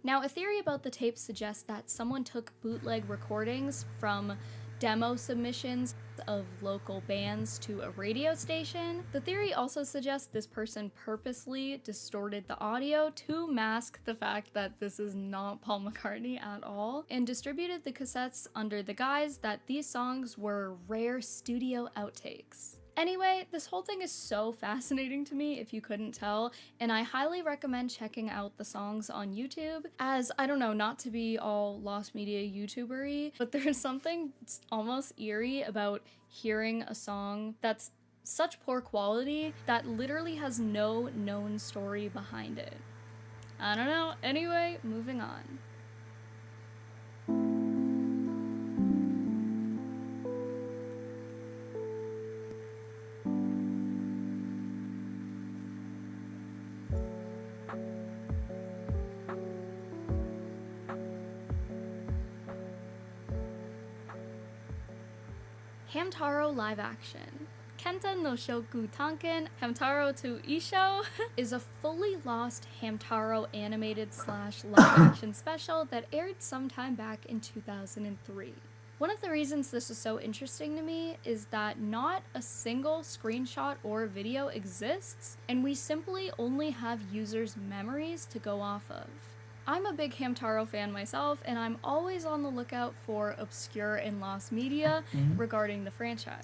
[SPEAKER 7] Now, a theory about the tape suggests that someone took bootleg recordings from demo submissions of local bands to a radio station. The theory also suggests this person purposely distorted the audio to mask the fact that this is not Paul McCartney at all, and distributed the cassettes under the guise that these songs were rare studio outtakes. Anyway, this whole thing is so fascinating to me, if you couldn't tell, and I highly recommend checking out the songs on YouTube, as, I don't know, not to be all Lost Media YouTuber-y, but there's something almost eerie about hearing a song that's such poor quality that literally has no known story behind it. I don't know. Anyway, moving on. Hamtaro live action. Kenta no Shoku Tanken Hamtaro to Isho is a fully lost Hamtaro animated / live action special that aired sometime back in 2003. One of the reasons this is so interesting to me is that not a single screenshot or video exists, and we simply only have users' memories to go off of. I'm a big Hamtaro fan myself, and I'm always on the lookout for obscure and lost media regarding the franchise.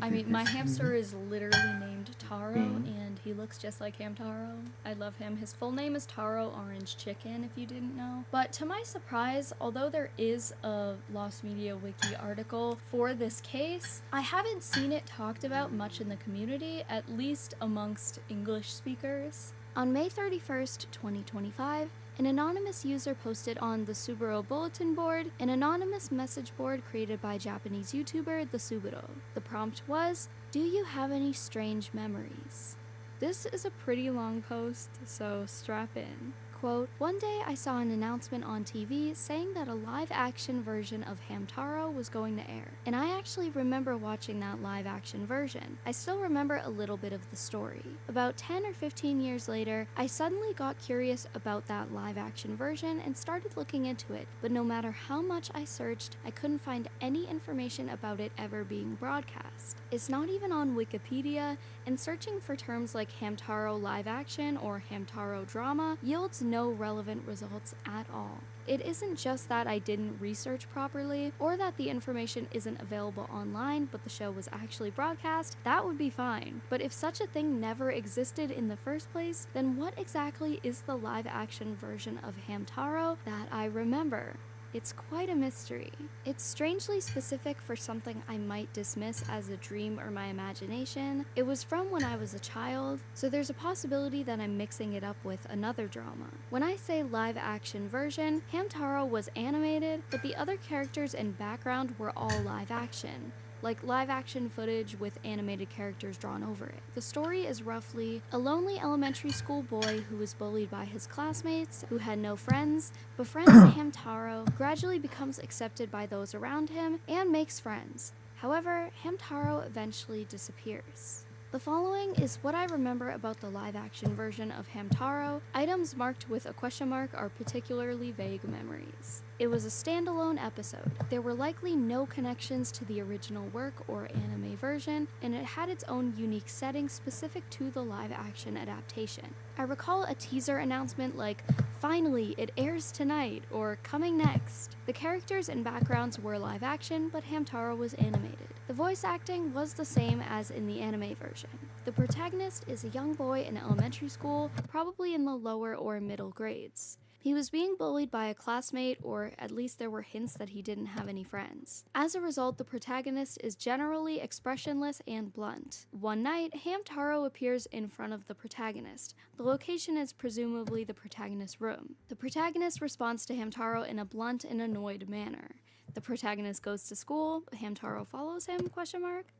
[SPEAKER 7] I mean, my hamster is literally named Taro, and he looks just like Hamtaro. I love him. His full name is Taro Orange Chicken, if you didn't know. But to my surprise, although there is a Lost Media Wiki article for this case, I haven't seen it talked about much in the community, at least amongst English speakers. On May 31st, 2025, an anonymous user posted on the Suburo bulletin board an anonymous message board created by Japanese YouTuber The Suburo. The prompt was, "Do you have any strange memories?" This is a pretty long post, so strap in. Quote, "One day I saw an announcement on TV saying that a live-action version of Hamtaro was going to air, and I actually remember watching that live-action version. I still remember a little bit of the story. About 10 or 15 years later, I suddenly got curious about that live-action version and started looking into it, but no matter how much I searched, I couldn't find any information about it ever being broadcast. It's not even on Wikipedia, and searching for terms like Hamtaro live-action or Hamtaro drama yields no relevant results at all. It isn't just that I didn't research properly, or that the information isn't available online but the show was actually broadcast, that would be fine. But if such a thing never existed in the first place, then what exactly is the live-action version of Hamtaro that I remember? It's quite a mystery. It's strangely specific for something I might dismiss as a dream or my imagination. It was from when I was a child, so there's a possibility that I'm mixing it up with another drama. When I say live action version, Hamtaro was animated, but the other characters and background were all live action, like live action footage with animated characters drawn over it. The story is roughly a lonely elementary school boy who was bullied by his classmates, who had no friends, befriends Hamtaro, gradually becomes accepted by those around him, and makes friends. However, Hamtaro eventually disappears. The following is what I remember about the live-action version of Hamtaro. Items marked with a question mark are particularly vague memories. It was a standalone episode. There were likely no connections to the original work or anime version, and it had its own unique setting specific to the live-action adaptation. I recall a teaser announcement like, "Finally, it airs tonight," or "Coming next." The characters and backgrounds were live action, but Hamtaro was animated. The voice acting was the same as in the anime version. The protagonist is a young boy in elementary school, probably in the lower or middle grades. He was being bullied by a classmate, or at least there were hints that he didn't have any friends. As a result, the protagonist is generally expressionless and blunt. One night, Hamtaro appears in front of the protagonist. The location is presumably the protagonist's room. The protagonist responds to Hamtaro in a blunt and annoyed manner. The protagonist goes to school, Hamtaro follows him, ?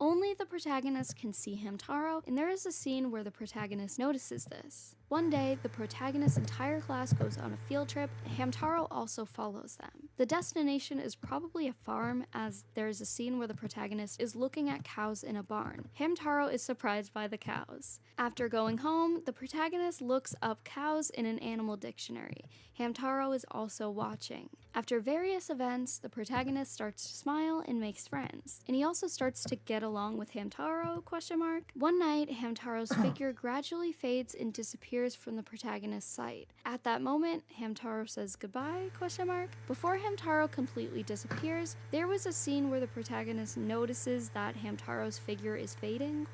[SPEAKER 7] Only the protagonist can see Hamtaro, and there is a scene where the protagonist notices this. One day, the protagonist's entire class goes on a field trip, and Hamtaro also follows them. The destination is probably a farm, as there is a scene where the protagonist is looking at cows in a barn. Hamtaro is surprised by the cows. After going home, the protagonist looks up cows in an animal dictionary. Hamtaro is also watching. After various events, the protagonist starts to smile and makes friends. And he also starts to get along with Hamtaro, ? One night, Hamtaro's figure gradually fades and disappears from the protagonist's sight. At that moment, Hamtaro says goodbye, ? Before Hamtaro completely disappears, there was a scene where the protagonist notices that Hamtaro's figure is fading, ?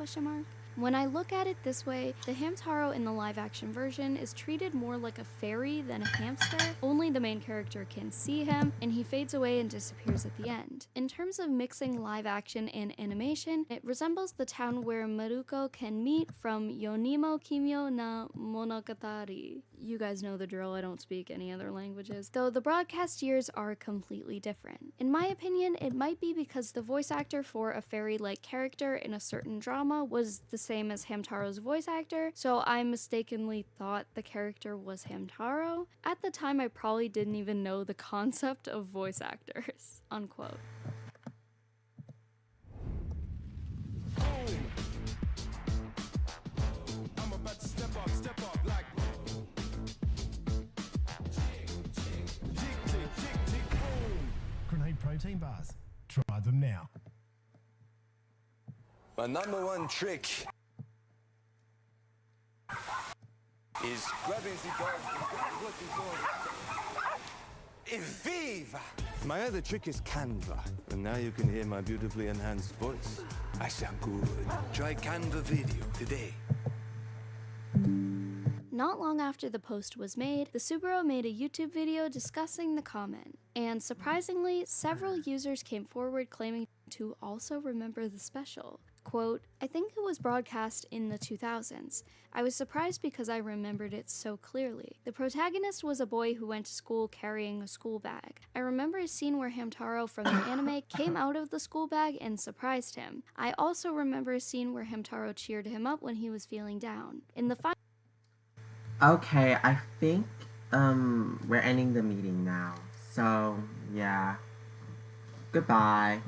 [SPEAKER 7] When I look at it this way, the Hamtaro in the live-action version is treated more like a fairy than a hamster. Only the main character can see him, and he fades away and disappears at the end. In terms of mixing live-action and animation, it resembles the town where Maruko can meet from Yonimo Kimyo na Monogatari. You guys know the drill, I don't speak any other languages, though the broadcast years are completely different. In my opinion, it might be because the voice actor for a fairy-like character in a certain drama was the same as Hamtaro's voice actor, so I mistakenly thought the character was Hamtaro. At the time, I probably didn't even know the concept of voice actors, unquote.
[SPEAKER 1] Grenade protein bars. Try them now.
[SPEAKER 5] My number one trick is grabbing the dog and looking for Viva! My other trick is Canva, and now you can hear my beautifully enhanced voice. I sound good. Try Canva video today.
[SPEAKER 7] Not long after the post was made, the Subaru made a YouTube video discussing the comment, and surprisingly, several users came forward claiming to also remember the special. Quote, I think it was broadcast in the 2000s. I was surprised because I remembered it so clearly. The protagonist was a boy who went to school carrying a school bag. I remember a scene where Hamtaro from the anime came out of the school bag and surprised him. I also remember a scene where Hamtaro cheered him up when he was feeling down. In the final
[SPEAKER 13] Okay, I think we're ending the meeting now. So, yeah. Goodbye.